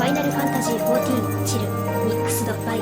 イナルファンタジー14チルミックスドバイ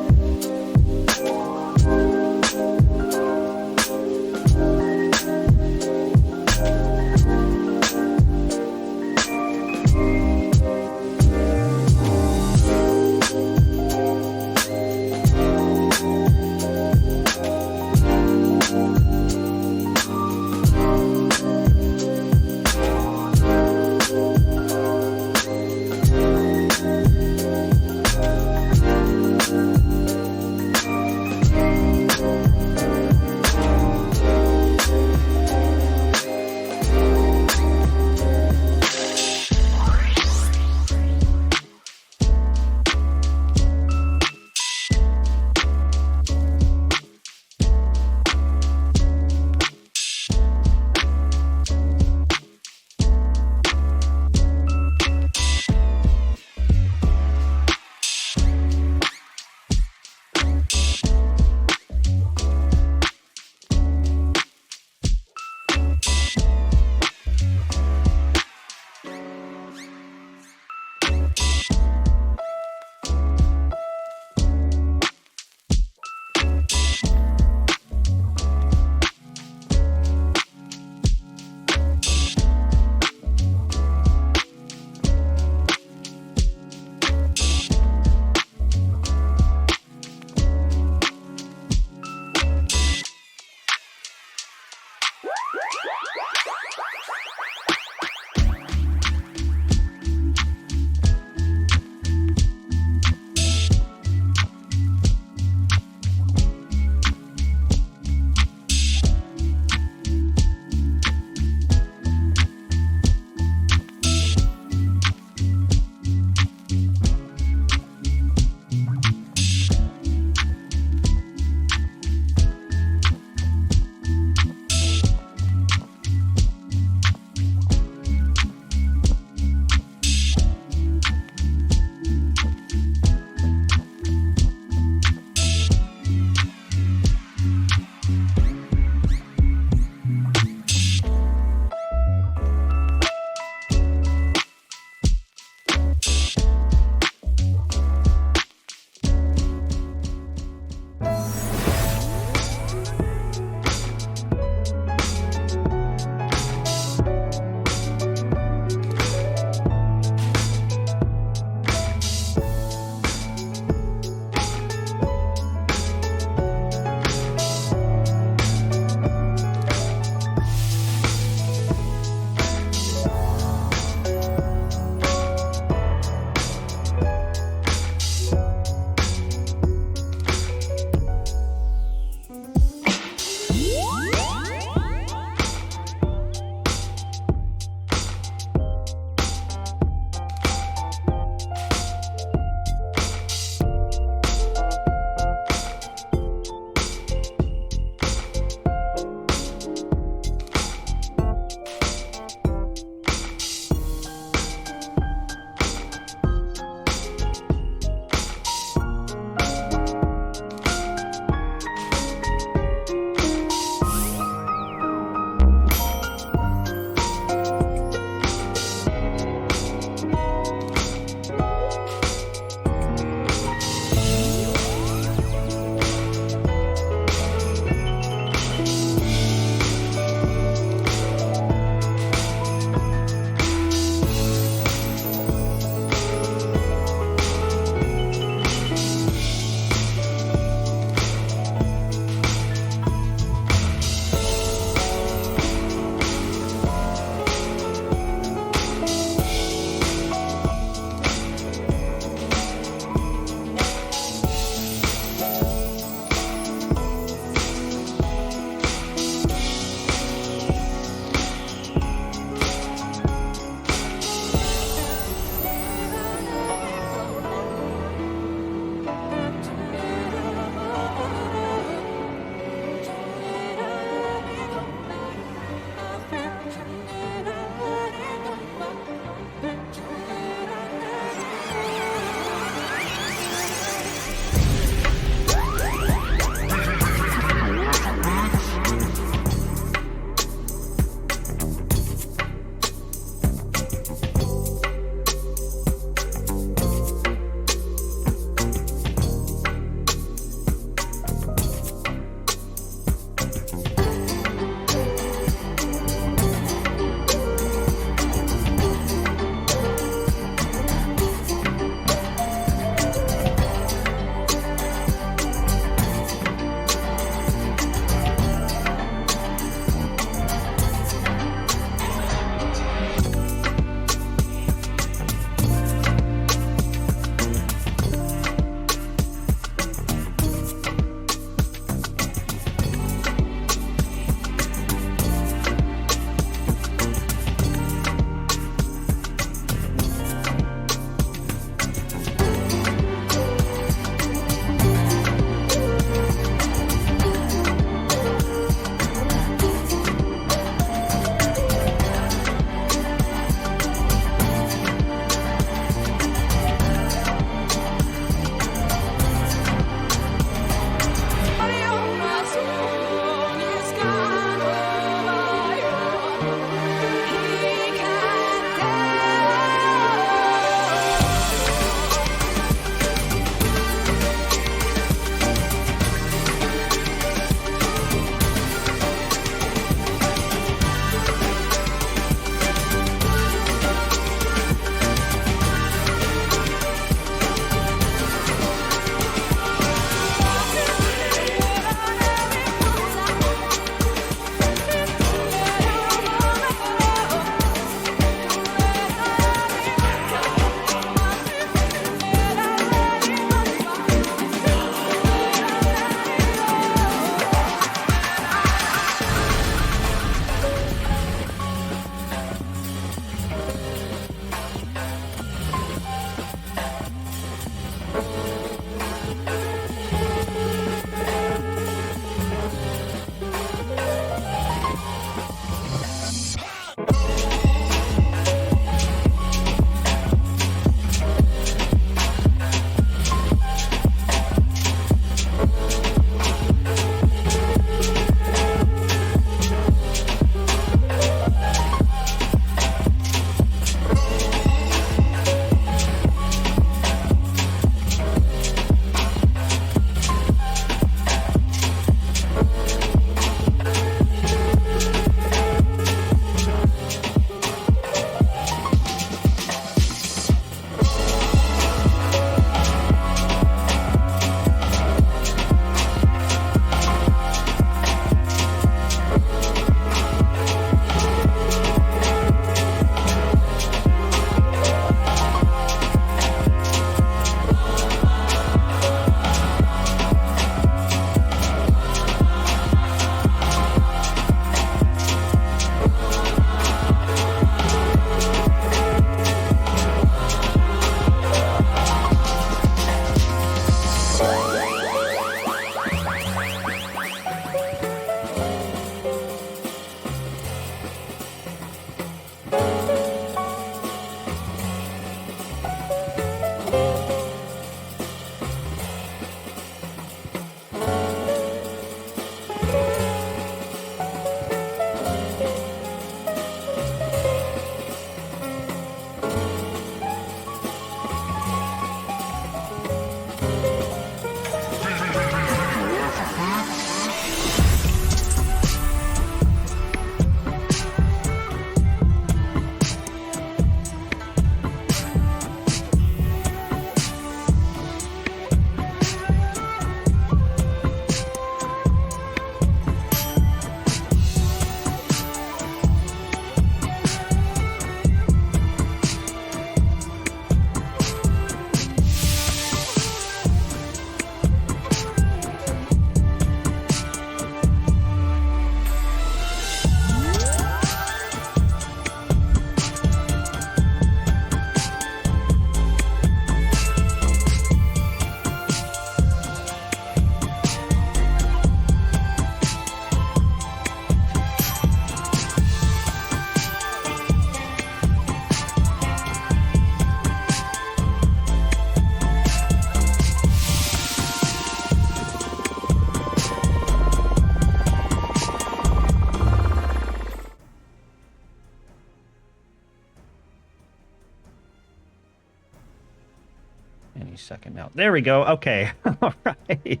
There we go. Okay. All right.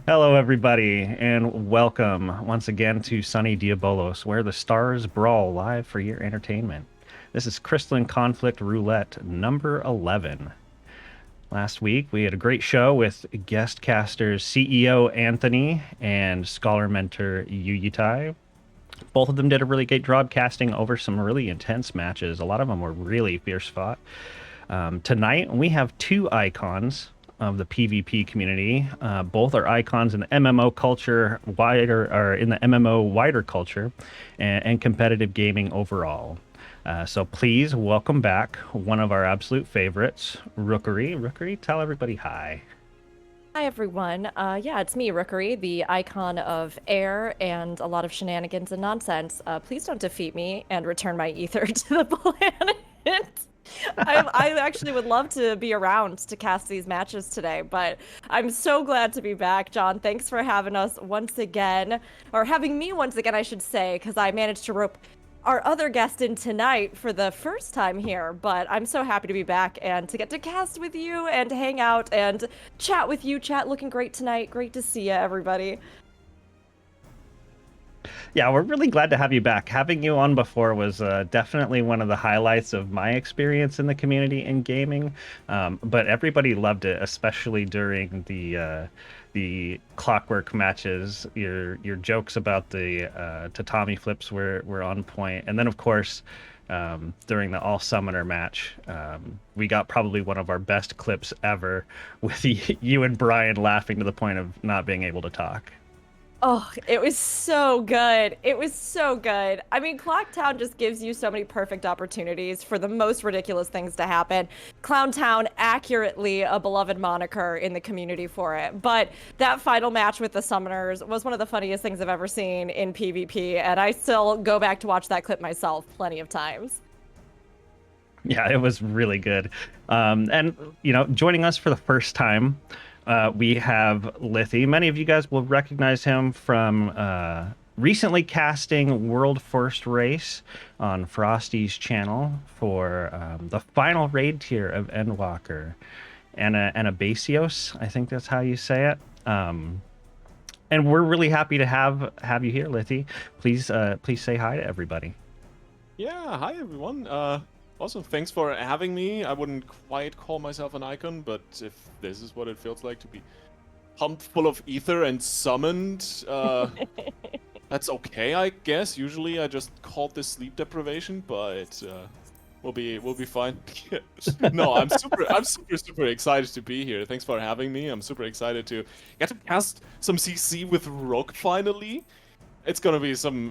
Hello, everybody, and welcome once again to Sunny Diabolos, where the stars brawl live for your entertainment. This is Crystalline Conflict Roulette number 11. Last week, we had a great show with guest casters CEO Anthony and scholar mentor Yuyitai. Both of them did a really great job casting over some really intense matches. A lot of them were really fierce fought. Tonight, we have two icons of the PvP community. Both are icons in the MMO culture, or in the MMO wider culture, and competitive gaming overall. So please welcome back one of our absolute favorites, Rookery. Rookery, tell everybody hi. Hi everyone. Yeah, it's me, Rookery, the icon of air and a lot of shenanigans and nonsense. Please don't defeat me and return my ether to the planet. I actually would love to be around to cast these matches today, but I'm so glad to be back, John. Thanks for having us once again, or having me once again, I should say, because I managed to rope our other guest in tonight for the first time here, but I'm so happy to be back and to get to cast with you and hang out and chat with you. Chat looking great tonight. Great to see you, everybody. Yeah, we're really glad to have you back. Having you on before was definitely one of the highlights of my experience in the community in gaming. But everybody loved it, especially during the clockwork matches. Your jokes about the tatami flips were on point, and then of course. During the all summoner match, we got probably one of our best clips ever with you and Brian laughing to the point of not being able to talk. Oh, it was so good. It was so good. I mean, Clocktown just gives you so many perfect opportunities for the most ridiculous things to happen. Clowntown, accurately a beloved moniker in the community for it. But that final match with the Summoners was one of the funniest things I've ever seen in PvP, and I still go back to watch that clip myself plenty of times. Yeah, it was really good. And joining us for the first time, we have Lithy. Many of you guys will recognize him from recently casting World First Race on Frosty's channel for the final raid tier of Endwalker. Anabasios, I think that's how you say it. And we're really happy to have you here, Lithy. Please say hi to everybody. Yeah, hi everyone. Also, thanks for having me. I wouldn't quite call myself an icon, but if this is what it feels like to be pumped full of ether and summoned, that's okay, I guess. Usually, I just called this sleep deprivation, but we'll be fine. No, I'm super excited to be here. Thanks for having me. I'm super excited to get to cast some CC with Rook finally. It's gonna be some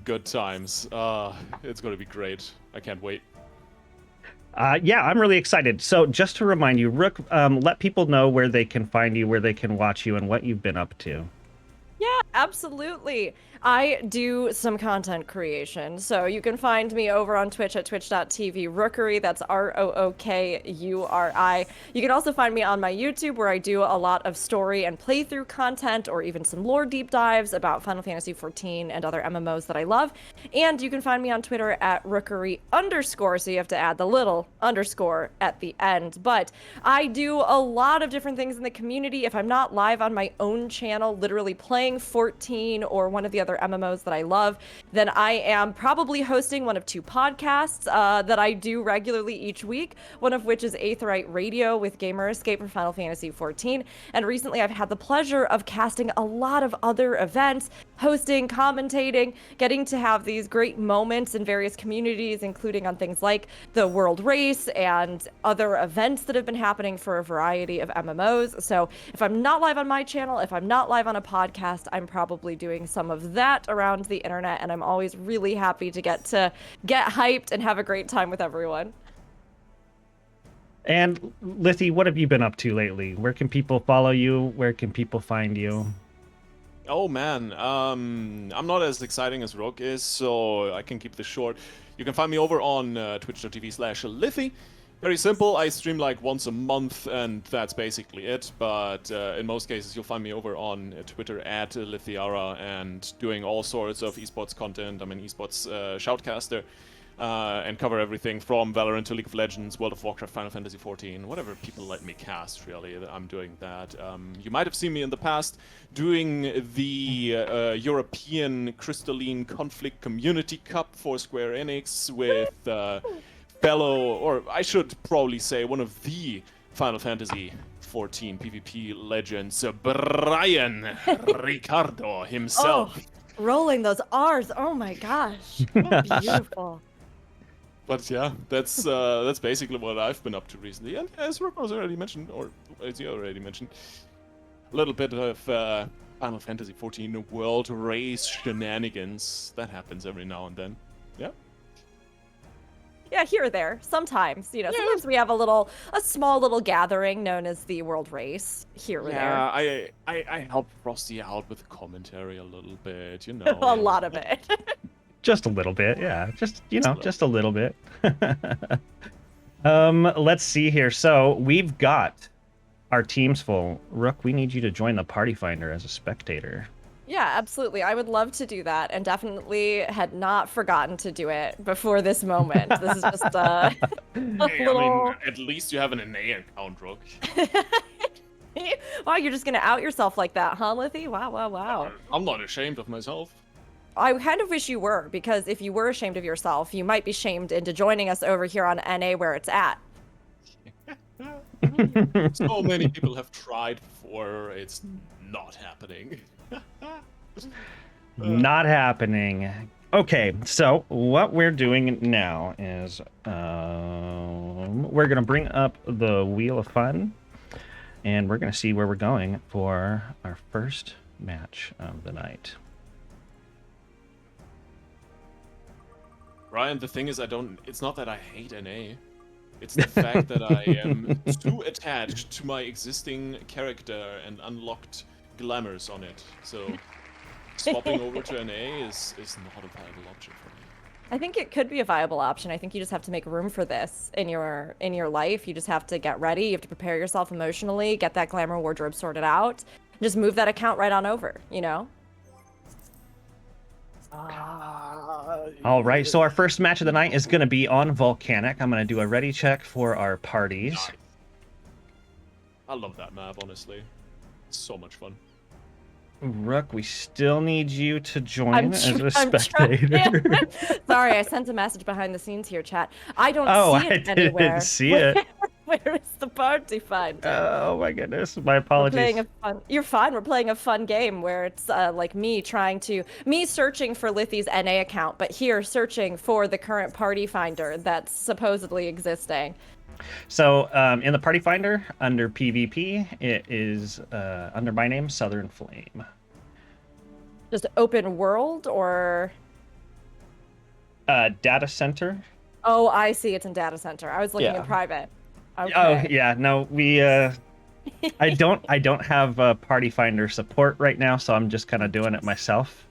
good times. It's gonna be great. I can't wait. Yeah, I'm really excited. So just to remind you, Rook, let people know where they can find you, where they can watch you, and what you've been up to. Yeah, absolutely. I do some content creation. So you can find me over on Twitch at twitch.tv Rookery. That's Rookuri. You can also find me on my YouTube where I do a lot of story and playthrough content or even some lore deep dives about Final Fantasy XIV and other MMOs that I love. And you can find me on Twitter at Rookery_. So you have to add the little underscore at the end. But I do a lot of different things in the community. If I'm not live on my own channel, literally playing 14 or one of the other MMOs that I love, then I am probably hosting one of two podcasts that I do regularly each week, one of which is Aetheryte Radio with Gamer Escape for Final Fantasy XIV. And recently I've had the pleasure of casting a lot of other events, hosting, commentating, getting to have these great moments in various communities, including on things like the World Race and other events that have been happening for a variety of MMOs. So if I'm not live on my channel, if I'm not live on a podcast, I'm probably doing some of that around the internet, and I'm always really happy to get hyped and have a great time with everyone. And Lithy, what have you been up to lately? Where can people follow you? Where can people find you? Oh man, I'm not as exciting as Rook is, so I can keep this short. You can find me over on twitch.tv/Lithy. Very simple, I stream like once a month, and that's basically it. But in most cases, you'll find me over on Twitter at Lithiara and doing all sorts of esports content. I'm an esports shoutcaster. and cover everything from Valorant to League of Legends, World of Warcraft, Final Fantasy XIV, whatever people let me cast, really. I'm doing that. You might have seen me in the past doing the European Crystalline Conflict Community Cup for Square Enix with fellow, or I should probably say one of the Final Fantasy XIV PvP legends, Brian Ricardo himself. Oh, rolling those R's. Oh my gosh. Beautiful. But yeah, that's basically what I've been up to recently. And as Rocco's already mentioned, or as you already mentioned, a little bit of Final Fantasy XIV World Race shenanigans. That happens every now and then. Yeah. Yeah, here or there. Sometimes, sometimes we have a small little gathering known as the World Race here or there. Yeah, I help Frosty out with commentary a little bit, A lot of it. Just a little bit, yeah. Just a little bit. Let's see here. So we've got our teams full. Rook, we need you to join the Party Finder as a spectator. Yeah, absolutely. I would love to do that, and definitely had not forgotten to do it before this moment. This is just a little... I mean, at least you have an NA account, Rook. Wow, you're just gonna out yourself like that, huh, Lithy? Wow. I'm not ashamed of myself. I kind of wish you were, because if you were ashamed of yourself, you might be shamed into joining us over here on NA where it's at. So many people have tried before. It's not happening. Not happening. Okay, so what we're doing now is we're going to bring up the Wheel of Fun, and we're going to see where we're going for our first match of the night. Ryan, the thing is, it's not that I hate NA. It's the fact that I am too attached to my existing character and unlocked glamours on it. So swapping over to NA is not a viable option for me. I think it could be a viable option. I think you just have to make room for this in your life. You just have to get ready. You have to prepare yourself emotionally, get that glamour wardrobe sorted out, and just move that account right on over, All right, so our first match of the night is going to be on Volcanic. I'm going to do a ready check for our parties. Nice. I love that map, honestly. It's so much fun. Rook, we still need you to join as a spectator. Sorry, I sent a message behind the scenes here, chat. I don't see it anywhere. I didn't see it. Where is the Party Finder? Oh my goodness, my apologies. You're fine. We're playing a fun game where it's like me searching for Lithy's NA account, but here searching for the current Party Finder that's supposedly existing. So in the Party Finder, under PvP, it is under my name, Southern Flame. Just open world or? Data center. Oh, I see. It's in data center. I was looking in private. Okay. Oh yeah, no, we. I don't have Party Finder support right now, so I'm just kind of doing it myself.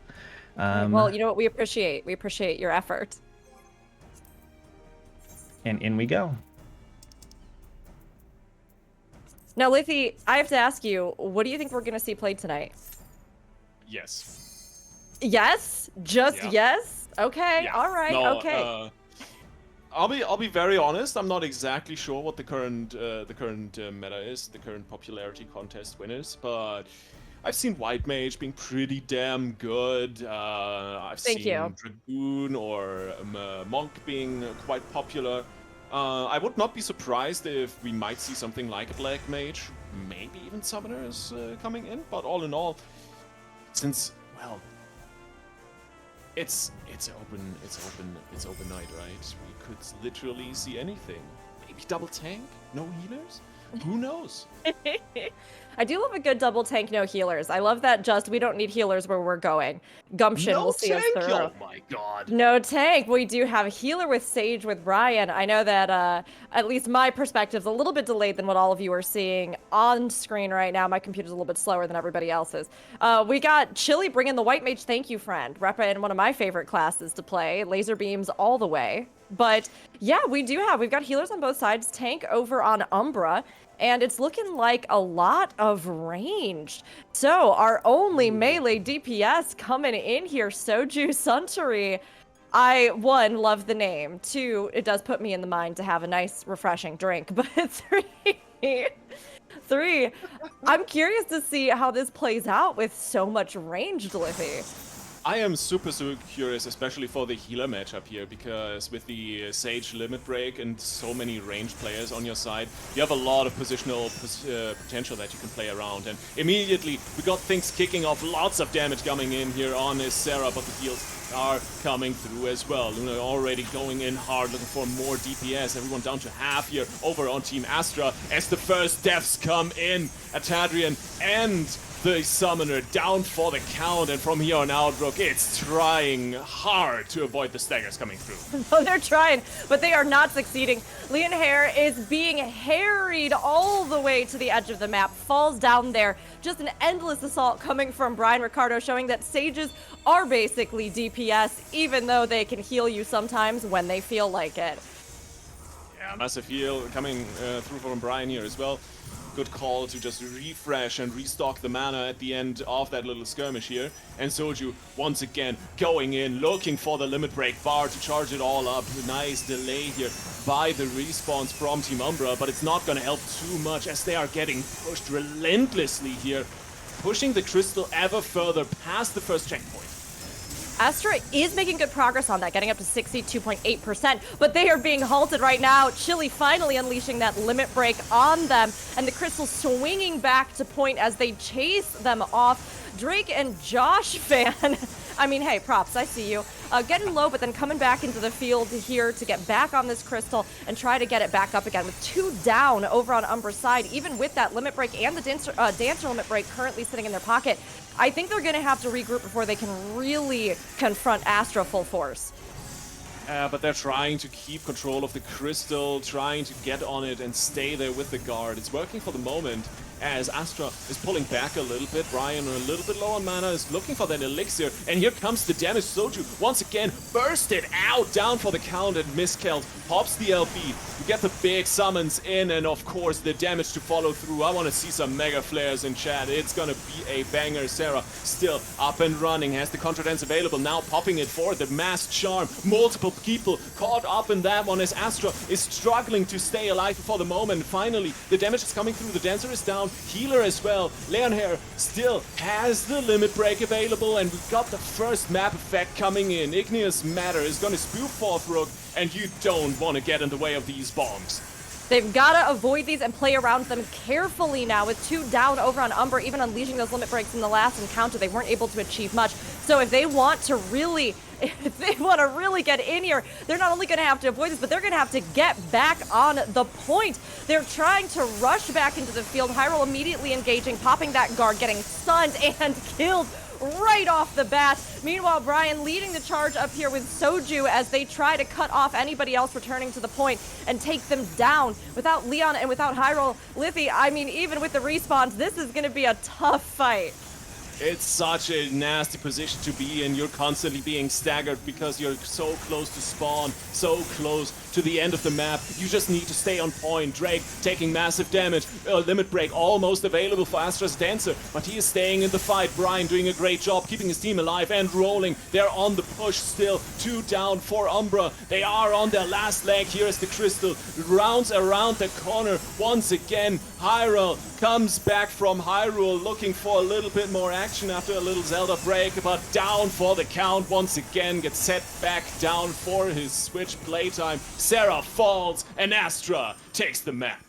Well, you know what? We appreciate your effort. And in we go. Now, Lithy, I have to ask you, what do you think we're going to see played tonight? Yes. Yes? Just yes? Okay. Yeah. All right. No, okay. I'll be very honest. I'm not exactly sure what the current meta is, the current popularity contest winners, but I've seen White Mage being pretty damn good. I've seen Dragoon or Monk being quite popular. I would not be surprised if we might see something like a Black Mage, maybe even Summoners coming in. But all in all, since it's open night, right? We could literally see anything. Maybe double tank, no healers. Who knows? I do love a good double tank, no healers. I love that we don't need healers where we're going. Gumption will see us through. Oh my god. No tank. We do have a healer with Sage with Ryan. I know that at least my perspective's a little bit delayed than what all of you are seeing on screen right now. My computer's a little bit slower than everybody else's. We got Chili bringing the White Mage thank you friend. Repping one of my favorite classes to play. Laser beams all the way. But yeah, we've got healers on both sides. Tank over on Umbra. And it's looking like a lot of ranged. So our only melee DPS coming in here, Soju Suntory. I, one, love the name. Two, it does put me in the mind to have a nice, refreshing drink. But three, I'm curious to see how this plays out with so much ranged Liffy. I am super curious, especially for the healer matchup here, because with the Sage limit break and so many ranged players on your side, you have a lot of positional potential that you can play around. And immediately, we got things kicking off, lots of damage coming in here on Sarah, but the heals are coming through as well. Luna already going in hard, looking for more DPS. Everyone down to half here over on Team Astra as the first deaths come in. Atadrian and the summoner down for the count, and from here on out, Rook, it's trying hard to avoid the staggers coming through. Oh, they're trying, but they are not succeeding. Leon Hare is being harried all the way to the edge of the map, falls down there. Just an endless assault coming from Brian Ricardo, showing that Sages are basically DPS, even though they can heal you sometimes when they feel like it. Yeah, massive heal coming through from Brian here as well. Good call to just refresh and restock the mana at the end of that little skirmish here. And Soju, once again, going in, looking for the limit break bar to charge it all up. Nice delay here by the respawns from Team Umbra, but it's not going to help too much as they are getting pushed relentlessly here, pushing the crystal ever further past the first checkpoint. Astra is making good progress on that, getting up to 62.8%, but they are being halted right now. Chili finally unleashing that limit break on them, and the crystal swinging back to point as they chase them off. Drake and Josh fan, I mean, hey, props, I see you. Getting low, but then coming back into the field here to get back on this crystal and try to get it back up again with 2 down over on Umbra's side, even with that limit break and the dancer limit break currently sitting in their pocket. I think they're going to have to regroup before they can really confront Astra full force. But they're trying to keep control of the crystal, trying to get on it and stay there with the guard. It's working for the moment as Astra is pulling back a little bit. Brian, a little bit low on mana, is looking for that elixir. And here comes the damage. Soju once again bursted out, down for the count, and Miskeld pops the LB. We get the big summons in, and of course the damage to follow through. I want to see some mega flares in chat. It's gonna be a banger. Sarah still up and running, has the Contra Dance available, now popping it for the Masked Charm. Multiple people caught up in that one as Astra is struggling to stay alive for the moment. Finally, the damage is coming through. The Dancer is down, healer as well. Leonhair still has the limit break available, and we've got the first map effect coming in. Igneous Matter is gonna spew forth Rook, and you don't want to get in the way of these bombs. They've got to avoid these and play around them carefully now with 2 down over on Umbra, even unleashing those limit breaks in the last encounter. They weren't able to achieve much. So if they want to really get in here, they're not only going to have to avoid this, but they're going to have to get back on the point. They're trying to rush back into the field. Hyrule immediately engaging, popping that guard, getting stunned and killed right off the bat. Meanwhile, Brian leading the charge up here with Soju as they try to cut off anybody else returning to the point and take them down. Without Leon and without Hyrule, Liffy, I mean, even with the respawns, this is going to be a tough fight. It's such a nasty position to be in. You're constantly being staggered because you're so close to spawn, so close to the end of the map. You just need to stay on point. Drake taking massive damage. Limit break almost available for Astra's Dancer, but he is staying in the fight. Brian doing a great job keeping his team alive and rolling. They're on the push still. 2 down for Umbra. They are on their last leg. Here is the crystal. Rounds around the corner once again. Hyrule comes back from Hyrule looking for a little bit more action after a little Zelda break, but down for the count once again. Gets set back down for his Switch playtime. Sarah falls and Astra takes the map.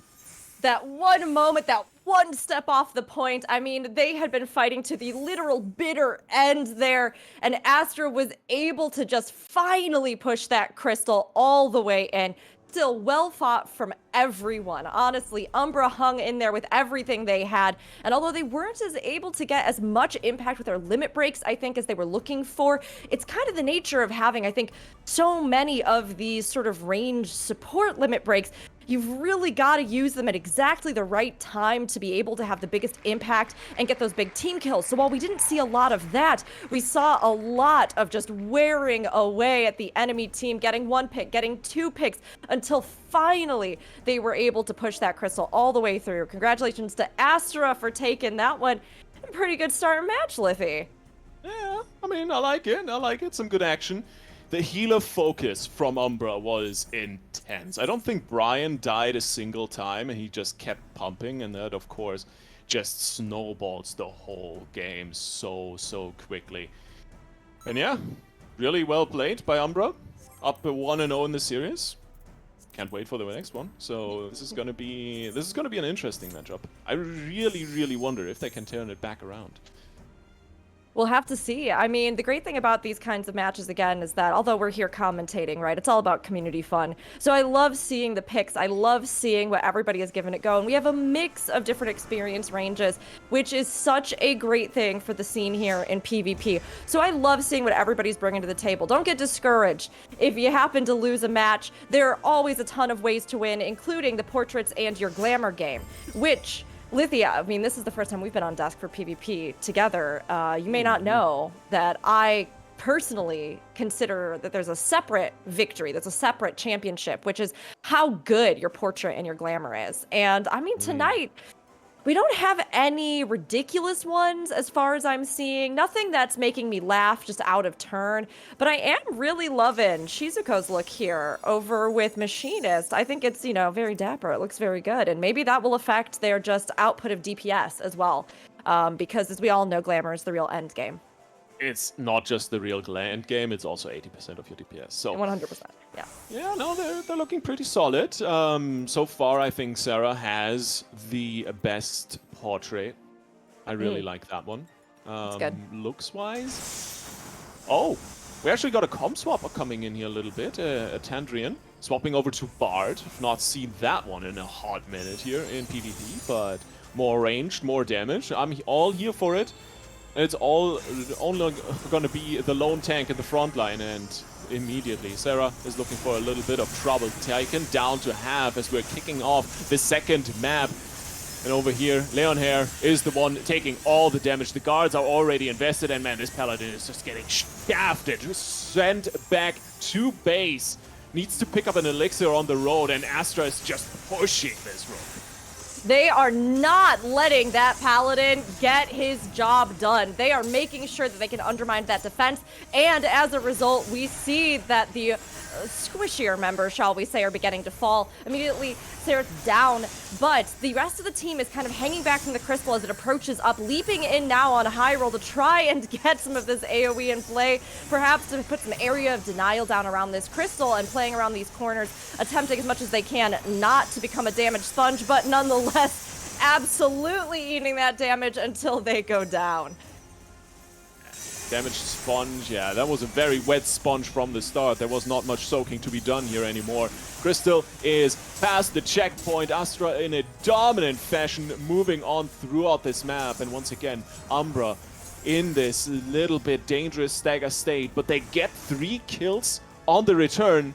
That one moment, that one step off the point, I mean, they had been fighting to the literal bitter end there, and Astra was able to just finally push that crystal all the way in. Still well fought from everyone. Honestly, Umbra hung in there with everything they had, and although they weren't as able to get as much impact with their limit breaks, I think, as they were looking for, it's kind of the nature of having, I think, so many of these sort of range support limit breaks. You've really got to use them at exactly the right time to be able to have the biggest impact and get those big team kills. So while we didn't see a lot of that, we saw a lot of just wearing away at the enemy team, getting 1 pick, getting 2 picks, until finally they were able to push that crystal all the way through. Congratulations to Astra for taking that one. Pretty good start match, Liffy. Yeah, I mean, I like it. Some good action. The healer focus from Umbra was intense. I don't think Brian died a single time, and he just kept pumping, and that, of course, just snowballs the whole game so quickly. And yeah, really well played by Umbra. Up 1-0 in the series. Can't wait for the next one. So this is gonna be an interesting matchup. I really wonder if they can turn it back around. We'll have to see. I mean, the great thing about these kinds of matches, again, is that although we're here commentating, right, it's all about community fun. So I love seeing the picks. I love seeing what everybody has given it go. And we have a mix of different experience ranges, which is such a great thing for the scene here in PvP. So I love seeing what everybody's bringing to the table. Don't get discouraged. If you happen to lose a match, there are always a ton of ways to win, including the portraits and your glamour game, which... Lithia, I mean, this is the first time we've been on desk for PvP together. You may not know that I personally consider that there's a separate victory, there's a separate championship, which is how good your portrait and your glamour is. And I mean, tonight, we don't have any ridiculous ones as far as I'm seeing. Nothing that's making me laugh just out of turn. But I am really loving Shizuko's look here over with Machinist. I think it's, you know, very dapper. It looks very good. And maybe that will affect their just output of DPS as well. Because as we all know, Glamour is the real end game. It's not just the real end game, it's also 80% of your DPS. So 100%, yeah. Yeah, no, they're looking pretty solid. So far, I think Sarah has the best portrait. I really like that one. It's good. Looks-wise... Oh, we actually got a comp swap coming in here a little bit. A Tandrian swapping over to Bard. I've not seen that one in a hot minute here in PvP, but more ranged, more damage. I'm all here for it. And it's all only gonna be the lone tank in the front line, and immediately Sarah is looking for a little bit of trouble. Taken down to half as we're kicking off the second map. And over here, Leonhair is the one taking all the damage. The guards are already invested, and man, this Paladin is just getting shafted, sent back to base. Needs to pick up an elixir on the road, and Astra is just pushing this road. They are not letting that Paladin get his job done. They are making sure that they can undermine that defense. And as a result, we see that the squishier members, shall we say, are beginning to fall. Immediately, Sarah's down, but the rest of the team is kind of hanging back from the crystal as it approaches up, leaping in now on high roll to try and get some of this AoE in play, perhaps to put some area of denial down around this crystal and playing around these corners, attempting as much as they can not to become a damage sponge, but nonetheless, absolutely eating that damage until they go down. Damage sponge, yeah, that was a very wet sponge from the start. There was not much soaking to be done here anymore. Crystal is past the checkpoint. Astra in a dominant fashion moving on throughout this map. And once again, Umbra in this little bit dangerous stagger state. But they get 3 kills on the return.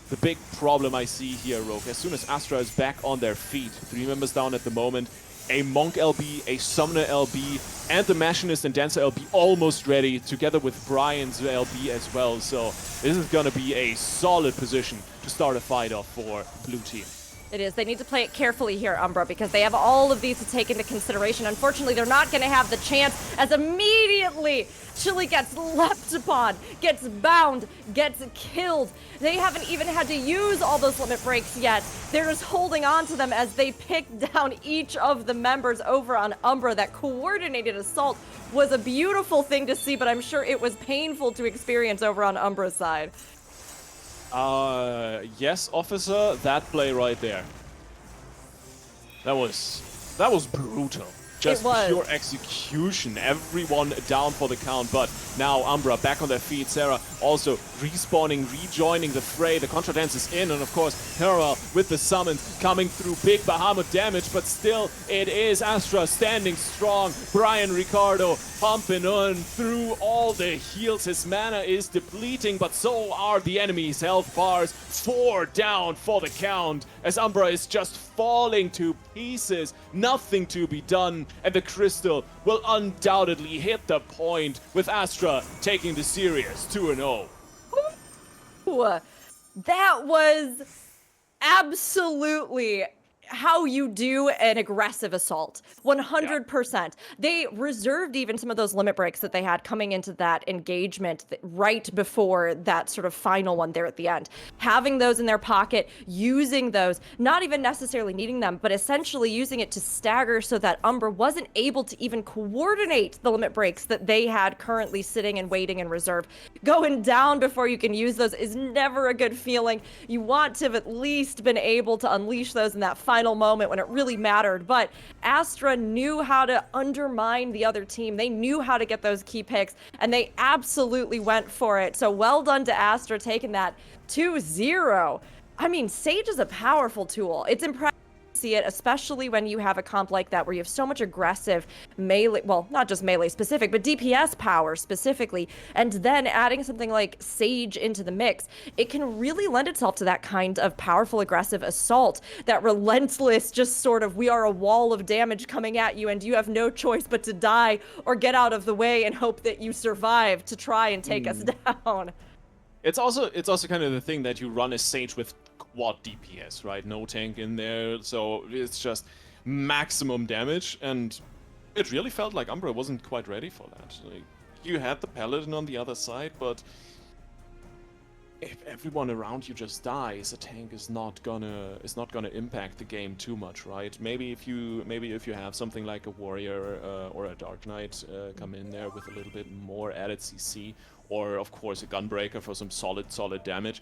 The big problem I see here, Rogue, as soon as Astra is back on their feet, 3 members down at the moment, a Monk LB, a Summoner LB, and the Machinist and Dancer LB almost ready, together with Brian's LB as well. So this is going to be a solid position to start a fight off for Blue Team. It is. They need to play it carefully here, Umbra, because they have all of these to take into consideration. Unfortunately, they're not going to have the chance, as immediately Chili gets leapt upon, gets bound, gets killed. They haven't even had to use all those limit breaks yet. They're just holding on to them as they pick down each of the members over on Umbra. That coordinated assault was a beautiful thing to see, but I'm sure it was painful to experience over on Umbra's side. Yes, officer, that play right there. That was brutal. Just pure execution. Everyone down for the count, but now Umbra back on their feet. Sarah also respawning, rejoining the fray. The Contra Dance is in, and of course, Hera with the summons coming through. Big Bahamut damage, but still, it is Astra standing strong. Brian Ricardo pumping on through all the heals. His mana is depleting, but so are the enemy's health bars. 4 down for the count, as Umbra is just falling to pieces. Nothing to be done, and the crystal will undoubtedly hit the point, with Astra taking the series 2-0. Ooh, that was absolutely how you do an aggressive assault. 100%. They reserved even some of those limit breaks that they had coming into that engagement right before that sort of final one there at the end. Having those in their pocket, using those, not even necessarily needing them, but essentially using it to stagger so that Umbra wasn't able to even coordinate the limit breaks that they had currently sitting and waiting in reserve. Going down before you can use those is never a good feeling. You want to have at least been able to unleash those in that final moment when it really mattered. But Astra knew how to undermine the other team. They knew how to get those key picks, and they absolutely went for it. So well done to Astra taking that 2-0. I mean, Sage is a powerful tool. It's impressive to see it, especially when you have a comp like that where you have so much aggressive melee, well, not just melee specific, but DPS power specifically, and then adding something like Sage into the mix. It can really lend itself to that kind of powerful aggressive assault, that relentless, just sort of, we are a wall of damage coming at you and you have no choice but to die or get out of the way and hope that you survive to try and take us down. It's also kind of the thing that you run a Sage with quad DPS, right? No tank in there, so it's just maximum damage, and it really felt like Umbra wasn't quite ready for that. Like, you had the Paladin on the other side, but if everyone around you just dies, a tank is not gonna impact the game too much, right? Maybe if you have something like a warrior or a dark knight come in there with a little bit more added CC, or of course a gunbreaker for some solid damage,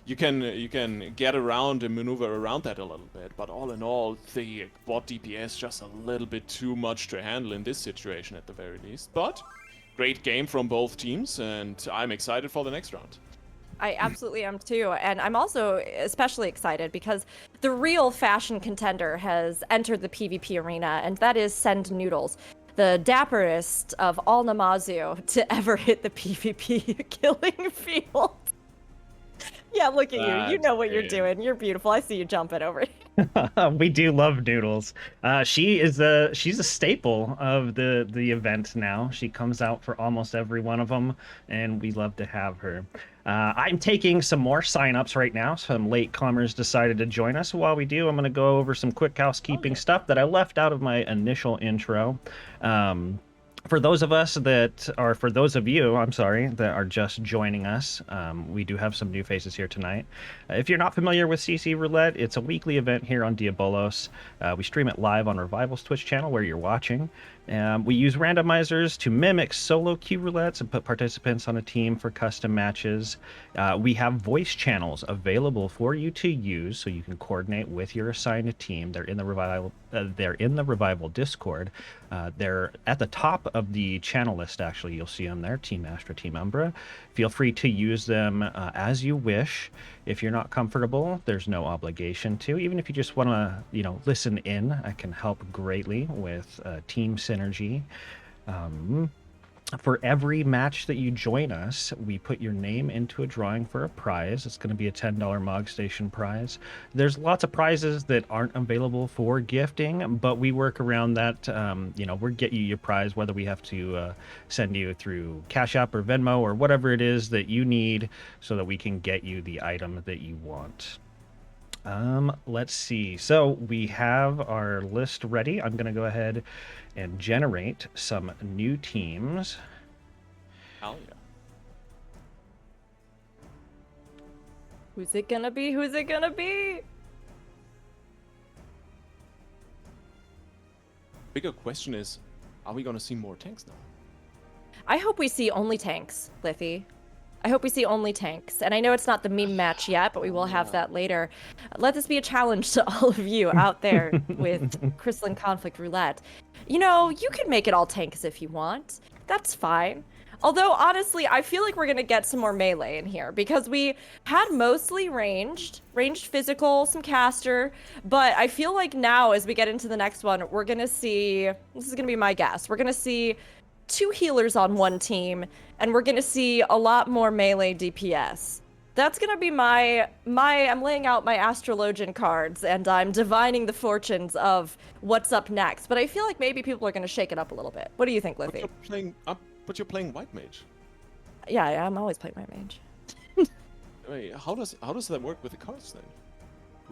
you can get around and maneuver around that a little bit. But all in all, the bot DPS just a little bit too much to handle in this situation at the very least. But great game from both teams, and I'm excited for the next round. I absolutely am too, and I'm also especially excited because the real fashion contender has entered the PvP arena, and that is Send Noodles, the dapperest of all Namazu to ever hit the PvP killing field. Yeah, look at you. You know what you're doing. You're beautiful. I see you jumping over here. We do love Noodles. She's a staple of the event now. She comes out for almost every one of them, and we love to have her. I'm taking some more signups right now. Some latecomers decided to join us. While we do, I'm going to go over some quick housekeeping stuff that I left out of my initial intro. For those of you, I'm sorry, that are just joining us, we do have some new faces here tonight. If you're not familiar with CC Roulette, it's a weekly event here on Diabolos. We stream it live on Revival's Twitch channel where you're watching. We use randomizers to mimic solo queue roulettes and put participants on a team for custom matches. We have voice channels available for you to use, so you can coordinate with your assigned team. They're in the Revival Discord. They're at the top of the channel list. Actually, you'll see them there: Team Astra, Team Umbra. Feel free to use them as you wish. If you're not comfortable, there's no obligation to. Even if you just want to, listen in, I can help greatly with team synergy. For every match that you join us, we put your name into a drawing for a prize. It's going to be a $10 Mog Station prize. There's lots of prizes that aren't available for gifting, but we work around that. We'll get you your prize, whether we have to send you through Cash App or Venmo or whatever it is that you need so that we can get you the item that you want. Let's see. So we have our list ready. I'm going to go ahead and generate some new teams. Oh yeah. Who's it gonna be? Who's it gonna be? Bigger question is, are we gonna see more tanks now? I hope we see only tanks, Liffy. I hope we see only tanks. And I know it's not the meme match yet, but we will have that later. Let this be a challenge to all of you out there with Crystalline Conflict Roulette. You can make it all tanks if you want. That's fine. Although, honestly, I feel like we're going to get some more melee in here because we had mostly ranged physical, some caster, but I feel like now as we get into the next one, we're going to see, this is going to be my guess, we're going to see 2 healers on one team, and we're gonna see a lot more melee DPS. That's gonna be I'm laying out my astrologian cards, and I'm divining the fortunes of what's up next. But I feel like maybe people are gonna shake it up a little bit. What do you think, Liffy? But you're playing white mage. Yeah, I'm always playing white mage. Wait, how does that work with the cards then?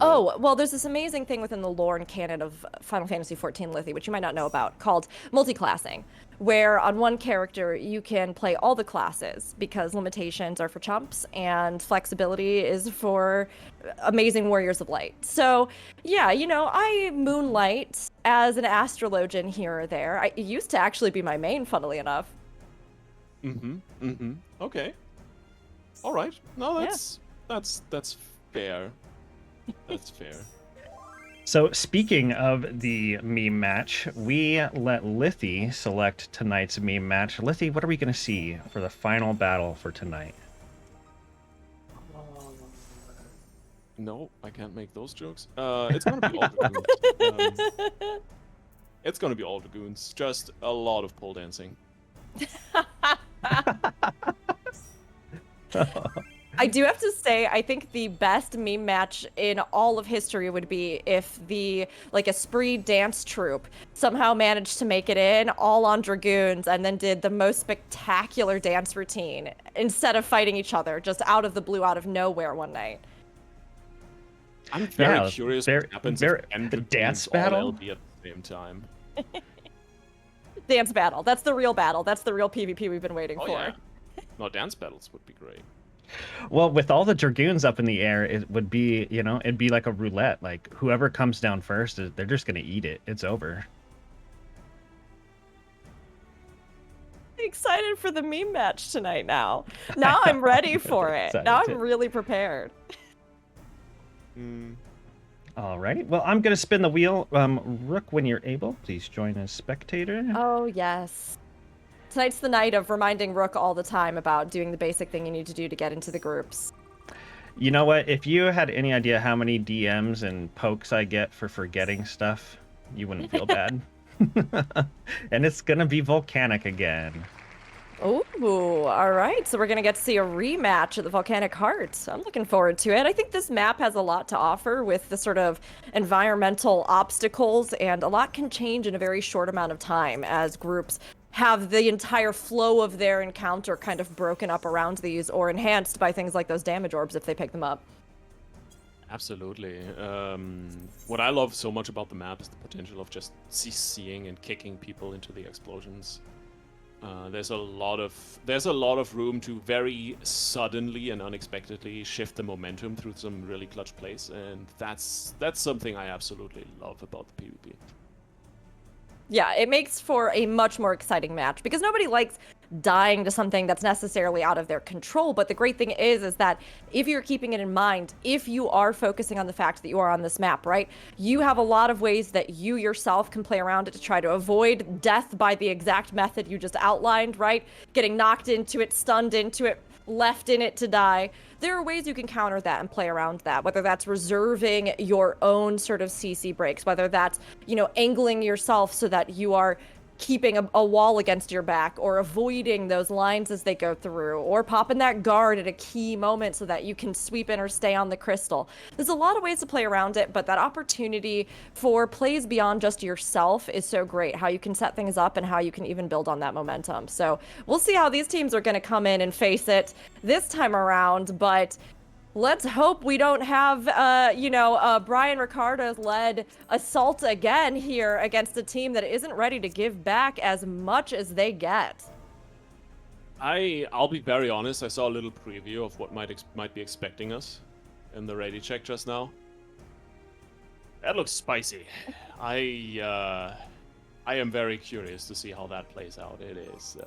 Oh, well, there's this amazing thing within the lore and canon of Final Fantasy XIV Lithy, which you might not know about, called multiclassing, where on one character you can play all the classes because limitations are for chumps and flexibility is for amazing warriors of light. So, yeah, I moonlight as an astrologian here or there. It used to actually be my main, funnily enough. Okay. All right. No, that's fair. That's fair. So speaking of the meme match, we let Lithy select tonight's meme match. Lithy, what are we going to see for the final battle for tonight? No, I can't make those jokes. It's gonna be all dragoons. It's gonna be all dragoons. Just a lot of pole dancing. I do have to say, I think the best meme match in all of history would be if the Esprit dance troupe somehow managed to make it in all on dragoons and then did the most spectacular dance routine instead of fighting each other just out of the blue, out of nowhere one night. I'm very curious what happens if the dance battle LB at the same time. Dance battle. That's the real battle. That's the real PvP we've been waiting for. Yeah. No, dance battles would be great. Well, with all the dragoons up in the air, it would be, it'd be like a roulette. Like whoever comes down first, they're just gonna eat it. It's over. Excited for the meme match tonight now. Now I'm ready for it. Now I'm really prepared. All right. Well, I'm gonna spin the wheel. Rook, when you're able, please join as spectator. Oh, yes. Tonight's the night of reminding Rook all the time about doing the basic thing you need to do to get into the groups. You know what? If you had any idea how many DMs and pokes I get for forgetting stuff, you wouldn't feel bad. And it's gonna be volcanic again. Ooh, all right. So we're going to get to see a rematch of the Volcanic Heart. I'm looking forward to it. I think this map has a lot to offer with the sort of environmental obstacles, and a lot can change in a very short amount of time as groups have the entire flow of their encounter kind of broken up around these or enhanced by things like those damage orbs if they pick them up. Absolutely. What I love so much about the map is the potential of just CCing and kicking people into the explosions. There's a lot of room to very suddenly and unexpectedly shift the momentum through some really clutch plays, and that's something I absolutely love about the PvP. Yeah, it makes for a much more exciting match because nobody likes dying to something that's necessarily out of their control. But the great thing is that if you're keeping it in mind, if you are focusing on the fact that you are on this map, right, you have a lot of ways that you yourself can play around it to try to avoid death by the exact method you just outlined, right? Getting knocked into it, stunned into it, left in it to die. There are ways you can counter that and play around that, whether that's reserving your own sort of CC breaks, whether that's, angling yourself so that you are keeping a wall against your back, or avoiding those lines as they go through, or popping that guard at a key moment so that you can sweep in or stay on the crystal. There's a lot of ways to play around it, but that opportunity for plays beyond just yourself is so great, how you can set things up and how you can even build on that momentum. So we'll see how these teams are going to come in and face it this time around, but let's hope we don't have, Brian Ricardo's led assault again here against a team that isn't ready to give back as much as they get. I'll be very honest. I saw a little preview of what might be expecting us in the ready check just now. That looks spicy. I am very curious to see how that plays out. It is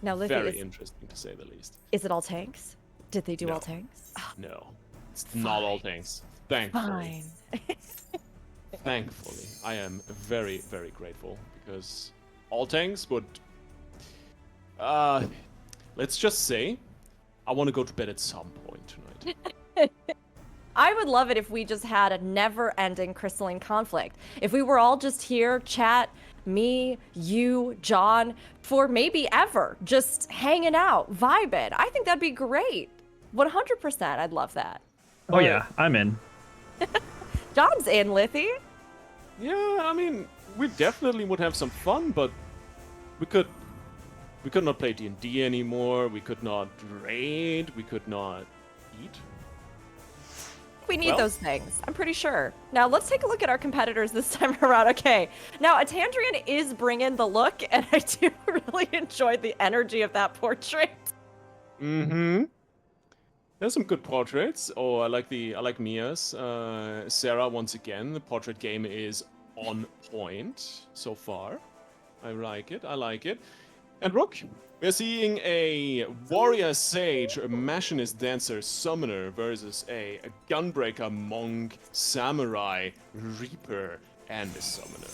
now, Livy, very interesting to say the least. Is it all tanks? Did they do all tanks? No, it's not all tanks. Thankfully. Fine. Thankfully, I am very, very grateful because all tanks would. Let's just say, I want to go to bed at some point tonight. I would love it if we just had a never-ending Crystalline Conflict. If we were all just here, chat, me, you, John, for maybe ever, just hanging out, vibing. I think that'd be great. 100%, I'd love that. Oh yeah, I'm in. John's in, Lithy. Yeah, I mean, we definitely would have some fun, but we could not play D&D anymore. We could not raid. We could not eat. We need Well- those things. I'm pretty sure. Now let's take a look at our competitors this time around. Okay. Now Atandrian is bringing the look, and I do really enjoy the energy of that portrait. Mm-hmm. There's some good portraits. Oh, I like Mia's. Sarah, once again, the portrait game is on point so far. I like it. I like it. And Rook, we're seeing a warrior sage, a machinist dancer summoner versus a gunbreaker monk samurai reaper and a summoner.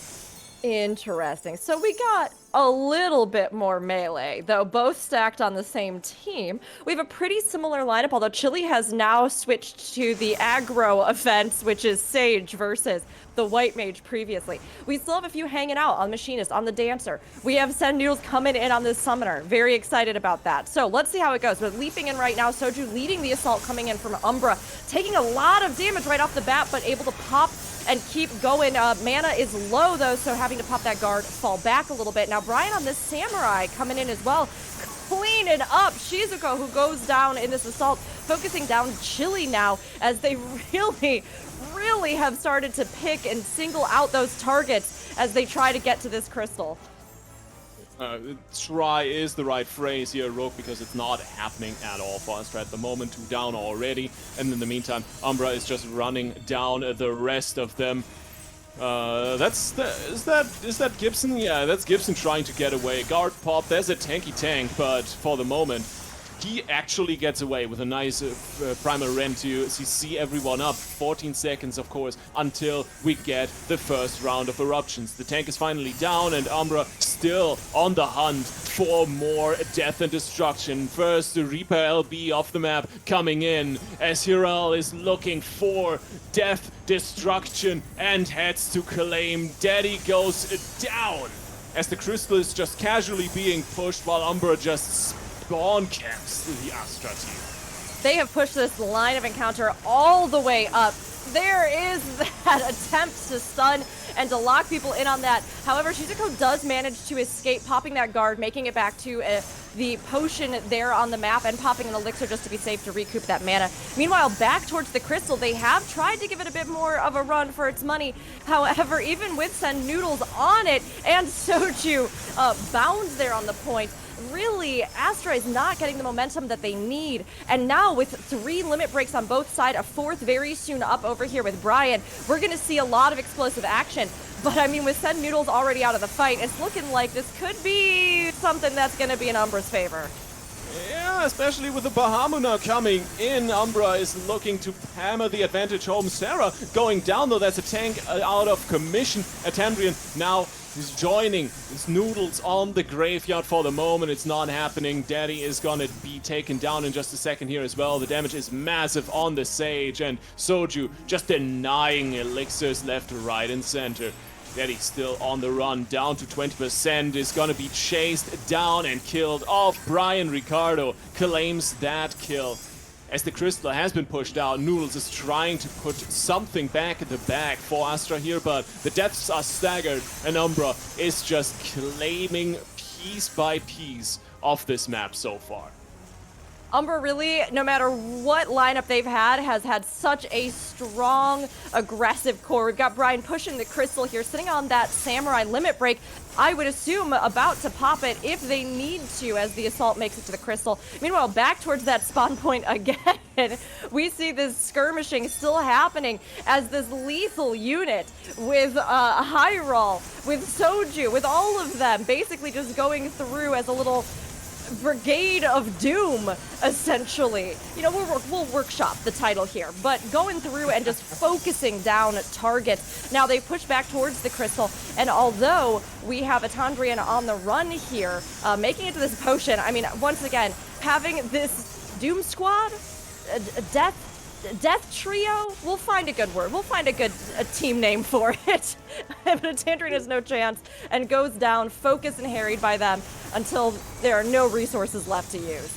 Interesting. So we got a little bit more melee, though both stacked on the same team. We have a pretty similar lineup, although Chili has now switched to the aggro offense, which is Sage versus the White Mage previously. We still have a few hanging out on Machinist, on the Dancer. We have Send Noodles coming in on this Summoner. Very excited about that. So let's see how it goes. We're leaping in right now. Soju leading the assault coming in from Umbra, taking a lot of damage right off the bat, but able to pop and keep going. Mana is low though, so having to pop that guard, fall back a little bit. Now Brian on this Samurai coming in as well, cleaning up Shizuko, who goes down in this assault, focusing down Chili now as they really have started to pick and single out those targets as they try to get to this crystal. Try is the right phrase here, Rogue, because it's not happening at all for Astra at the moment. 2 down already, and in the meantime, Umbra is just running down the rest of them. Is that Gibson? Yeah, that's Gibson trying to get away. Guard pop, there's a tanky tank, but for the moment, he actually gets away with a nice primal rend to CC everyone up. 14 seconds, of course, until we get the first round of eruptions. The tank is finally down, and Umbra still on the hunt for more death and destruction. First, the Reaper LB off the map coming in as Hiral is looking for death, destruction, and heads to claim. Daddy goes down as the crystal is just casually being pushed while Umbra just spawn camps the Astra team. They have pushed this line of encounter all the way up. There is that attempt to stun and to lock people in on that. However, Shizuko does manage to escape, popping that guard, making it back to the potion there on the map, and popping an elixir just to be safe to recoup that mana. Meanwhile, back towards the crystal, they have tried to give it a bit more of a run for its money. However, even with Send Noodles on it and Soju bound there on the point, really, Astra is not getting the momentum that they need. And now with 3 limit breaks on both sides, a 4th very soon up over here with Brian, we're going to see a lot of explosive action. But I mean, with Send Noodles already out of the fight, it's looking like this could be something that's going to be in Umbra's favor. Yeah, especially with the Bahamut coming in. Umbra is looking to hammer the advantage home. Sarah going down, though that's a tank out of commission. Atandrian now is joining his Noodles on the graveyard for the moment. It's not happening. Daddy is gonna be taken down in just a second here as well. The damage is massive on the Sage, and Soju just denying elixirs left, right, and center. Daddy still on the run, down to 20%, is gonna be chased down and killed off. Brian Ricardo claims that kill. As the crystal has been pushed out, Noodles is trying to put something back in the bag for Astra here, but the deaths are staggered, and Umbra is just claiming piece by piece of this map so far. Umbra really, no matter what lineup they've had, has had such a strong, aggressive core. We've got Brian pushing the crystal here, sitting on that Samurai limit break. I would assume about to pop it if they need to as the assault makes it to the crystal. Meanwhile, back towards that spawn point again, we see this skirmishing still happening as this lethal unit with Hyrule, with Soju, with all of them basically just going through as a little brigade of doom, essentially. You know, we'll workshop the title here, but going through and just focusing down targets. Now they push back towards the crystal, and although we have a Tandrian on the run here, making it to this potion, I mean, once again, having this Doom Squad, Death Trio, we'll find a good word. We'll find a good team name for it. But Tandrian has no chance and goes down, focused and harried by them until there are no resources left to use.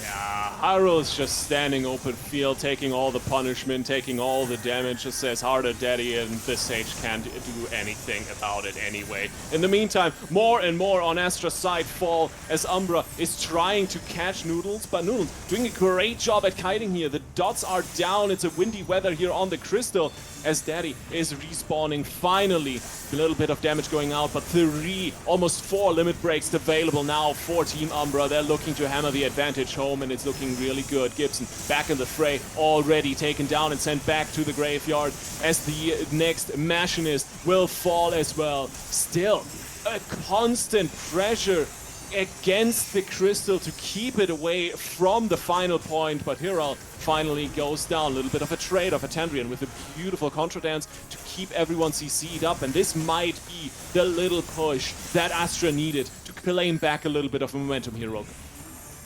Yeah, Hyrule's just standing open field, taking all the punishment, taking all the damage, just says harder daddy, and this sage can't do anything about it anyway. In the meantime, more and more on Astra's side fall as Umbra is trying to catch Noodles, but Noodles doing a great job at kiting here. The dots are down, it's a windy weather here on the crystal as Daddy is respawning finally. A little bit of damage going out, but 3, almost 4 limit breaks available now for Team Umbra. They're looking to hammer the advantage home, and it's looking really good. Gibson back in the fray, already taken down and sent back to the graveyard as the next Machinist will fall as well. Still, a constant pressure against the crystal to keep it away from the final point, but Hiral finally goes down. A little bit of a trade of a Tandrian with a beautiful contra dance to keep everyone CC'd up, and this might be the little push that Astra needed to claim back a little bit of momentum here, Rogue.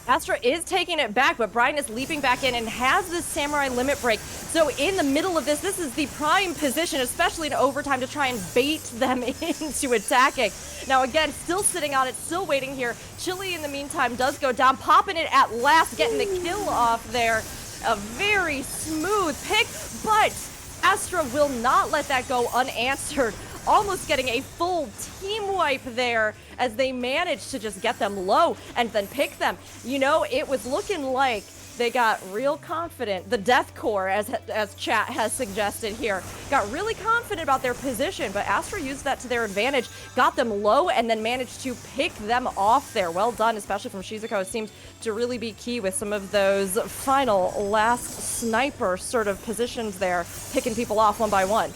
Astra is taking it back, but Brian is leaping back in and has this Samurai limit break. So in the middle of this is the prime position, especially in overtime, to try and bait them into attacking. Now again, still sitting on it, still waiting here. Chili in the meantime does go down, popping it at last, getting the kill off there. A very smooth pick, but Astra will not let that go unanswered. Almost getting a full team wipe there as they managed to just get them low and then pick them. You know, it was looking like they got real confident. The Death Core, as chat has suggested here, got really confident about their position, but Astra used that to their advantage, got them low, and then managed to pick them off there. Well done, especially from Shizuko. It seemed to really be key with some of those final last sniper sort of positions there, picking people off one by one.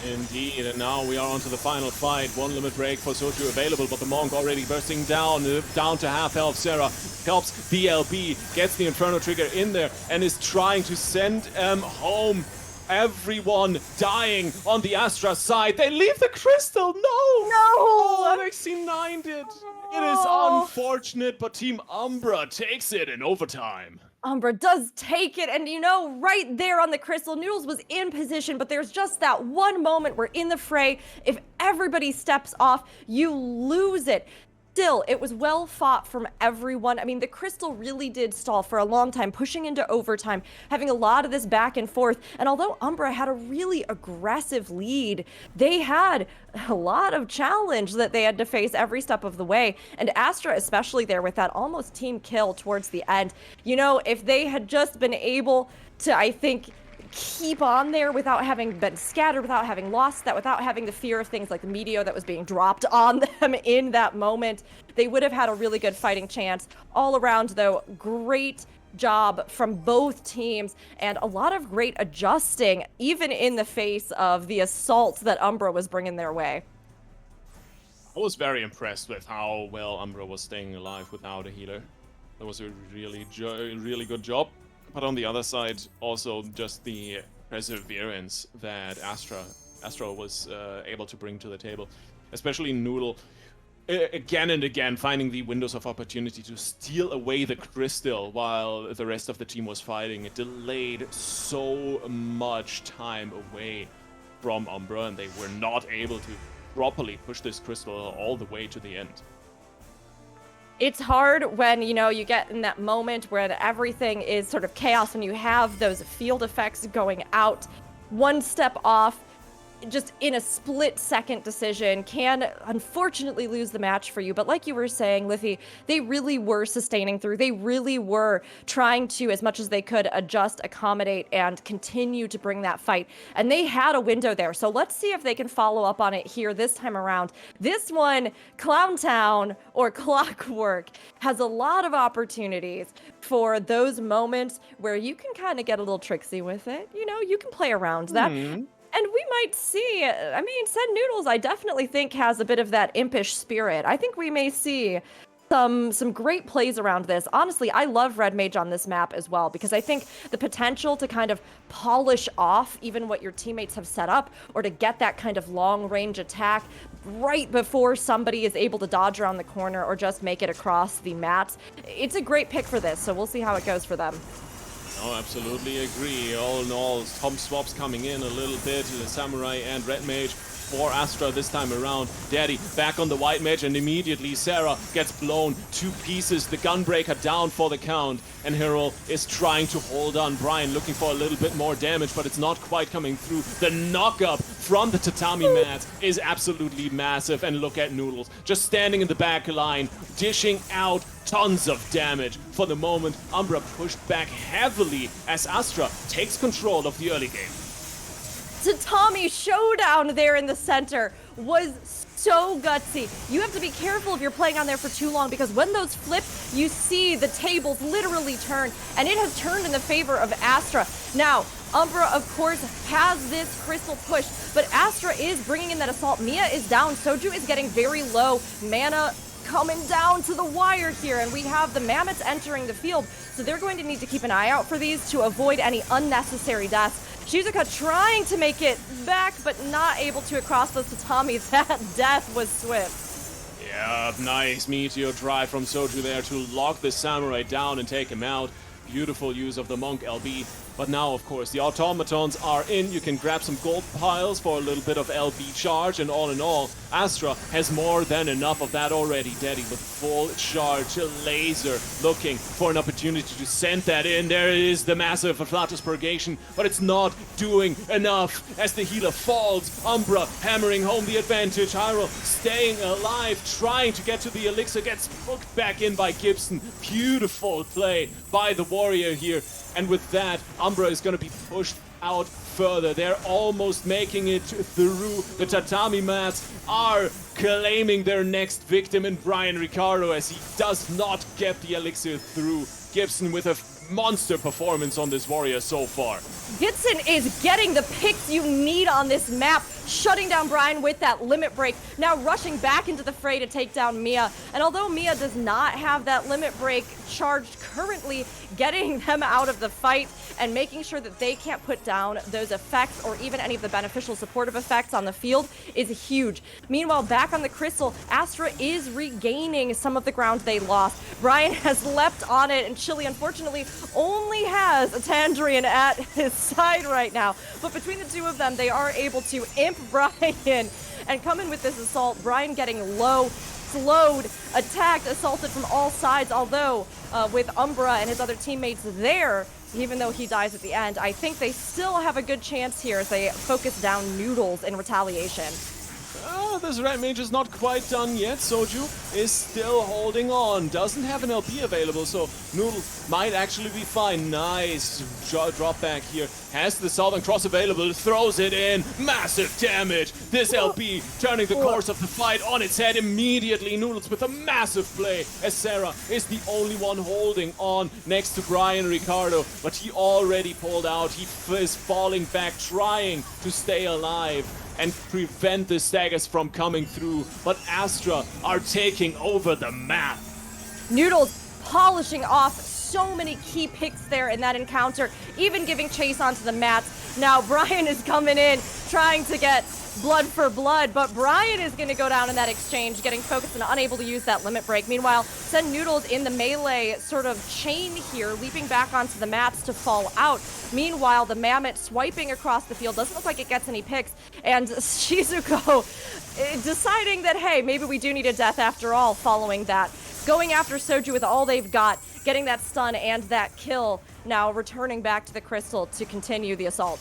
Indeed, and now we are on to the final fight. 1 limit break for Soju available, but the Monk already bursting down to half health. Sarah helps BLB, gets the Inferno trigger in there, and is trying to send home. Everyone dying on the Astra side. They leave the crystal. No! Oh, MXC9 did. It is unfortunate, but Team Umbra takes it in overtime. Umbra does take it, and you know, right there on the crystal, Noodles was in position, but there's just that one moment where in the fray, if everybody steps off, you lose it. Still, it was well fought from everyone. I mean, the crystal really did stall for a long time, pushing into overtime, having a lot of this back and forth. And although Umbra had a really aggressive lead, they had a lot of challenge that they had to face every step of the way. And Astra, especially there with that almost team kill towards the end. You know, if they had just been able to, I think, keep on there without having been scattered, without having lost that, without having the fear of things like the meteor that was being dropped on them in that moment, they would have had a really good fighting chance. All around, though, great job from both teams and a lot of great adjusting, even in the face of the assault that Umbra was bringing their way. I was very impressed with how well Umbra was staying alive without a healer. That was a really good job. But on the other side, also just the perseverance that Astra was able to bring to the table, especially Noodle, again and again finding the windows of opportunity to steal away the crystal while the rest of the team was fighting. It delayed so much time away from Umbra, and they were not able to properly push this crystal all the way to the end. It's hard when, you know, you get in that moment where everything is sort of chaos and you have those field effects going out. One step off, just in a split-second decision, can unfortunately lose the match for you. But like you were saying, Liffy, they really were sustaining through. They really were trying to, as much as they could, adjust, accommodate, and continue to bring that fight. And they had a window there. So let's see if they can follow up on it here this time around. This one, Clown Town, or Clockwork, has a lot of opportunities for those moments where you can kind of get a little tricksy with it. You know, you can play around that. And we might see, I mean, Send Noodles, I definitely think has a bit of that impish spirit. I think we may see some great plays around this. Honestly, I love Red Mage on this map as well, because I think the potential to kind of polish off even what your teammates have set up, or to get that kind of long range attack right before somebody is able to dodge around the corner or just make it across the mats. It's a great pick for this, so we'll see how it goes for them. Oh, absolutely agree. All in all, Tom swaps coming in a little bit. The Samurai and Red Mage for Astra this time around. Daddy back on the white mage, and immediately Sarah gets blown to pieces. The Gunbreaker down for the count, and Hero is trying to hold on. Brian looking for a little bit more damage, but it's not quite coming through. The knock-up from the tatami mats is absolutely massive, and look at Noodles just standing in the back line, dishing out tons of damage. For the moment, Umbra pushed back heavily as Astra takes control of the early game. Tatami showdown there in the center was so gutsy. You have to be careful if you're playing on there for too long, because when those flip, you see the tables literally turn, and it has turned in the favor of Astra. Now, Umbra, of course, has this crystal push, but Astra is bringing in that assault. Mia is down. Soju is getting very low. Mana coming down to the wire here, and we have the mammoths entering the field, so they're going to need to keep an eye out for these to avoid any unnecessary deaths. Shizuka trying to make it back, but not able to across those tatamis. That death was swift. Yeah, nice meteor drive from Soju there to lock the samurai down and take him out. Beautiful use of the monk LB. But now, of course, the automatons are in. You can grab some gold piles for a little bit of LB charge, and all in all, Astra has more than enough of that already. Daddy with full charge, laser, looking for an opportunity to send that in. There is the massive Afflatus Purgation, but it's not doing enough as the healer falls. Umbra hammering home the advantage. Hyrule staying alive, trying to get to the elixir, gets hooked back in by Gibson. Beautiful play by the warrior here. And with that, Umbra is going to be pushed out further. They're almost making it through. The tatami mats are claiming their next victim in Brian Ricardo as he does not get the elixir through. Gibson with a monster performance on this warrior so far. Gibson is getting the picks you need on this map, shutting down Brian with that limit break, now rushing back into the fray to take down Mia. And although Mia does not have that limit break charged currently, getting them out of the fight and making sure that they can't put down those effects or even any of the beneficial supportive effects on the field is huge. Meanwhile, back on the crystal, Astra is regaining some of the ground they lost. Brian has leapt on it, and Chili, unfortunately, only has a Tandrian at his side right now. But between the two of them, they are able to imp Brian and come in with this assault. Brian getting low, slowed, attacked, assaulted from all sides, although with Umbra and his other teammates there, even though he dies at the end, I think they still have a good chance here as they focus down Noodles in retaliation. This red mage is not quite done yet. Soju is still holding on. Doesn't have an LP available, so Noodles might actually be fine. Nice drop back here. Has the Southern Cross available, throws it in. Massive damage. This LP turning the course of the fight on its head immediately. Noodles with a massive play as Sarah is the only one holding on next to Brian Ricardo, but he already pulled out. He is falling back, trying to stay alive and prevent the staggers from coming through, but Astra are taking over the map. Noodles polishing off so many key picks there in that encounter, even giving chase onto the mats. Now Brian is coming in, trying to get blood for blood, but Brian is going to go down in that exchange, getting focused and unable to use that limit break. Meanwhile, send Noodles in the melee sort of chain here, leaping back onto the mats to fall out. Meanwhile, the Mammoth swiping across the field, doesn't look like it gets any picks, and Shizuko deciding that, hey, maybe we do need a death after all following that. Going after Soju with all they've got, getting that stun and that kill, now returning back to the crystal to continue the assault.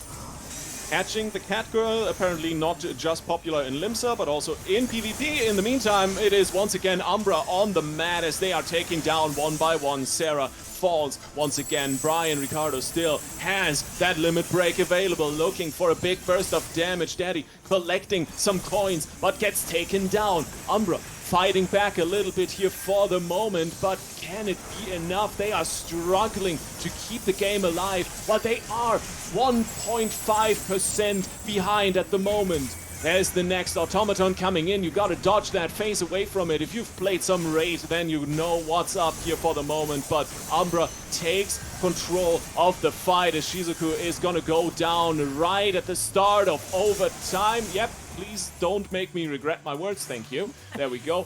Catching the cat girl, apparently not just popular in Limsa, but also in PvP. In the meantime, it is once again Umbra on the mat as they are taking down one by one. Sarah falls once again. Brian Ricardo still has that limit break available, looking for a big burst of damage. Daddy collecting some coins, but gets taken down. Umbra fighting back a little bit here for the moment, but can it be enough? They are struggling to keep the game alive, but they are 1.5% behind at the moment. There's the next automaton coming in. You gotta dodge that, face away from it. If you've played some Raid, then you know what's up here for the moment. But Umbra takes control of the fight as Shizuku is gonna go down right at the start of overtime. Yep, please don't make me regret my words. Thank you. There we go.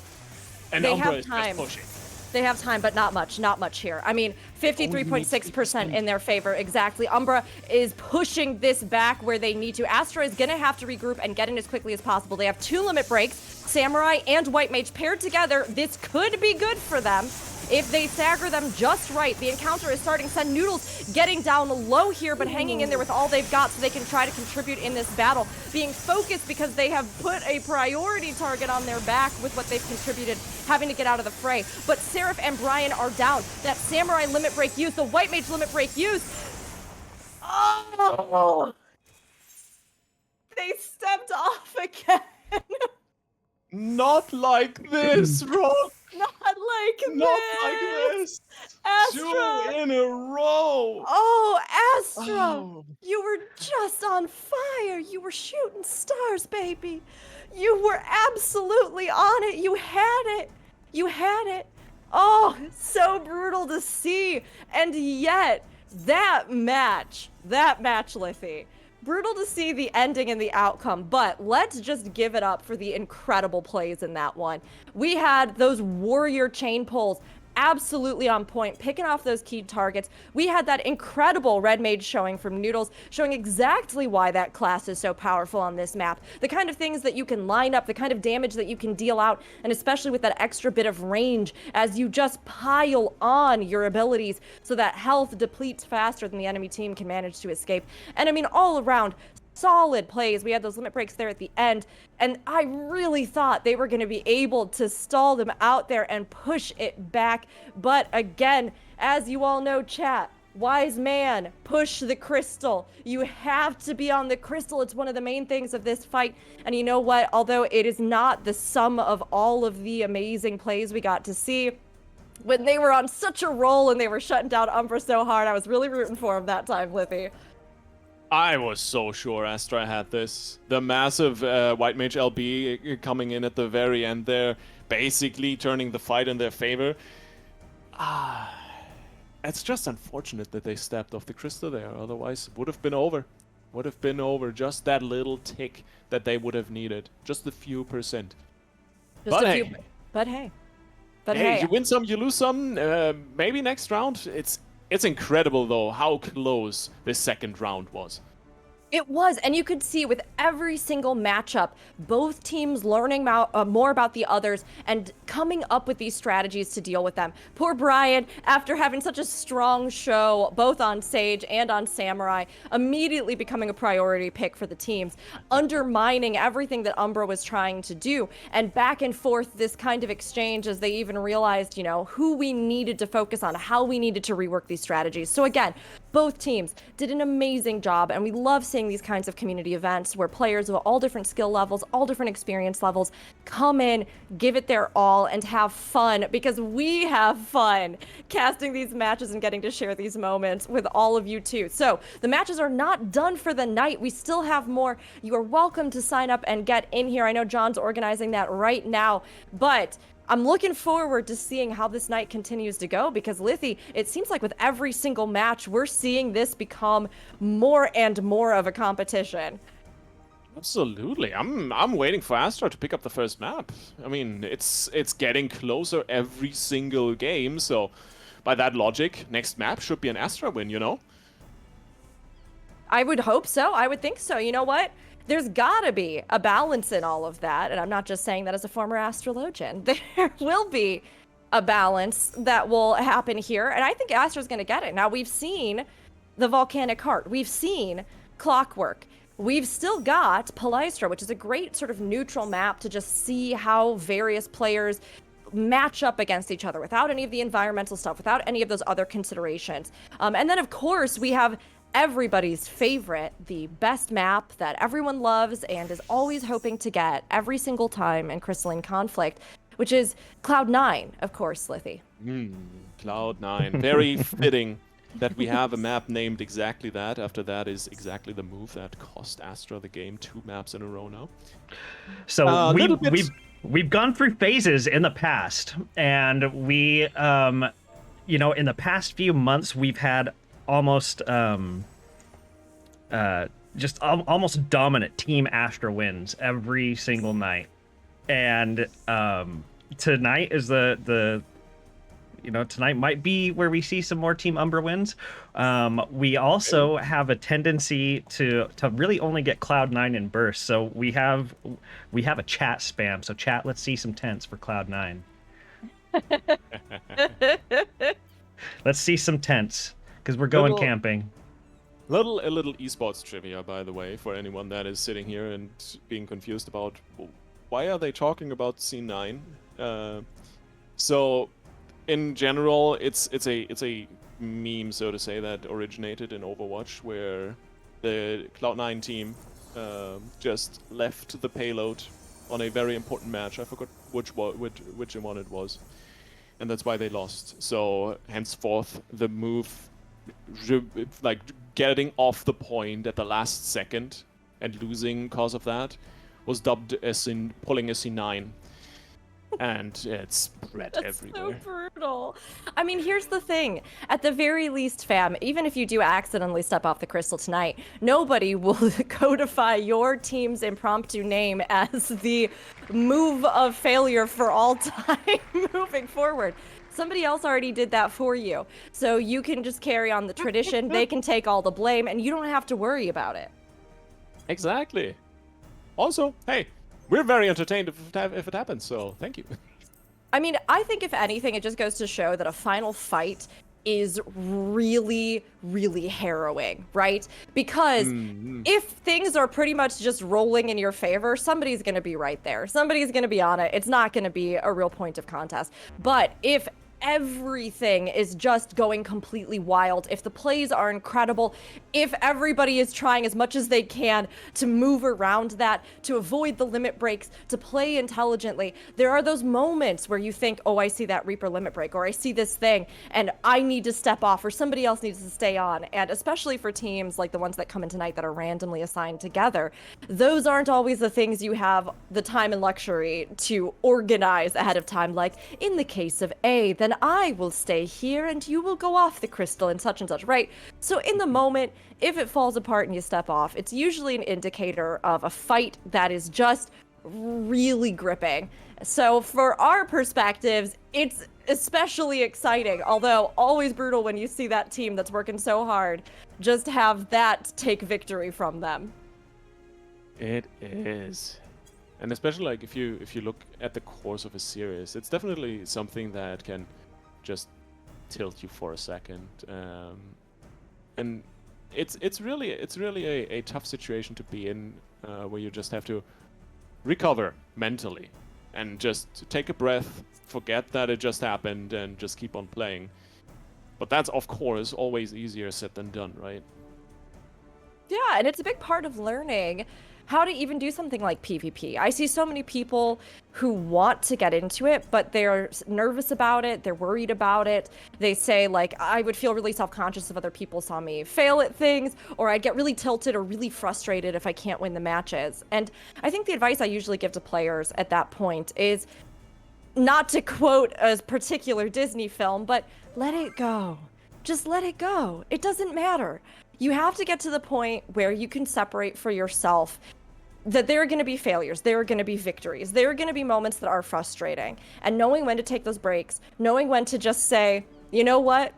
And They Umbra have is time. just pushing. They have time, but not much here. I mean, 53.6% in their favor, exactly. Umbra is pushing this back where they need to. Astra is gonna have to regroup and get in as quickly as possible. They have 2 limit breaks. Samurai and White Mage paired together. This could be good for them if they stagger them just right. The encounter is starting. Send Noodles getting down low here, but hanging in there with all they've got so they can try to contribute in this battle. Being focused because they have put a priority target on their back with what they've contributed, having to get out of the fray. But Seraph and Brian are down. That Samurai limit break used, the White Mage limit break used. Oh! They stepped off again. Not like this, Rock. Not like Not like this. Astra. 2 in a row. Oh, Astra. Oh. You were just on fire. You were shooting stars, baby. You were absolutely on it. You had it. You had it. Oh, so brutal to see. And yet, that match, Liffy. Brutal to see the ending and the outcome, but let's just give it up for the incredible plays in that one. We had those warrior chain pulls absolutely on point, picking off those key targets. We had that incredible red mage showing from Noodles, showing exactly why that class is so powerful on this map. The kind of things that you can line up, the kind of damage that you can deal out, and especially with that extra bit of range as you just pile on your abilities so that health depletes faster than the enemy team can manage to escape. And I mean, all around, solid plays. We had those limit breaks there at the end, and I really thought they were going to be able to stall them out there and push it back. But again, as you all know, chat, wise man, push the crystal. You have to be on the crystal. It's one of the main things of this fight. And you know what? Although it is not the sum of all of the amazing plays we got to see, when they were on such a roll and they were shutting down Umbra so hard, I was really rooting for them that time, Liffy. I was so sure Astra had this. The massive White Mage LB coming in at the very end there, basically turning the fight in their favor. It's just unfortunate that they stepped off the crystal there, otherwise it would have been over. Would have been over, just that little tick that they would have needed. Just a few percent. But hey, you win some, you lose some. Maybe next round. It's incredible, though, how close this second round was. It was, and you could see with every single matchup, both teams learning more about the others and coming up with these strategies to deal with them. Poor Brian, after having such a strong show, both on Sage and on Samurai, immediately becoming a priority pick for the teams, undermining everything that Umbra was trying to do, and back and forth this kind of exchange as they even realized, you know, who we needed to focus on, how we needed to rework these strategies. So again, both teams did an amazing job, and we love seeing these kinds of community events where players of all different skill levels, all different experience levels come in, give it their all, and have fun, because we have fun casting these matches and getting to share these moments with all of you too. So the matches are not done for the night. We still have more. You are welcome to sign up and get in here. I know John's organizing that right now, but I'm looking forward to seeing how this night continues to go, because Liffy, it seems like with every single match, we're seeing this become more and more of a competition. Absolutely. I'm waiting for Astra to pick up the first map. I mean, it's getting closer every single game, so by that logic, next map should be an Astra win, you know? I would hope so. I would think so. You know what? There's gotta be a balance in all of that, and I'm not just saying that as a former astrologian. There will be a balance that will happen here, and I think Astra's gonna get it. Now, we've seen the Volcanic Heart. We've seen Clockwork. We've still got Palystra, which is a great sort of neutral map to just see how various players match up against each other without any of the environmental stuff, without any of those other considerations. And then, of course, we have everybody's favorite, the best map that everyone loves and is always hoping to get every single time in Crystalline Conflict, which is Cloud9, of course, Liffy. Cloud9. Very fitting that we have a map named exactly that. After that is exactly the move that cost Astra the game 2 maps in a row now. So we've gone through phases in the past, and we, you know, in the past few months, we've had almost almost dominant Team Astra wins every single night, and tonight is the tonight might be where we see some more Team Umbra wins. We also have a tendency to really only get Cloud9 in bursts. So we have a chat spam. So chat, let's see some tents for Cloud9. Let's see some tents because we're going camping. A little esports trivia, by the way, for anyone that is sitting here and being confused about why are they talking about C9. So, in general, it's a meme, so to say, that originated in Overwatch, where the Cloud9 team just left the payload on a very important match. I forgot which one it was, and that's why they lost. So, henceforth, the move, like getting off the point at the last second and losing cause of that, was dubbed as in pulling a C9. And it's spread everywhere. That's so brutal. I mean, here's the thing. At the very least, fam, even if you do accidentally step off the crystal tonight, nobody will codify your team's impromptu name as the move of failure for all time moving forward. Somebody else already did that for you. So you can just carry on the tradition. They can take all the blame, and you don't have to worry about it. Exactly. Also, hey, we're very entertained if it happens, so thank you. I mean, I think if anything, it just goes to show that a final fight is really, really harrowing, right? Because if things are pretty much just rolling in your favor, somebody's going to be right there. Somebody's going to be on it. It's not going to be a real point of contest. But if everything is just going completely wild, if the plays are incredible, if everybody is trying as much as they can to move around that, to avoid the limit breaks, to play intelligently, there are those moments where you think, oh, I see that Reaper limit break, or I see this thing, and I need to step off, or somebody else needs to stay on. And especially for teams like the ones that come in tonight that are randomly assigned together, those aren't always the things you have the time and luxury to organize ahead of time. Like, in the case of A, then I will stay here and you will go off the crystal and such, right? So in the moment, if it falls apart and you step off, it's usually an indicator of a fight that is just really gripping. So for our perspectives, it's especially exciting, although always brutal when you see that team that's working so hard just have that take victory from them. It is. And especially like if you look at the course of a series, it's definitely something that can just tilt you for a second, and it's really a tough situation to be in, where you just have to recover mentally and just take a breath, forget that it just happened, and just keep on playing. But that's of course always easier said than done, right? Yeah, and it's a big part of learning how to even do something like PvP. I see so many people who want to get into it, but they're nervous about it, they're worried about it. They say, like, I would feel really self-conscious if other people saw me fail at things, or I'd get really tilted or really frustrated if I can't win the matches. And I think the advice I usually give to players at that point is not to quote a particular Disney film, but let it go. Just let it go. It doesn't matter. You have to get to the point where you can separate for yourself that there are going to be failures, there are going to be victories, there are going to be moments that are frustrating. And knowing when to take those breaks, knowing when to just say, you know what?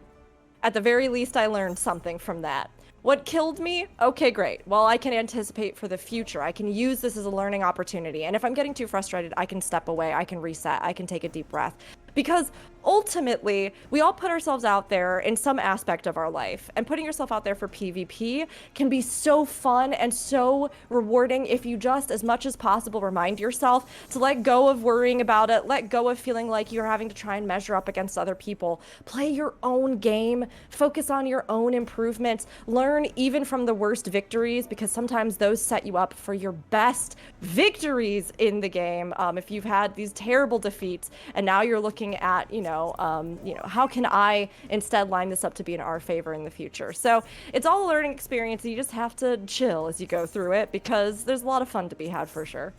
At the very least, I learned something from that. What killed me? Okay, great. Well, I can anticipate for the future. I can use this as a learning opportunity. And if I'm getting too frustrated, I can step away, I can reset, I can take a deep breath. Because ultimately, we all put ourselves out there in some aspect of our life, and putting yourself out there for PvP can be so fun and so rewarding if you just, as much as possible, remind yourself to let go of worrying about it, let go of feeling like you're having to try and measure up against other people. Play your own game, focus on your own improvements, learn even from the worst victories, because sometimes those set you up for your best victories in the game. If you've had these terrible defeats and now you're looking at, how can I instead line this up to be in our favor in the future? So it's all a learning experience. You just have to chill as you go through it, because there's a lot of fun to be had for sure.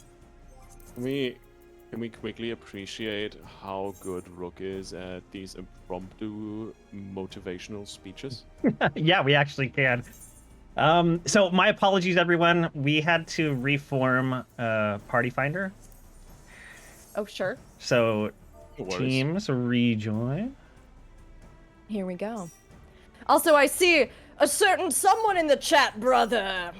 Can we quickly appreciate how good Rook is at these impromptu motivational speeches? Yeah, we actually can. So my apologies, everyone. We had to reform Party Finder. Oh, sure. So No worries. teams rejoin. Here we go. Also, I see a certain someone in the chat, brother.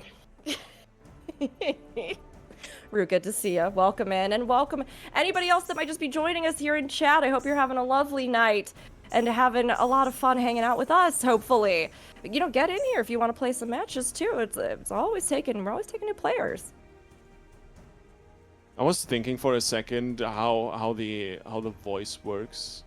Rue, good to see you. Welcome in, and welcome anybody else that might just be joining us here in chat. I hope you're having a lovely night and having a lot of fun hanging out with us, hopefully. You know, get in here if you want to play some matches too. We're always taking new players. I was thinking for a second how the voice works,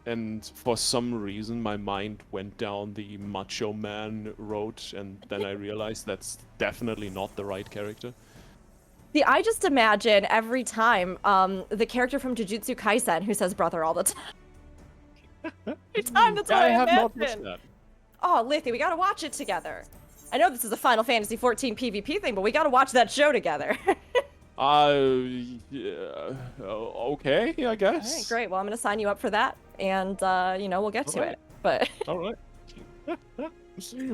and for some reason my mind went down the Macho Man road, and then I realized that's definitely not the right character. See, I just imagine every time the character from Jujutsu Kaisen who says brother all the time. Every time, that's what I have not imagine. watched that. Oh, Lithy, we gotta watch it together. I know this is a Final Fantasy XIV PvP thing, but we gotta watch that show together. Yeah, okay, I guess. All right, great. Well, I'm gonna sign you up for that, and you know, we'll get to it. But All right.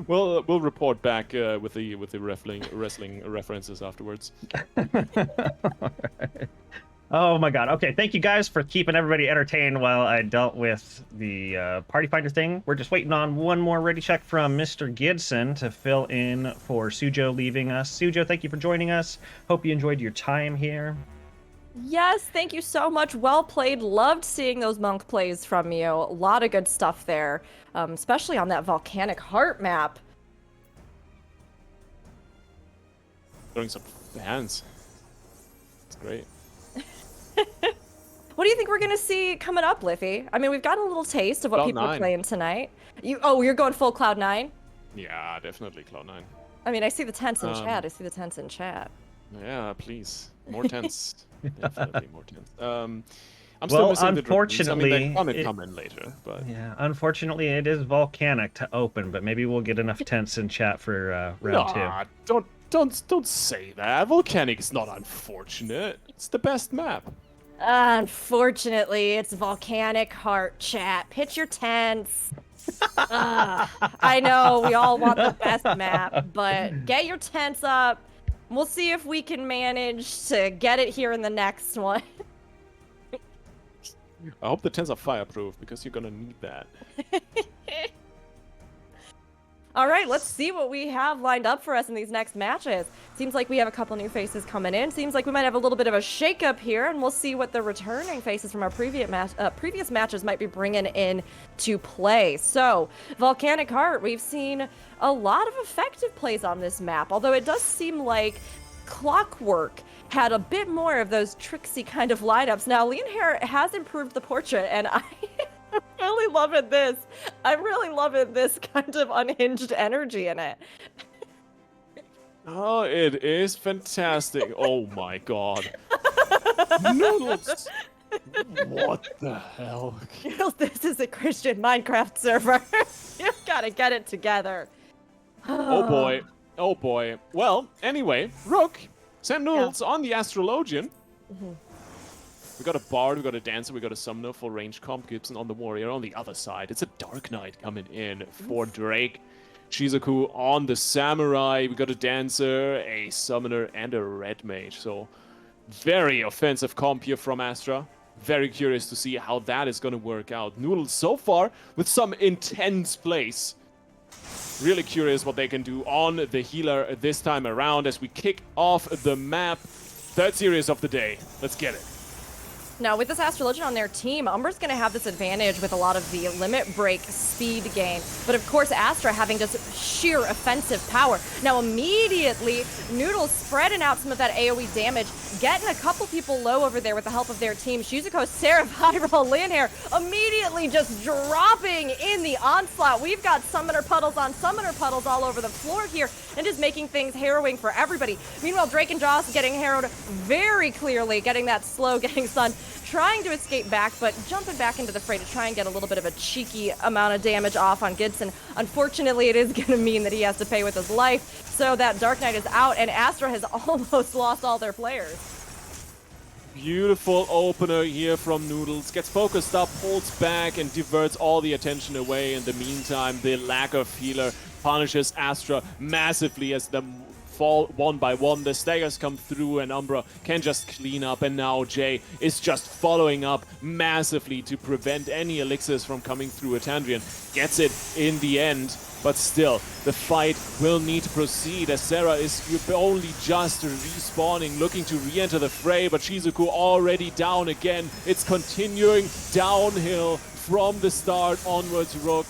We'll report back with the wrestling references afterwards. Oh my god. Okay, thank you guys for keeping everybody entertained while I dealt with the party finder thing. We're just waiting on one more ready check from Mr. Gidson to fill in for Sujo leaving us. Sujo, thank you for joining us. Hope you enjoyed your time here. yes, thank you so much. Well played. Loved seeing those monk plays from you. A lot of good stuff there, especially on that volcanic heart map. Throwing some fans. It's great. What do you think we're gonna see coming up, Liffy? I mean, we've got a little taste of what people are Cloud9. playing tonight. You're going full Cloud9? Yeah, definitely Cloud9. I mean, I see the tents in chat. Yeah, please. More tents. Definitely more tents. I'm Well, still missing unfortunately, the I mean, they're gonna come in later, but Yeah, unfortunately it is volcanic to open, but maybe we'll get enough tents in chat for round two. Don't say that. Volcanic is not unfortunate. It's the best map. Unfortunately, it's volcanic heart chat. Pitch your tents. I know we all want the best map, but get your tents up. We'll see if we can manage to get it here in the next one. I hope the tents are fireproof because you're gonna need that. All right, let's see what we have lined up for us in these next matches. Seems like we have a couple new faces coming in. Seems like we might have a little bit of a shakeup here, and we'll see what the returning faces from our previous matches might be bringing in to play. So, Volcanic Heart, we've seen a lot of effective plays on this map, although it does seem like Clockwork had a bit more of those tricksy kind of lineups. Now, Lean Hair has improved the portrait, and I'm really loving this. I'm really loving this kind of unhinged energy in it. Oh, it is fantastic. Oh my god. Noodles! What the hell? You know, this is a Christian Minecraft server. You've got to get it together. Oh boy. Oh boy. Well, anyway, Rook, send Noodles on the Astrologian. We got a Bard, we got a Dancer, we got a Summoner for range comp. Gibson on the Warrior. On the other side, it's a Dark Knight coming in for Drake. Shizuku on the Samurai. We got a Dancer, a Summoner, and a Red Mage. So, very offensive comp here from Astra. Very curious to see how that is going to work out. Noodles so far with some intense plays. Really curious what they can do on the healer this time around as we kick off the map. Third series of the day. Let's get it. Now, with this Astrologian on their team, Umber's going to have this advantage with a lot of the limit break speed gain. But of course, Astra having just sheer offensive power. Now, immediately, Noodles spreading out some of that AoE damage, getting a couple people low over there with the help of their team. Shizuko, Seraph, Hyrule, Linhair immediately just dropping in the onslaught. We've got Summoner Puddles on Summoner Puddles all over the floor here and just making things harrowing for everybody. Meanwhile, Drake and Joss getting harrowed very clearly, getting that slow, getting stunned. Trying to escape back, but jumping back into the fray to try and get a little bit of a cheeky amount of damage off on Gibson. Unfortunately, it is going to mean that he has to pay with his life, so that Dark Knight is out, and Astra has almost lost all their players. Beautiful opener here from Noodles. Gets focused up, holds back, and diverts all the attention away. In the meantime, the lack of healer punishes Astra massively as the fall one by one. The staggers come through and Umbra can just clean up, and now Jay is just following up massively to prevent any elixirs from coming through. Tandrian gets it in the end, but still, the fight will need to proceed as Sarah is only just respawning, looking to re-enter the fray, but Shizuku already down again. It's continuing downhill from the start onwards, Rook.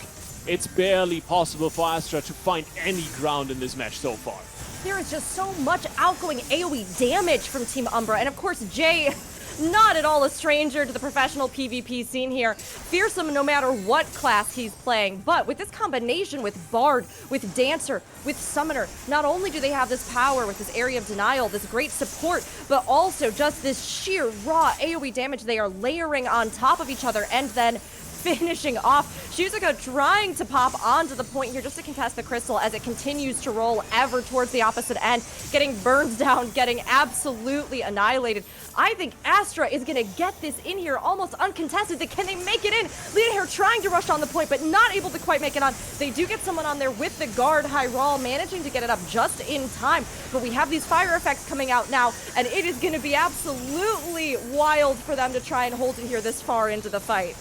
It's barely possible for Astra to find any ground in this match so far. There is just so much outgoing AoE damage from Team Umbra, and of course Jay, not at all a stranger to the professional PvP scene here. Fearsome no matter what class he's playing, but with this combination with Bard, with Dancer, with Summoner, not only do they have this power with this Area of Denial, this great support, but also just this sheer raw AoE damage they are layering on top of each other and then finishing off. Shizuka trying to pop onto the point here just to contest the crystal as it continues to roll ever towards the opposite end, getting burned down, getting absolutely annihilated. I think Astra is going to get this in here almost uncontested. Can they make it in? Leonhair trying to rush on the point, but not able to quite make it on. They do get someone on there with the guard, Hyral, managing to get it up just in time. But we have these fire effects coming out now, and it is going to be absolutely wild for them to try and hold it here this far into the fight.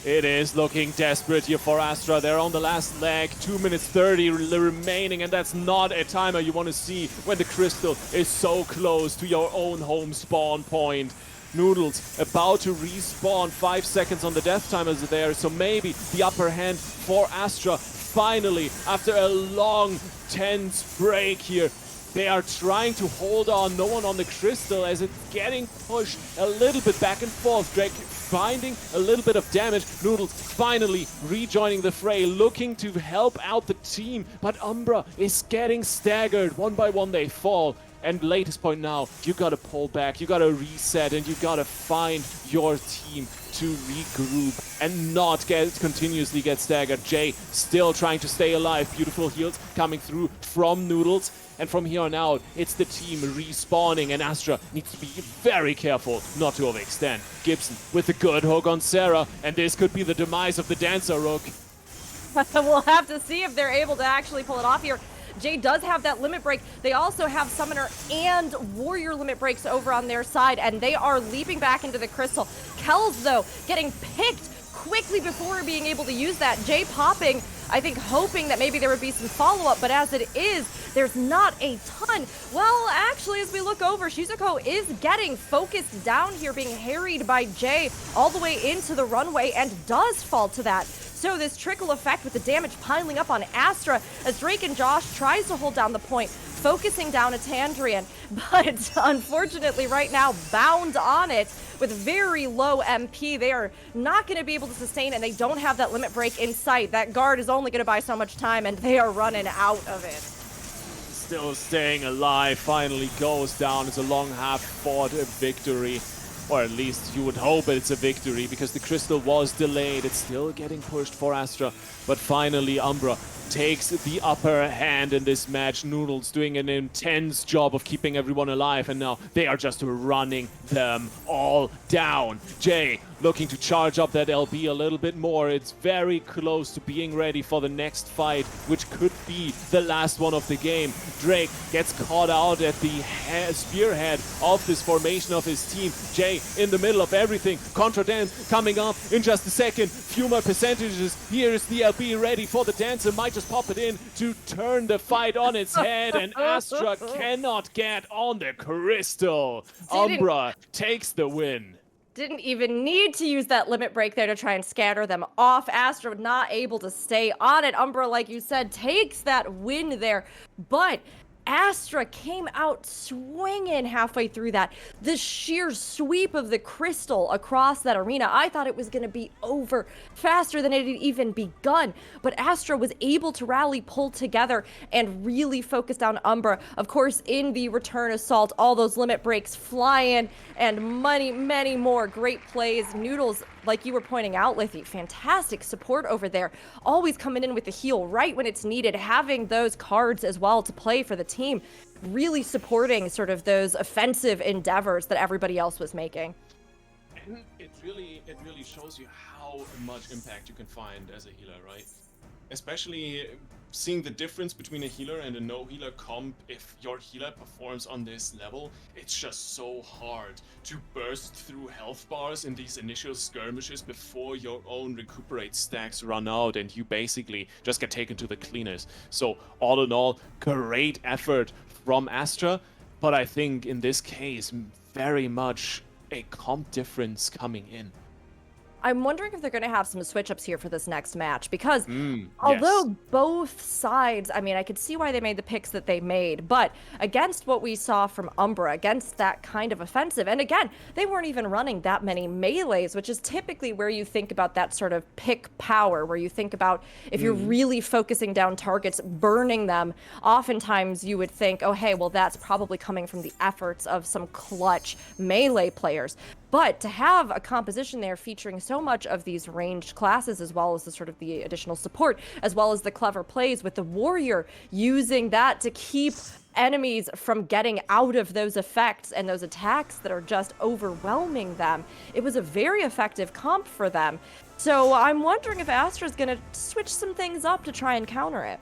It is looking desperate here for Astra. They're on the last leg, 2 minutes 30 remaining, and that's not a timer you want to see when the crystal is so close to your own home spawn point. Noodles about to respawn, 5 seconds on the death timers there, so maybe the upper hand for Astra. Finally, after a long, tense break here, they are trying to hold on. No one on the crystal as it's getting pushed a little bit back and forth. Drake finding a little bit of damage. Noodles finally rejoining the fray, looking to help out the team. But Umbra is getting staggered. One by one they fall. And latest point now, you gotta pull back, you gotta reset, and you gotta find your team to regroup and not continuously get staggered. Jay still trying to stay alive. Beautiful heals coming through from Noodles. And from here on out, it's the team respawning, and Astra needs to be very careful not to overextend. Gibson with a good hook on Sarah, and this could be the demise of the Dancer, Rook. We'll have to see if they're able to actually pull it off here. Jay does have that limit break. They also have Summoner and Warrior limit breaks over on their side, and they are leaping back into the crystal. Kells, though, getting picked quickly before being able to use that. Jay popping, I think, hoping that maybe there would be some follow-up, but as it is, there's not a ton. Well, actually, as we look over, Shizuko is getting focused down here, being harried by Jay all the way into the runway, and does fall to that. So this trickle effect with the damage piling up on Astra as Drake and Josh tries to hold down the point, focusing down a Tandrian, but unfortunately right now bound on it with very low MP. They are not going to be able to sustain, and they don't have that limit break in sight. That guard is only going to buy so much time, and they are running out of it. Still staying alive, finally goes down. It's a long half-fought victory. Or at least you would hope it's a victory, because the crystal was delayed. It's still getting pushed for Astra, but finally Umbra takes the upper hand in this match. Noodles doing an intense job of keeping everyone alive, and now they are just running them all down. Jay looking to charge up that LB a little bit more. It's very close to being ready for the next fight, which could be the last one of the game. Drake gets caught out at the spearhead of this formation of his team. Jay in the middle of everything. Contra Dance coming up in just a second. Few more percentages. Here's the LB ready for the Dancer. Might just pop it in to turn the fight on its head, and Astra cannot get on the crystal. Umbra takes the win. Didn't even need to use that limit break there to try and scatter them off. Astra not able to stay on it. Umbra, like you said, takes that win there, but Astra came out swinging halfway through that. The sheer sweep of the crystal across that arena, I thought it was going to be over faster than it had even begun. But Astra was able to rally, pull together, and really focus down Umbra. Of course, in the return assault, all those limit breaks flying, and many more great plays. Noodles, like you were pointing out, Lithy, fantastic support over there. Always coming in with the heal right when it's needed, having those cards as well to play for the team, really supporting sort of those offensive endeavors that everybody else was making. And it really shows you how much impact you can find as a healer, right? Especially seeing the difference between a healer and a no healer comp. If your healer performs on this level, it's just so hard to burst through health bars in these initial skirmishes before your own recuperate stacks run out and you basically just get taken to the cleaners. So all in all, great effort from Astra, but I think in this case very much a comp difference coming in. I'm wondering if they're going to have some switch-ups here for this next match, because although both sides, I mean, I could see why they made the picks that they made, but against what we saw from Umbra, against that kind of offensive, and again, they weren't even running that many melees, which is typically where you think about that sort of pick power, where you think about if you're really focusing down targets, burning them, oftentimes you would think, oh, hey, well, that's probably coming from the efforts of some clutch melee players. But to have a composition there featuring so much of these ranged classes, as well as the sort of the additional support, as well as the clever plays with the warrior, using that to keep enemies from getting out of those effects and those attacks that are just overwhelming them, it was a very effective comp for them. So I'm wondering if Astra's going to switch some things up to try and counter it.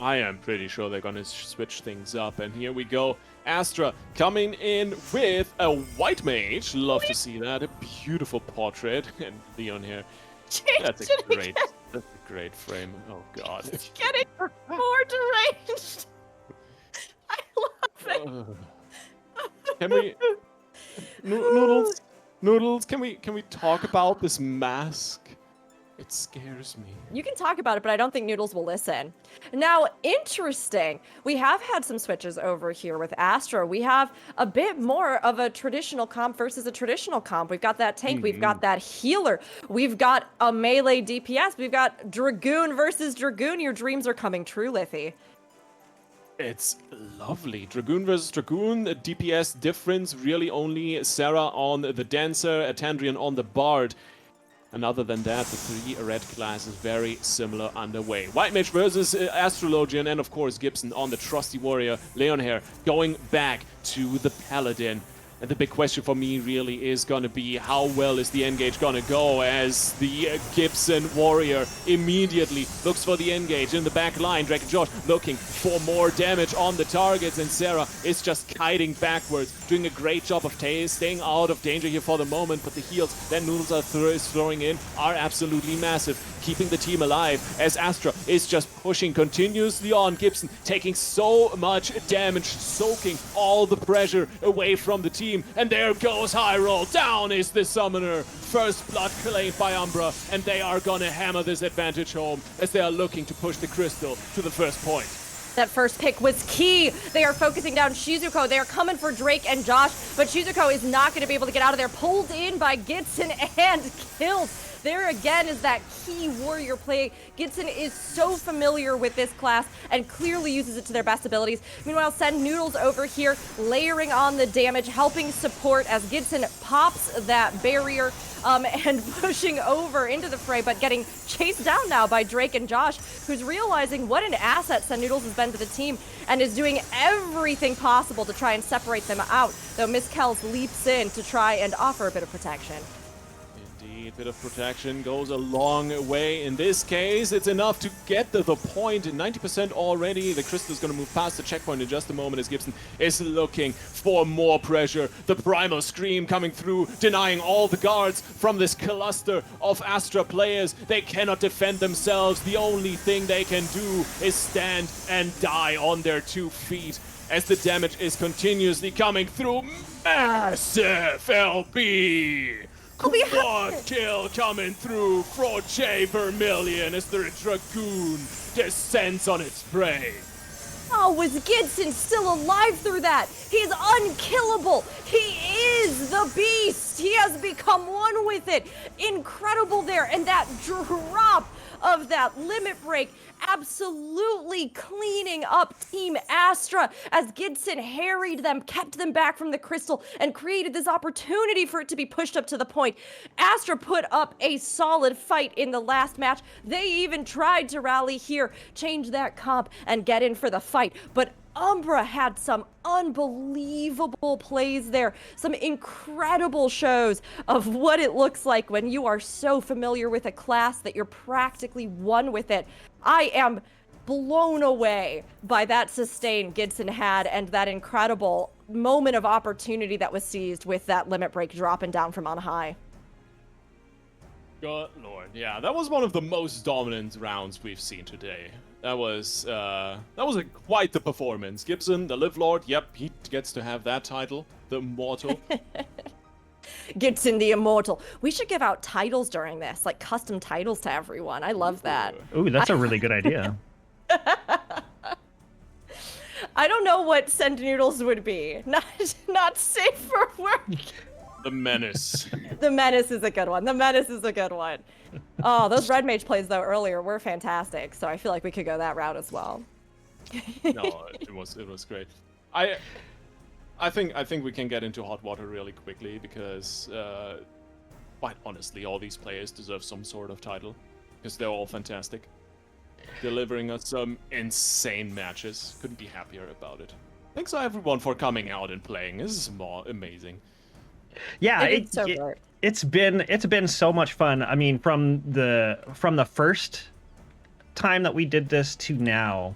I am pretty sure they're gonna switch things up, and here we go. Astra coming in with a white mage. Love to see that. A beautiful portrait. And Leon here. That's a great frame. Oh god. It's getting more deranged. I love it. Can we Noodles, can we talk about this mask? It scares me. You can talk about it, but I don't think Noodles will listen. Now, interesting. We have had some switches over here with Astra. We have a bit more of a traditional comp versus a traditional comp. We've got that tank. We've got that healer. We've got a melee DPS. We've got Dragoon versus Dragoon. Your dreams are coming true, Liffy. It's lovely. Dragoon versus Dragoon, a DPS difference, really only Sarah on the Dancer, a Tandrian on the Bard. And other than that, the three red classes very similar underway. White Mage versus Astrologian, and of course Gibson on the Trusty Warrior. Leon here going back to the Paladin. And the big question for me really is going to be how well is the engage going to go, as the Gibson Warrior immediately looks for the engage in the back line. Drake and Josh looking for more damage on the targets, and Sarah is just kiting backwards, doing a great job of staying out of danger here for the moment, but the heals that Noodles is throwing in are absolutely massive, keeping the team alive as Astra is just pushing continuously on. Gibson taking so much damage, soaking all the pressure away from the team. And there goes High Roll. Down is the Summoner. First blood claimed by Umbra, and they are gonna hammer this advantage home as they are looking to push the crystal to the first point. That first pick was key. They are focusing down Shizuko. They are coming for Drake and Josh, but Shizuko is not going to be able to get out of there. Pulled in by Gitson and killed. There again is that key warrior play. Gitson is so familiar with this class and clearly uses it to their best abilities. Meanwhile, send Noodles over here, layering on the damage, helping support as Gitson pops that barrier and pushing over into the fray, but getting chased down now by Drake and Josh, who's realizing what an asset Send Noodles has been to the team and is doing everything possible to try and separate them out, though Miss Kells leaps in to try and offer a bit of protection. Indeed, bit of protection goes a long way. In this case, it's enough to get to the point. 90% already. The crystal is going to move past the checkpoint in just a moment as Gibson is looking for more pressure. The Primal Scream coming through, denying all the guards from this cluster of Astra players. They cannot defend themselves. The only thing they can do is stand and die on their 2 feet as the damage is continuously coming through. Massive LB! Quad kill coming through for J Vermilion as the Dragoon descends on its prey. Oh, was Gibson still alive through that? He's unkillable. He is the beast. He has become one with it. Incredible there. And that drop of that limit break absolutely cleaning up Team Astra as Gibson harried them, kept them back from the crystal, and created this opportunity for it to be pushed up to the point. Astra put up a solid fight in the last match. They even tried to rally here, change that comp, and get in for the fight. But Umbra had some unbelievable plays there, some incredible shows of what it looks like when you are so familiar with a class that you're practically one with it. I am blown away by that sustain Gidson had and that incredible moment of opportunity that was seized with that limit break dropping down from on high. Good lord, yeah, that was one of the most dominant rounds we've seen today. That was quite the performance. Gibson, the Live Lord, yep, he gets to have that title, the Immortal. Gibson the Immortal. We should give out titles during this, like custom titles to everyone. I love that. Ooh, that's a really good idea. I don't know what Send Noodles would be. Not safe for work. The Menace. The Menace is a good one. The Menace is a good one. Oh, those Red Mage plays though earlier were fantastic, so I feel like we could go that route as well. No, it was great. I think we can get into hot water really quickly because, quite honestly, all these players deserve some sort of title because they're all fantastic, delivering us some insane matches. Couldn't be happier about it. Thanks everyone for coming out and playing. This is more amazing. Yeah, it's been so much fun. I mean, from the first time that we did this to now,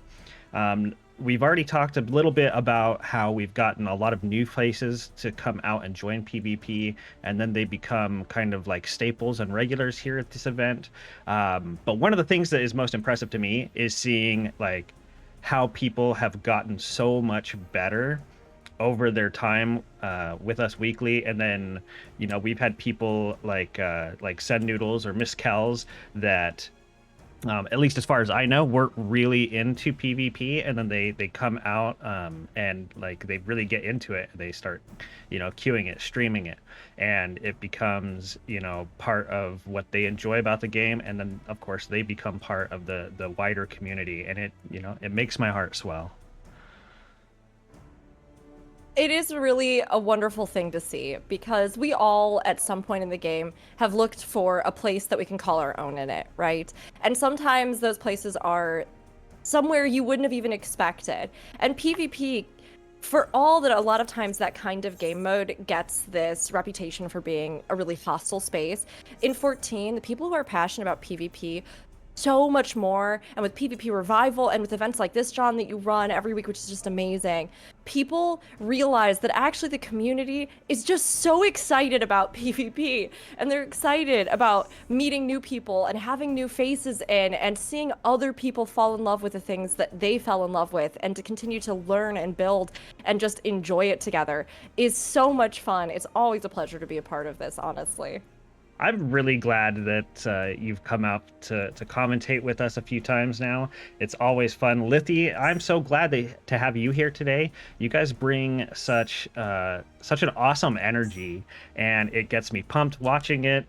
we've already talked a little bit about how we've gotten a lot of new faces to come out and join PvP, and then they become kind of like staples and regulars here at this event. But one of the things that is most impressive to me is seeing like how people have gotten so much better over their time with us weekly. And then, you know, we've had people like Send Noodles or Miss Kells that at least as far as I know, weren't really into PvP, and then they come out and like they really get into it. They start, you know, queuing it, streaming it, and it becomes, you know, part of what they enjoy about the game. And then of course they become part of the wider community, and it, you know, it makes my heart swell. It is really a wonderful thing to see because we all, at some point in the game, have looked for a place that we can call our own in it, right? And sometimes those places are somewhere you wouldn't have even expected. And PvP, for all that a lot of times that kind of game mode gets this reputation for being a really hostile space, in 14, the people who are passionate about PvP so much more, and with PvP Revival and with events like this, John, that you run every week, which is just amazing, people realize that actually the community is just so excited about PvP, and they're excited about meeting new people and having new faces in and seeing other people fall in love with the things that they fell in love with, and to continue to learn and build and just enjoy it together is so much fun. It's always a pleasure to be a part of this, honestly. I'm really glad that you've come out to commentate with us a few times now. It's always fun. Lithy, I'm so glad to have you here today. You guys bring such an awesome energy, and it gets me pumped watching it.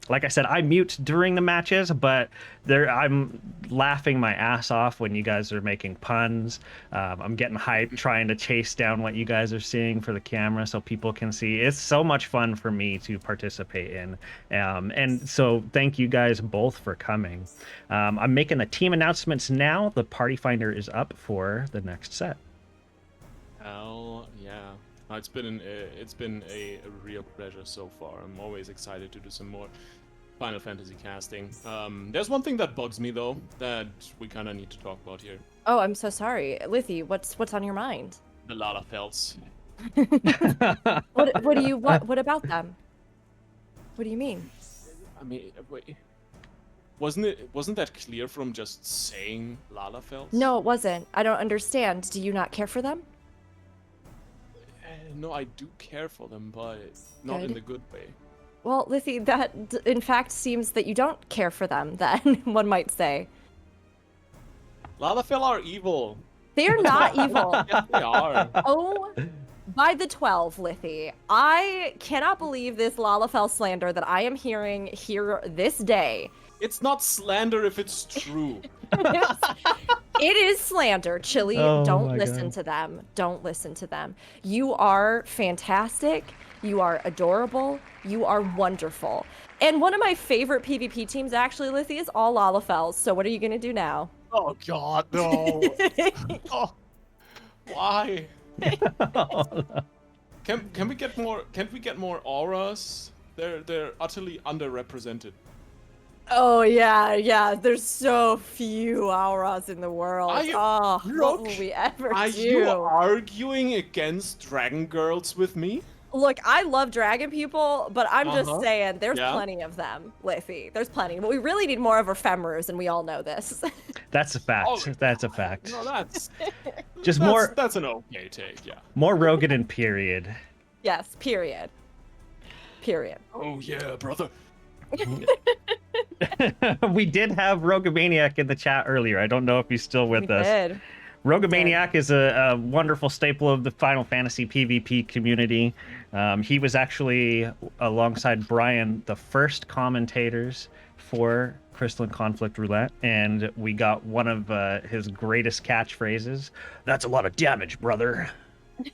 Like I said, I mute during the matches, but I'm laughing my ass off when you guys are making puns. I'm getting hyped trying to chase down what you guys are seeing for the camera so people can see. It's so much fun for me to participate in. And so thank you guys both for coming. I'm making the team announcements now. The Party Finder is up for the next set. Hell yeah. It's been a real pleasure so far. I'm always excited to do some more Final Fantasy casting. There's one thing that bugs me though that we kind of need to talk about here. Oh, I'm so sorry, Lithy. What's on your mind? The Lalafels. What about them? What do you mean? I mean, wait. Wasn't that clear from just saying Lalafels? No, it wasn't. I don't understand. Do you not care for them? No, I do care for them, but not in the good way. Well, Lithy, that in fact seems that you don't care for them, then, one might say. Lalafell are evil. They are not evil. Yes, they are. Oh, by the 12, Lithy. I cannot believe this Lalafell slander that I am hearing here this day. It's not slander if it's true. It is slander. Chili, don't listen to them. Don't listen to them. You are fantastic. You are adorable. You are wonderful. And one of my favorite PvP teams, actually, Lithy, is all Lalafells. So what are you going to do now? Oh, God, no. Oh, why? Can we get more? Can't we get more auras? They're utterly underrepresented. Oh yeah. There's so few auras in the world. Are you- Oh, what Look, will we ever Are do? you arguing against dragon girls with me? Look, I love dragon people, but I'm just saying there's Yeah. plenty of them, Liffy. There's plenty. But we really need more of our femurs, and we all know this. That's a fact. Oh, That's a fact. No, that's Just That's an okay take, yeah. more Rogadin, period. Yes, period. Period. Oh yeah, brother. We did have Rogamaniac in the chat earlier. I don't know if he's still with us. Did. Rogamaniac is a wonderful staple of the Final Fantasy PvP community. He was actually, alongside Brian, the first commentators for Crystalline Conflict Roulette, and we got one of his greatest catchphrases. "That's a lot of damage, brother."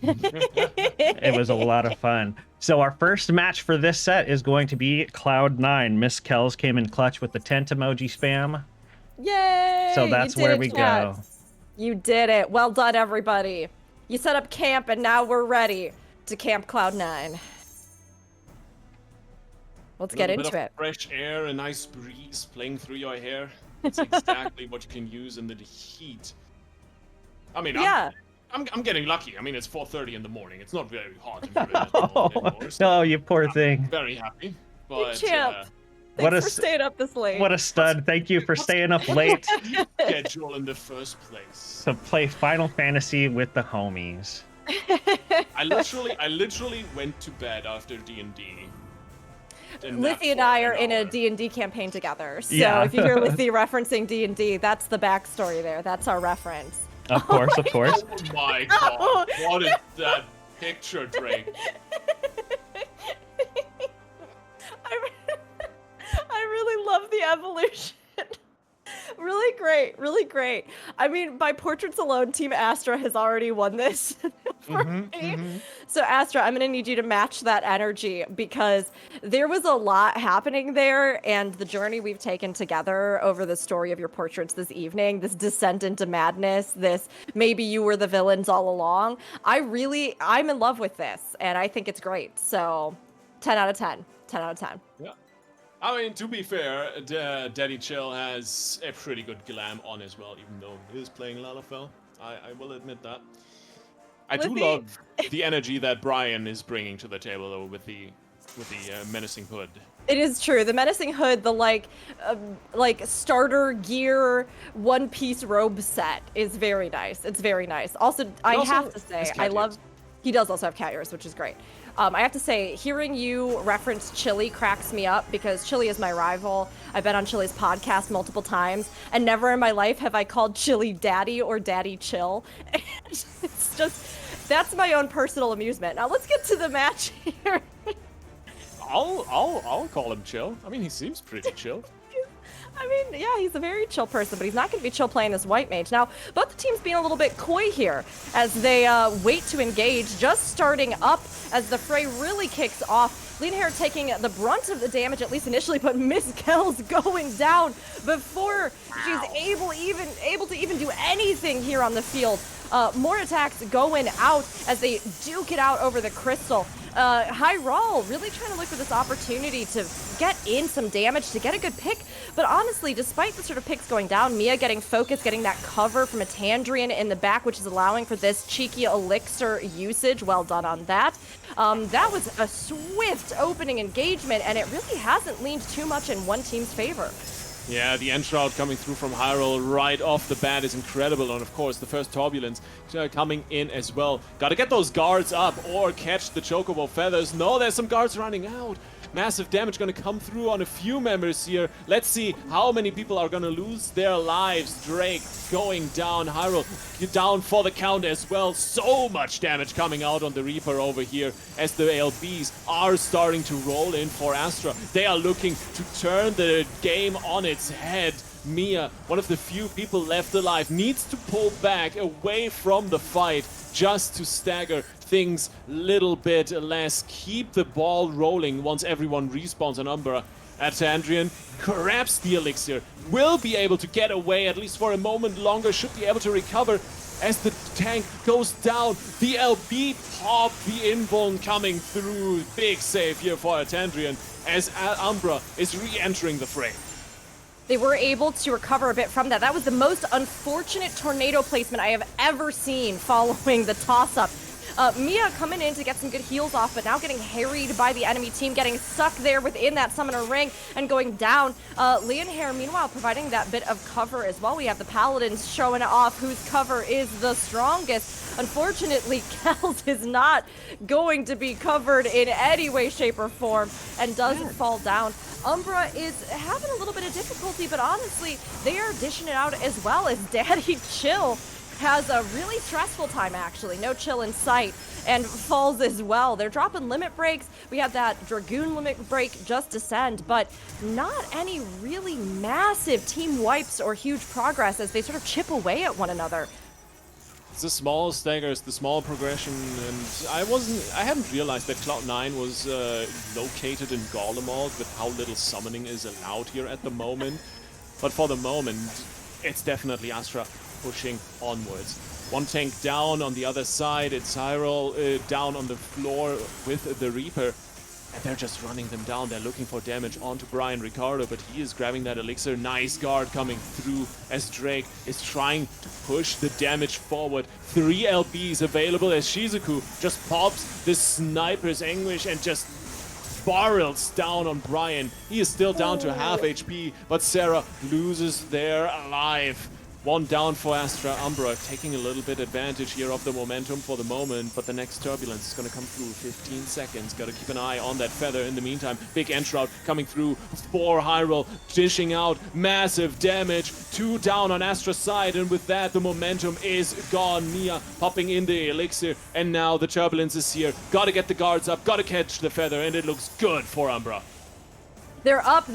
It was a lot of fun. So our first match for this set is going to be Cloud9. Miss Kells came in clutch with the tent emoji spam. Yay! So that's You did where it, we chat. go. You did it. Well done, everybody. You set up camp, and now we're ready to camp Cloud9. Let's get into it. Fresh air, a nice breeze playing through your hair. It's exactly what you can use in the heat. I mean, Yeah. I'm getting lucky. I mean, it's 4:30 in the morning. It's not very hot in Berlin at all anymore, so Oh, you poor thing. I'm very happy. But champ. What Thanks a for staying up this late. What a stud. Thank you for staying up late schedule in the first place. to play Final Fantasy with the homies. I literally went to bed after D&D. Lithy and I are in a D&D campaign together. So Yeah. if you hear Lithy referencing D&D, that's the backstory there. That's our reference. Of course, of course. Oh my god, what is that picture, Drake? I really love the evolution. Really great, really great. I mean, by portraits alone, Team Astra has already won this for me. So Astra, I'm gonna need you to match that energy because there was a lot happening there, and the journey we've taken together over the story of your portraits this evening, this descent into madness, this maybe you were the villains all along. I'm in love with this, and I think it's great. So 10 out of 10. 10 out of 10. Yeah. I mean, to be fair, Daddy Chill has a pretty good glam on as well, even though he is playing Lalafell. I will admit that. I do Liffy- love the energy that Brian is bringing to the table, though, with the menacing hood. It is true. The menacing hood, the like starter gear one-piece robe set is very nice. It's very nice. Also, I also have to say, has I cat love. ears. He does also have cat ears, which is great. I have to say, hearing you reference Chili cracks me up because Chili is my rival. I've been on Chili's podcast multiple times, and never in my life have I called Chili Daddy or Daddy Chill. It's just, that's my own personal amusement. Now let's get to the match here. I'll call him chill. I mean, he seems pretty chill. I mean, yeah, he's a very chill person, but he's not going to be chill playing this white mage. Now, both the teams being a little bit coy here as they wait to engage, just starting up as the fray really kicks off. Leonhair taking the brunt of the damage, at least initially, but Miss Kells going down before she's able to even do anything here on the field. More attacks going out as they duke it out over the crystal. Hyrule really trying to look for this opportunity to get in some damage, to get a good pick. But honestly, despite the sort of picks going down, Mia getting focused, getting that cover from a Tandrian in the back, which is allowing for this cheeky elixir usage. Well done on that. That was a swift opening engagement, and it really hasn't leaned too much in one team's favor. Yeah, the Enshroud coming through from Hyrule right off the bat is incredible. And of course, the first Turbulence coming in as well. Gotta get those guards up or catch the Chocobo Feathers. No, there's some guards running out. Massive damage gonna come through on a few members here. Let's see how many people are gonna lose their lives. Drake going down, Hyrule down for the count as well. So much damage coming out on the Reaper over here as the ALBs are starting to roll in for Astra. They are looking to turn the game on its head. Mia, one of the few people left alive, needs to pull back away from the fight just to stagger things little bit less. Keep the ball rolling once everyone respawns on Umbra. Tandrian grabs the elixir, will be able to get away at least for a moment longer, should be able to recover as the tank goes down. The LB pop, the invuln coming through. Big save here for Tandrian as Umbra is re-entering the frame. they were able to recover a bit from that. That was the most unfortunate tornado placement I have ever seen following the toss-up. Mia coming in to get some good heals off, but now getting harried by the enemy team, getting stuck there within that summoner ring and going down. Leon Hare, meanwhile, providing that bit of cover as well. We have the Paladins showing off whose cover is the strongest. Unfortunately, Kels is not going to be covered in any way, shape, or form and does fall down. Umbra is having a little bit of difficulty, but honestly, they are dishing it out as well as Daddy Chill has a really stressful time, actually. No chill in sight, and falls as well. They're dropping limit breaks. We had that Dragoon limit break just descend, but not any really massive team wipes or huge progress as they sort of chip away at one another. It's the small staggers, the small progression, and I hadn't realized that Cloud9 was located in Garlemald with how little summoning is allowed here at the moment. But for the moment, it's definitely Astra pushing onwards. One tank down on the other side, it's Hyrule down on the floor with the Reaper. And they're just running them down. They're looking for damage onto Brian Ricardo, but he is grabbing that elixir. Nice guard coming through as Drake is trying to push the damage forward. 3 LBs available as Shizuku just pops the sniper's anguish and just barrels down on Brian. He is still down to half HP, but Sarah loses there alive. One down for Astra. Umbra taking a little bit advantage here of the momentum for the moment, but the next turbulence is going to come through. 15 seconds. Got to keep an eye on that feather in the meantime. Big Enshroud coming through for Hyrule, dishing out massive damage. 2 down on Astra's side, and with that, the momentum is gone. Mia popping in the elixir, and now the turbulence is here. Got to get the guards up, got to catch the feather, and it looks good for Umbra. They're up,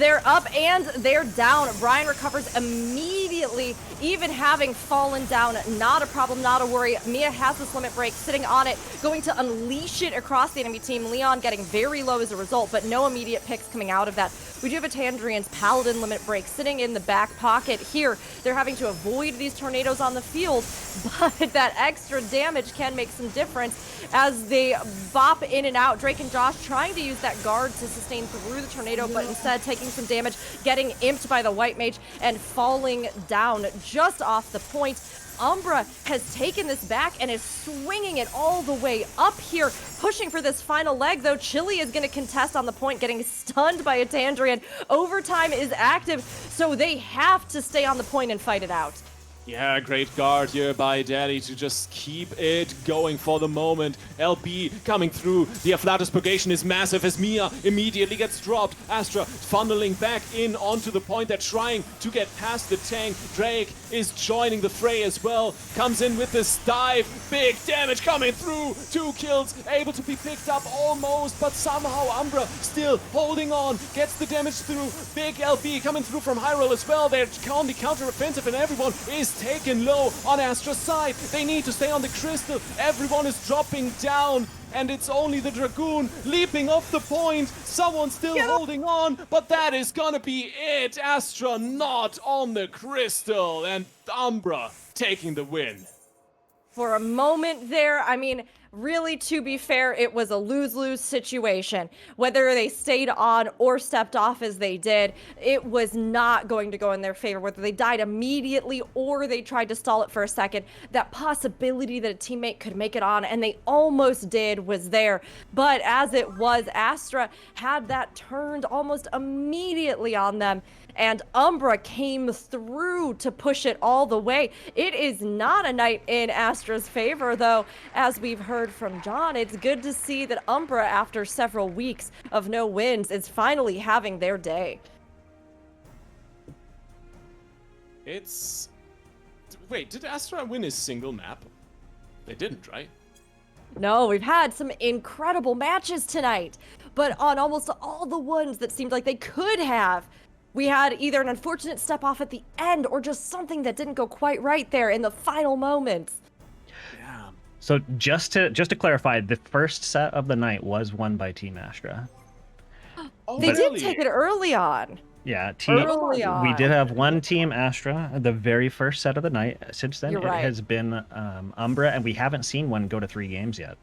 and they're down. Brian recovers immediately, even having fallen down. Not a problem, not a worry. Mia has this limit break, sitting on it, going to unleash it across the enemy team. Leon getting very low as a result, but no immediate picks coming out of that. We do have a Tandrian's Paladin limit break sitting in the back pocket here. They're having to avoid these tornadoes on the field, but that extra damage can make some difference as they bop in and out. Drake and Josh trying to use that guard to sustain through the tornado, but instead taking some damage, getting imped by the White Mage and falling down just off the point. Umbra has taken this back and is swinging it all the way up here, pushing for this final leg, though Chili is going to contest on the point, getting stunned by a Tandrian. Overtime is active, so they have to stay on the point and fight it out. Yeah, great guard here by Daddy to just keep it going for the moment. LB coming through. The Afflatus Purgation is massive as Mia immediately gets dropped. Astra funneling back in onto the point. They're trying to get past the tank. Drake is joining the fray as well. Comes in with this dive. Big damage coming through. 2 kills able to be picked up almost, but somehow Umbra still holding on. Gets the damage through. Big LB coming through from Hyrule as well. They're on the counter-offensive and everyone is taken low on Astra's side. They need to stay on the crystal. Everyone is dropping down, and it's only the Dragoon leaping off the point. Someone still holding on, but that is gonna be it. Astra not on the crystal, and Umbra taking the win. For a moment there, I mean, really, to be fair, it was a lose-lose situation. Whether they stayed on or stepped off as they did, it was not going to go in their favor. Whether they died immediately or they tried to stall it for a second, that possibility that a teammate could make it on, and they almost did, was there. But as it was, Astra had that turned almost immediately on them, and Umbra came through to push it all the way. It is not a night in Astra's favor, though, as we've heard from John. It's good to see that Umbra, after several weeks of no wins, is finally having their day. Wait, did Astra win his single map? They didn't, right? No, we've had some incredible matches tonight, but on almost all the ones that seemed like they could have, we had either an unfortunate step off at the end or just something that didn't go quite right there in the final moments. Yeah. So just to clarify, the first set of the night was won by Team Astra. Oh, They really? did take it early on. Yeah, Early on. we did have one Team Astra the very first set of the night. Since then, You're it right. has been Umbra, and we haven't seen one go to 3 games yet.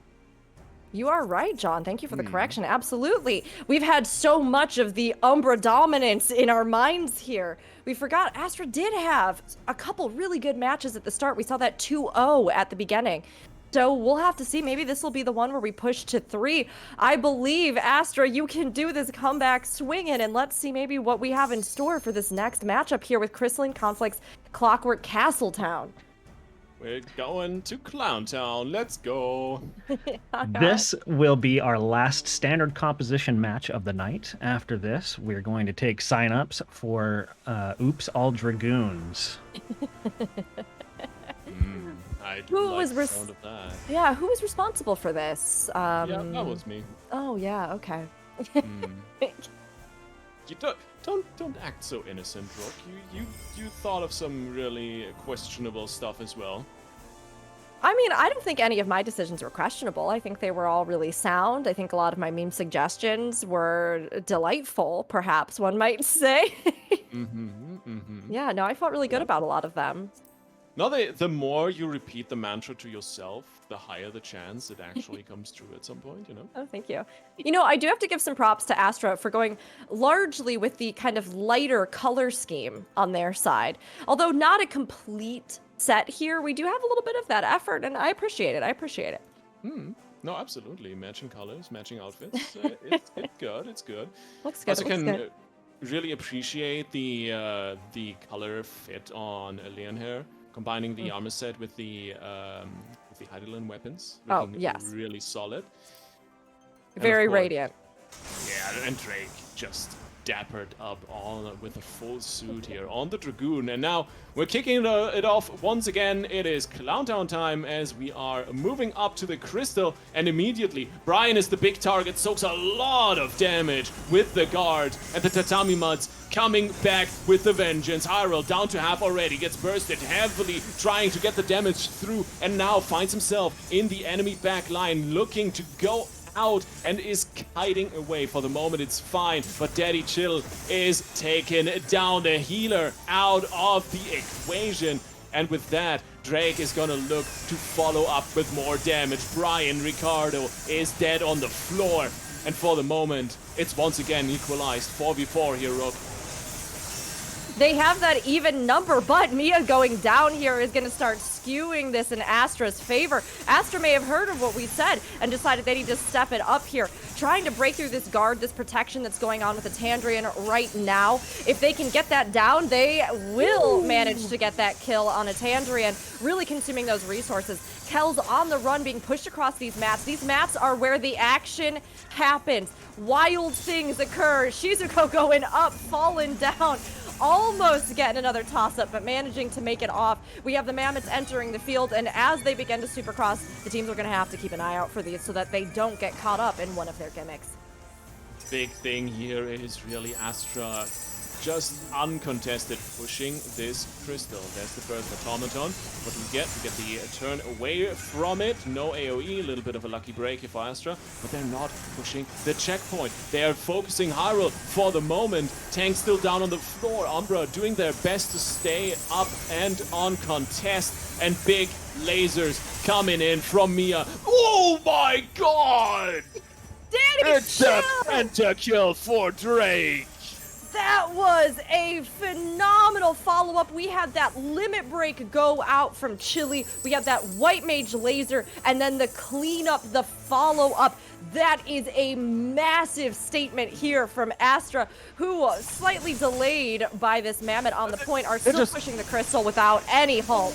You are right, John. Thank you for the correction. Absolutely. We've had so much of the Umbra dominance in our minds here. We forgot Astra did have a couple really good matches at the start. We saw that 2-0 at the beginning. So we'll have to see. Maybe this will be the one where we push to 3. I believe, Astra, you can do this comeback swinging, and let's see maybe what we have in store for this next matchup here with Crystalline Conflict's Clockwork Castletown. We're going to Clowntown. Let's go. This will be our last standard composition match of the night. After this, we're going to take sign-ups for Oops All Dragoons. I Who like was the sound of that. Yeah, who was responsible for this? Yeah, that was me. Oh yeah, okay. You don't act so innocent, Rook. You thought of some really questionable stuff as well. I mean, I don't think any of my decisions were questionable. I think they were all really sound. I think a lot of my meme suggestions were delightful, perhaps one might say. Yeah, no, I felt really good about a lot of them. No, the more you repeat the mantra to yourself, the higher the chance it actually comes true at some point, you know? Oh, thank you. You know, I do have to give some props to Astra for going largely with the kind of lighter color scheme on their side. Although not a complete set here, we do have a little bit of that effort, and I appreciate it. I appreciate it. No, absolutely. Matching colors, matching outfits. It's good. It's good. Looks good. Also, looks can good. really appreciate the color fit on Leon here, combining the armor set with the Heidelin weapons. Oh, Looking yes. really solid. And of Very course- radiant. Yeah, and Drake just dappered up on with a full suit here on the Dragoon. And now we're kicking it off once again. It is Clowntown time as we are moving up to the Crystal, and immediately Brian is the big target, soaks a lot of damage with the guard, and the Tatami Muds coming back with the vengeance. Hyrule down to half already, gets bursted heavily, trying to get the damage through, and now finds himself in the enemy back line, looking to go out and is kiting away. For the moment it's fine, but Daddy Chill is taking down the healer out of the equation, and with that Drake is gonna look to follow up with more damage. Brian Ricardo is dead on the floor, and for the moment it's once again equalized 4v4 here, Rook. They have that even number, but Mia going down here is going to start skewing this in Astra's favor. Astra may have heard of what we said and decided they need to step it up here, trying to break through this guard, this protection that's going on with the Tandrian right now. If they can get that down, they will manage to get that kill on a Tandrian, really consuming those resources. Kel's on the run, being pushed across these mats. These mats are where the action happens. Wild things occur. Shizuko going up, falling down. Almost getting another toss-up, but managing to make it off. We have the Mammoths entering the field, and as they begin to supercross, the teams are going to have to keep an eye out for these so that they don't get caught up in one of their gimmicks. Big thing here is really Astra just uncontested pushing this crystal. There's the first automaton. What do we get? We get the turn away from it. No AoE, a little bit of a lucky break here for Astra, but they're not pushing the checkpoint. They are focusing Hyrule for the moment. Tank still down on the floor. Umbra doing their best to stay up and on contest, and big lasers coming in from Mia. Oh my god! Daddy, It's a pentakill for Drake! that was a phenomenal follow-up. We had that limit break go out from Chili. We had that white mage laser, and then the cleanup, the follow-up. That is a massive statement here from Astra, who, slightly delayed by this Mammoth on the point, are still pushing the crystal without any halt.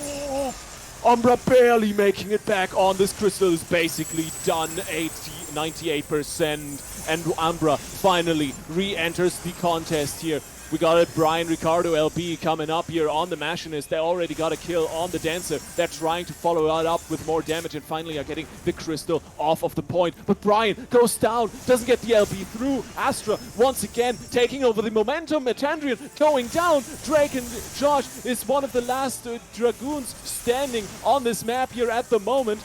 Umbra barely making it back on this crystal is basically done 98%, and Umbra finally re-enters the contest here. We got it, Brian Ricardo LB coming up here on the Machinist. They already got a kill on the Dancer. They're trying to follow it up with more damage and finally are getting the crystal off of the point. But Brian goes down, doesn't get the LB through. Astra once again taking over the momentum. Tandrian going down. Drake and Josh is one of the last Dragoons standing on this map here at the moment.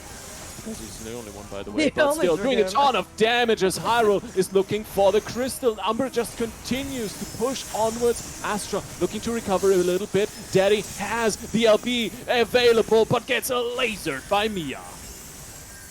Because he's the only one, by the way, but still doing a ton of damage as Hyrule is looking for the crystal. Umbra just continues to push onwards. Astra looking to recover a little bit. Daddy has the LB available, but gets lasered by Mia.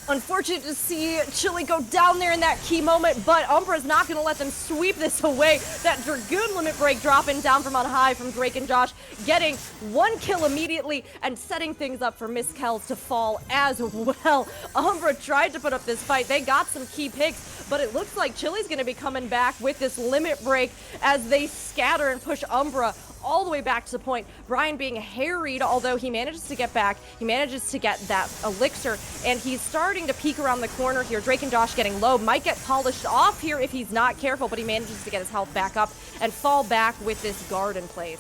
Unfortunate to see Chili go down there in that key moment, but Umbra's not going to let them sweep this away. That Dragoon limit break dropping down from on high from Drake and Josh, getting 1 kill immediately and setting things up for Miss Kells to fall as well. Umbra tried to put up this fight. They got some key picks, but it looks like Chili's going to be coming back with this limit break as they scatter and push Umbra all the way back to the point. Brian being harried, although he manages to get back. He manages to get that elixir, and he's starting to peek around the corner here. Drake and Josh getting low. Might get polished off here if he's not careful, but he manages to get his health back up and fall back with this guard in place.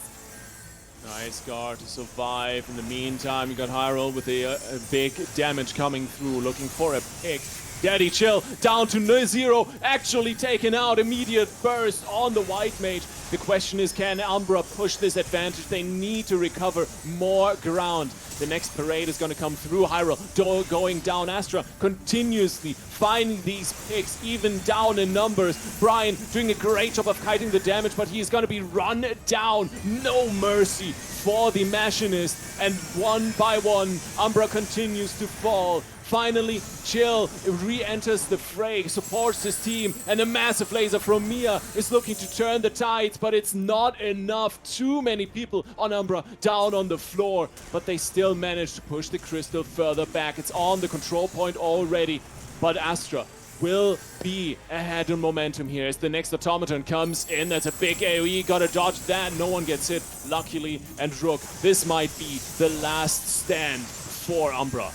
Nice guard to survive. In the meantime, you got Hyrule with a big damage coming through, looking for a pick. Daddy Chill down to 0, actually taken out. Immediate burst on the White Mage. The question is, can Umbra push this advantage? They need to recover more ground. The next parade is going to come through. Hyrule going down. Astra continuously finding these picks, even down in numbers. Brian doing a great job of kiting the damage, but he's going to be run down. No mercy for the Machinist. And one by one, Umbra continues to fall. Finally, Chill re-enters the fray, supports his team, and a massive laser from Mia is looking to turn the tides, but it's not enough. Too many people on Umbra down on the floor, but they still manage to push the crystal further back. It's on the control point already, but Astra will be ahead in momentum here as the next automaton comes in. That's a big AoE, gotta dodge that, no one gets hit, luckily, and Rook, this might be the last stand for Umbra.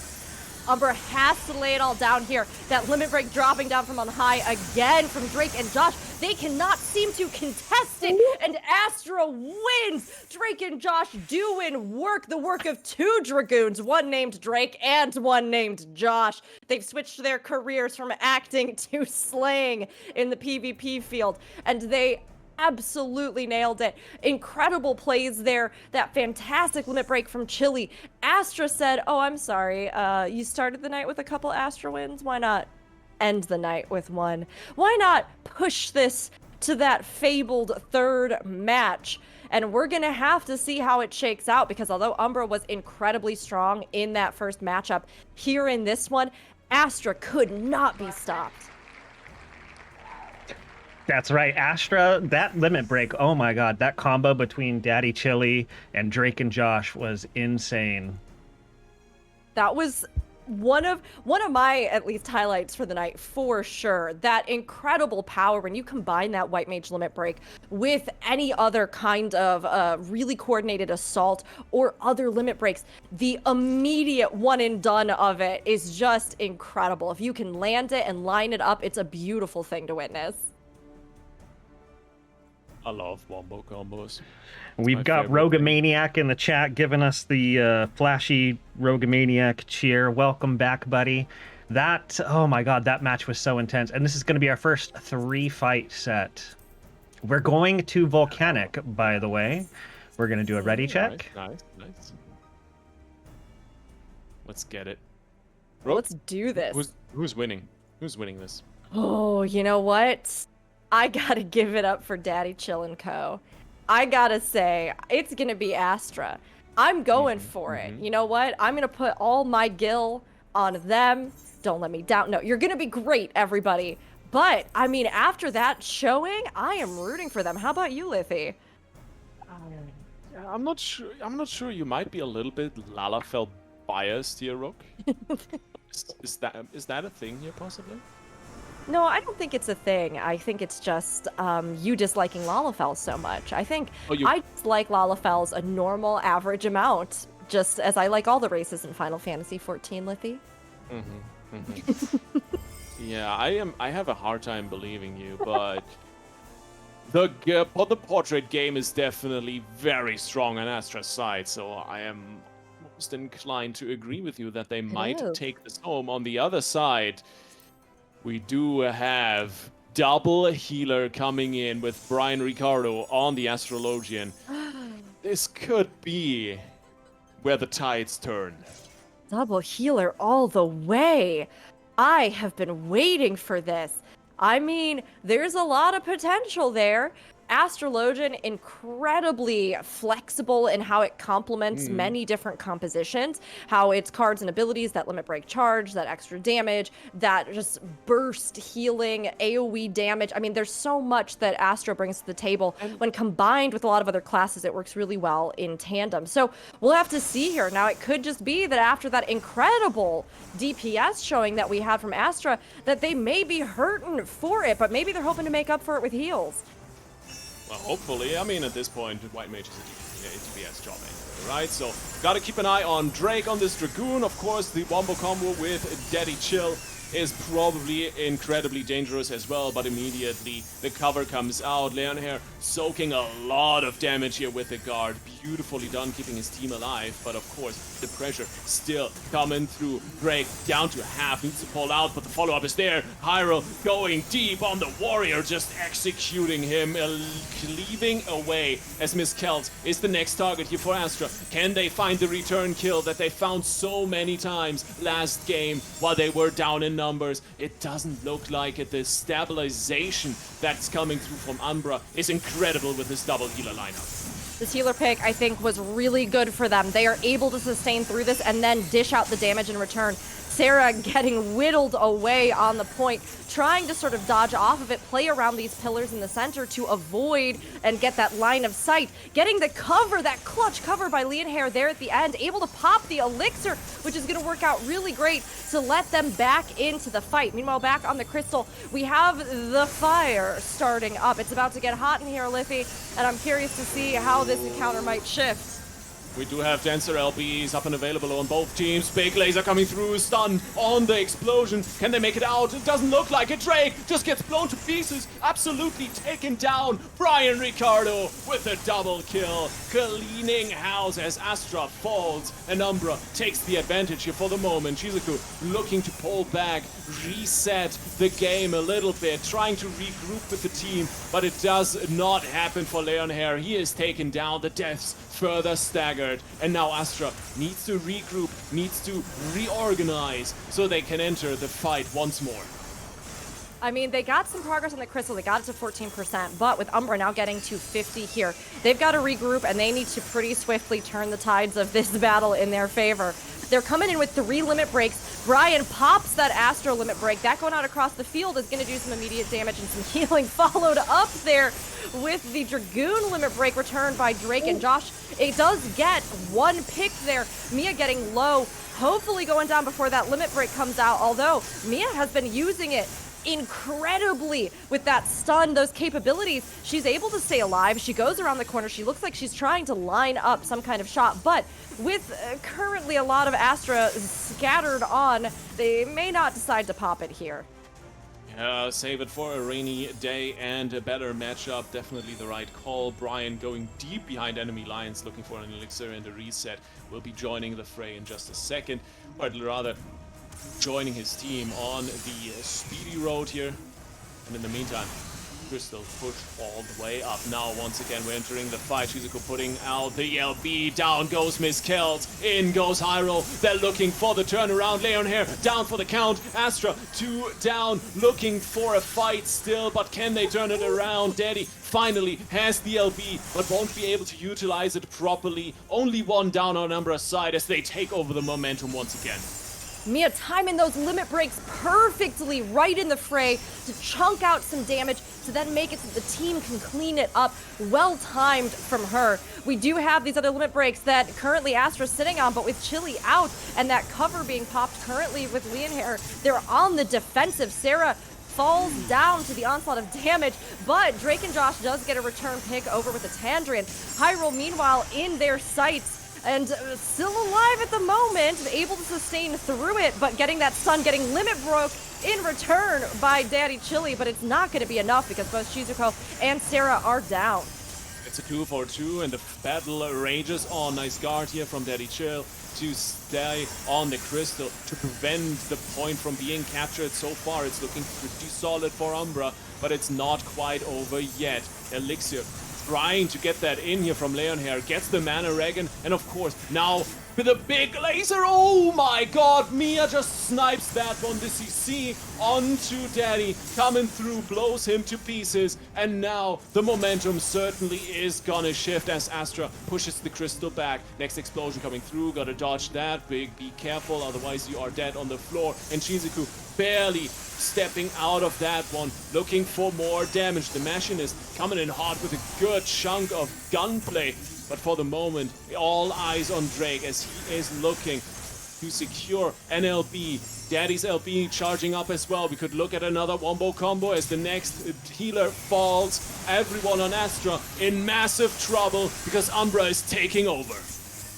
Umbra has to lay it all down here. That limit break dropping down from on high again from Drake and Josh. They cannot seem to contest it, and Astra wins. Drake and Josh doing work, the work of 2 Dragoons, one named Drake and one named Josh. They've switched their careers from acting to slaying in the PvP field, and they absolutely nailed it. Incredible plays there. That fantastic limit break from Chili. Astra said, oh, I'm sorry. You started the night with a couple Astra wins. Why not end the night with one? Why not push this to that fabled 3rd match? And we're going to have to see how it shakes out, because although Umbra was incredibly strong in that first matchup, here in this one, Astra could not be stopped. That's right, Astra, that limit break, oh my god, that combo between Daddy Chili and Drake and Josh was insane. That was one of my, at least, highlights for the night, for sure. That incredible power when you combine that White Mage limit break with any other kind of really coordinated assault or other limit breaks. The immediate one and done of it is just incredible. If you can land it and line it up, it's a beautiful thing to witness. I love wombo combos. We've got Rogamaniac in the chat giving us the flashy Rogamaniac cheer. Welcome back, buddy. That, oh my god, that match was so intense. And this is going to be our first 3-fight set. We're going to Volcanic, by the way. We're going to do a ready check. Nice. Let's get it. Let's do this. Who's winning? Who's winning this? Oh, you know what? I gotta give it up for Daddy Chill and Co. I gotta say, it's gonna be Astra. I'm going for it. You know what? I'm gonna put all my gil on them. Don't let me down. No, you're gonna be great, everybody. But, I mean, after that showing, I am rooting for them. How about you, Liffy? I'm not sure. I'm not sure. You might be a little bit Lalafell biased here, Rook. Is that a thing here, possibly? No, I don't think it's a thing. I think it's just you disliking Lalafell so much. I think I dislike Lalafells a normal, average amount, just as I like all the races in Final Fantasy XIV, Liffy. Yeah, I have a hard time believing you, but the portrait game is definitely very strong on Astra's side, so I am most inclined to agree with you that they might take this home. On the other side, we do have double healer coming in with Brian Ricardo on the Astrologian. This could be where the tides turn. Double healer all the way. I have been waiting for this. I mean, there's a lot of potential there. Astrologian, incredibly flexible in how it complements many different compositions, how its cards and abilities, that limit break charge, that extra damage, that just burst healing, AoE damage. I mean, there's so much that Astra brings to the table. When combined with a lot of other classes, it works really well in tandem. So we'll have to see here. Now, it could just be that after that incredible DPS showing that we had from Astra, that they may be hurting for it, but maybe they're hoping to make up for it with heals. Well, hopefully. I mean, at this point, White Mage is a DPS job anyway, right? So, gotta keep an eye on Drake on this Dragoon. Of course, the wombo combo with Daddy Chill is probably incredibly dangerous as well, but immediately the cover comes out. Leonhair soaking a lot of damage here with the guard. Beautifully done, keeping his team alive, but of course, the pressure still coming through. Drake down to half, needs to pull out, but the follow-up is there. Hyrule going deep on the warrior, just executing him, cleaving away as Miss Kelt is the next target here for Astra. Can they find the return kill that they found so many times last game while they were down in numbers? It doesn't look like it. The stabilization that's coming through from Umbra is incredible with this double healer lineup. This healer pick, I think, was really good for them. They are able to sustain through this and then dish out the damage in return. Sarah getting whittled away on the point, trying to sort of dodge off of it, play around these pillars in the center to avoid and get that line of sight. Getting the cover, that clutch cover by Leonhair there at the end, able to pop the elixir, which is going to work out really great to let them back into the fight. Meanwhile, back on the crystal, we have the fire starting up. It's about to get hot in here, Liffy, and I'm curious to see how this encounter might shift. We do have Dancer LBs up and available on both teams. Big laser coming through, stunned on the explosion. Can they make it out? It doesn't look like it. Drake just gets blown to pieces. Absolutely taken down. Brian Ricardo with a double kill. Cleaning house as Astra falls. And Umbra takes the advantage here for the moment. Shizuku looking to pull back, reset the game a little bit, trying to regroup with the team. But it does not happen for Leonhair. He is taken down. The deaths further staggered, and now Astra needs to regroup, needs to reorganize so they can enter the fight once more. I mean, they got some progress on the crystal. They got it to 14%, but with Umbra now getting to 50 here, they've got to regroup, and they need to pretty swiftly turn the tides of this battle in their favor. They're coming in with 3 limit breaks. Brian pops that Astro limit break. That going out across the field is going to do some immediate damage and some healing, followed up there with the Dragoon limit break returned by Drake and Josh. It does get 1 pick there. Mia getting low, hopefully going down before that limit break comes out, although Mia has been using it incredibly with that stun, those capabilities. She's able to stay alive. She goes around the corner. She looks like she's trying to line up some kind of shot, but with currently a lot of Astra scattered on, they may not decide to pop it here. Save it for a rainy day and a better matchup. Definitely the right call. Brian going deep behind enemy lines, looking for an elixir and a reset. Will be joining the fray in just a second, or rather joining his team on the speedy road here. And in the meantime, Crystal push all the way up. Now, once again, we're entering the fight. Shizuku putting out the LB. Down goes Miss Kelt. In goes Hyrule. They're looking for the turnaround. Leonhair down for the count. Astra 2 down, looking for a fight still, but can they turn it around? Daddy finally has the LB, but won't be able to utilize it properly. Only 1 down on Umbra's side as they take over the momentum once again. Mia timing those limit breaks perfectly right in the fray to chunk out some damage to then make it so the team can clean it up. Well timed from her. We do have these other limit breaks that currently Astra's sitting on, but with Chili out and that cover being popped currently with Leonhair, they're on the defensive. Sarah falls down to the onslaught of damage, but Drake and Josh does get a return pick over with the Tandrian. Hyrule, meanwhile, in their sights, and still alive at the moment, able to sustain through it, but getting that stun, getting limit broke in return by Daddy Chili, but it's not going to be enough because both Shizuko and Sarah are down. It's a 2-for-2 and the battle rages on. Nice guard here from Daddy Chill to stay on the crystal to prevent the point from being captured. So far it's looking pretty solid for Umbra, but it's not quite over yet. Elixir trying to get that in here from Leonhair, gets the mana regen, and of course, now with a big laser, oh my god, Mia just snipes that one, the CC onto Daddy, coming through, blows him to pieces, and now the momentum certainly is gonna shift as Astra pushes the crystal back. Next explosion coming through, gotta dodge that, be careful, otherwise you are dead on the floor, and Shizuku barely stepping out of that one, looking for more damage. The Machinist coming in hard with a good chunk of gunplay. But for the moment, all eyes on Drake as he is looking to secure an LB. Daddy's LB charging up as well. We could look at another wombo combo as the next healer falls. Everyone on Astra in massive trouble because Umbra is taking over.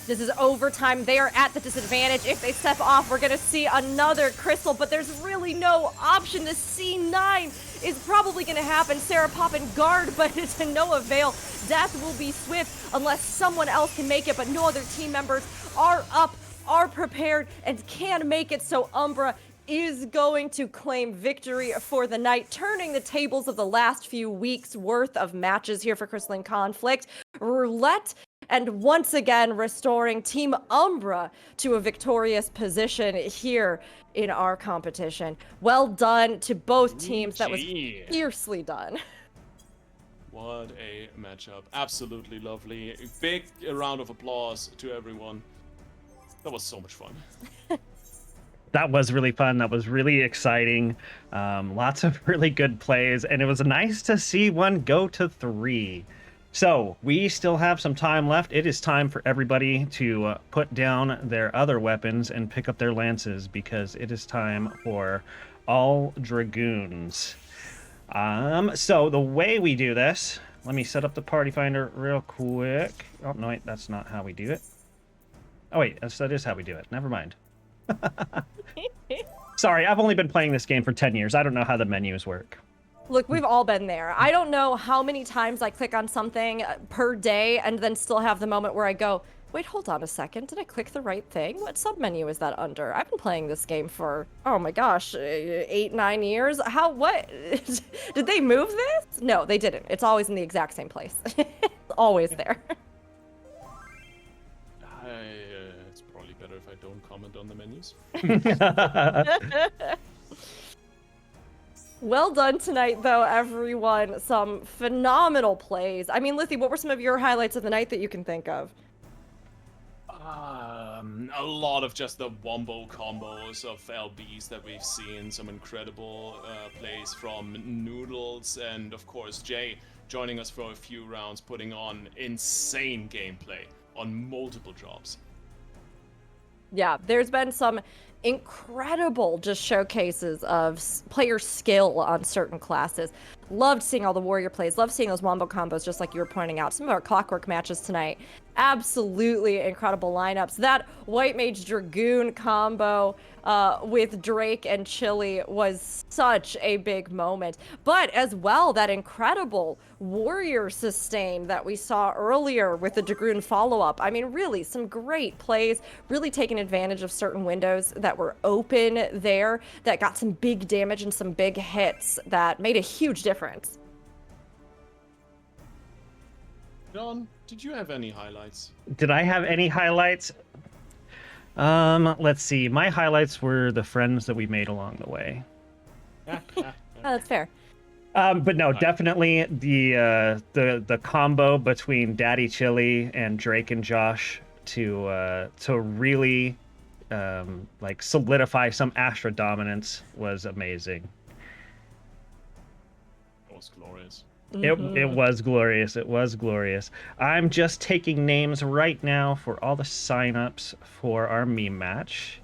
This is overtime. They are at the disadvantage. If they step off, we're going to see another crystal, but there's really no option. The C9 is probably going to happen. Sarah popping guard, but it's to no avail. Death will be swift unless someone else can make it, but no other team members are up, are prepared, and can make it. So Umbra is going to claim victory for the night, turning the tables of the last few weeks worth of matches here for Crystalline Conflict. Roulette, and once again restoring Team Umbra to a victorious position here in our competition. Well done to both teams. That was fiercely done. What a matchup. Absolutely lovely. A big round of applause to everyone. That was so much fun. That was really fun. That was really exciting. Lots of really good plays, and it was nice to see one go to 3. So we still have some time left. It is time for everybody to put down their other weapons and pick up their lances, because it is time for all dragoons. So the way we do this, let me set up the party finder real quick. Oh no, wait, that's not how we do it. Oh wait, that is how we do it. Never mind. Sorry, I've only been playing this game for 10 years. I don't know how the menus work. Look, we've all been there. I don't know how many times I click on something per day and then still have the moment where I go, wait, hold on a second. Did I click the right thing? What submenu is that under? I've been playing this game for, oh my gosh, 8, 9 years. What? Did they move this? No, they didn't. It's always in the exact same place. It's always there. It's probably better if I don't comment on the menus. Well done tonight, though, everyone. Some phenomenal plays. I mean, Lithy, what were some of your highlights of the night that you can think of? A lot of just the wombo combos of LBs that we've seen. Some incredible plays from Noodles, and of course Jay joining us for a few rounds, putting on insane gameplay on multiple jobs. Yeah, there's been some incredible just showcases of player skill on certain classes. Loved seeing all the warrior plays, loved seeing those wombo combos, just like you were pointing out. Some of our clockwork matches tonight, absolutely incredible lineups. That White Mage Dragoon combo with Drake and Chili was such a big moment. But as well, that incredible warrior sustain that we saw earlier with the Dragoon follow-up. I mean, really, some great plays, really taking advantage of certain windows that were open there, that got some big damage and some big hits that made a huge difference. John, did you have any highlights? Did I have any highlights? Let's see. My highlights were the friends that we made along the way. Oh, that's fair. But no, definitely the combo between Daddy Chili and Drake and Josh to really like solidify some Astra dominance was amazing. It was glorious. It was glorious. It was glorious. I'm just taking names right now for all the signups for our meme match.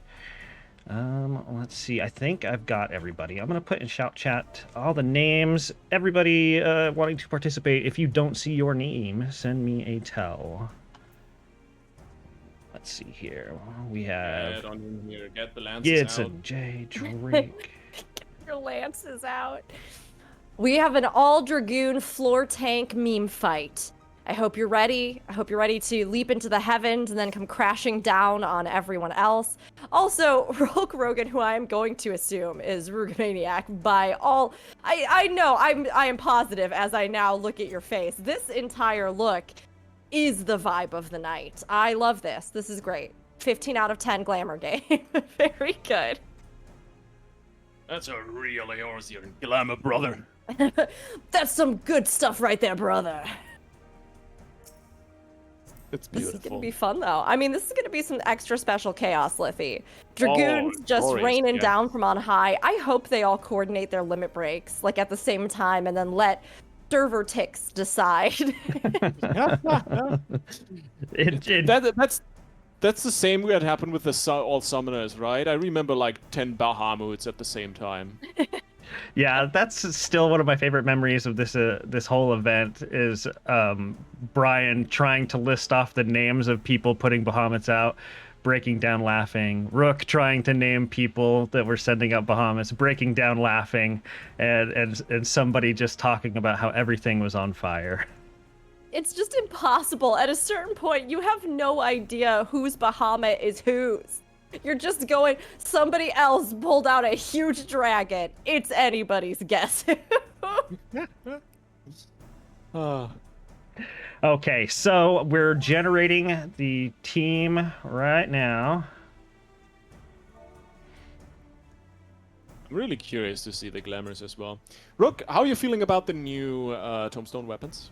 Let's see. I think I've got everybody. I'm going to put in shout chat all the names. Everybody wanting to participate. If you don't see your name, send me a tell. Let's see here. We have... Get on in here. Get the lances Gidson, out. Jay, Drake. Get your lances out. We have an all Dragoon floor tank meme fight I hope you're ready. I hope you're ready to leap into the heavens and then come crashing down on everyone else. Also, Hulk Rogan, who I am going to assume is Rugamaniac by all... I know, I am positive as I now look at your face. This entire look is the vibe of the night. I love this. This is great. 15 out of 10 glamour game. Very good. That's a real Eorzean glamour, brother. That's some good stuff right there, brother. It's This beautiful. is gonna be fun though. I mean, this is gonna be some extra special chaos, Liffy. Dragoons just glorious, raining yeah. down from on high. I hope they all coordinate their limit breaks, like at the same time, and then let server ticks decide. That's the same that happened with the all summoners, right? I remember like 10 Bahamuts at the same time. Yeah, that's still one of my favorite memories of this whole event is Brian trying to list off the names of people putting Bahamut's out, breaking down laughing. Rook trying to name people that were sending up Bahamut's, breaking down laughing, and somebody just talking about how everything was on fire. It's just impossible. At a certain point, you have no idea whose Bahamut is whose. You're just going, somebody else pulled out a huge dragon. It's anybody's guess. Okay, so we're generating the team right now. I'm really curious to see the glamours as well. Rook, how are you feeling about the new tombstone weapons?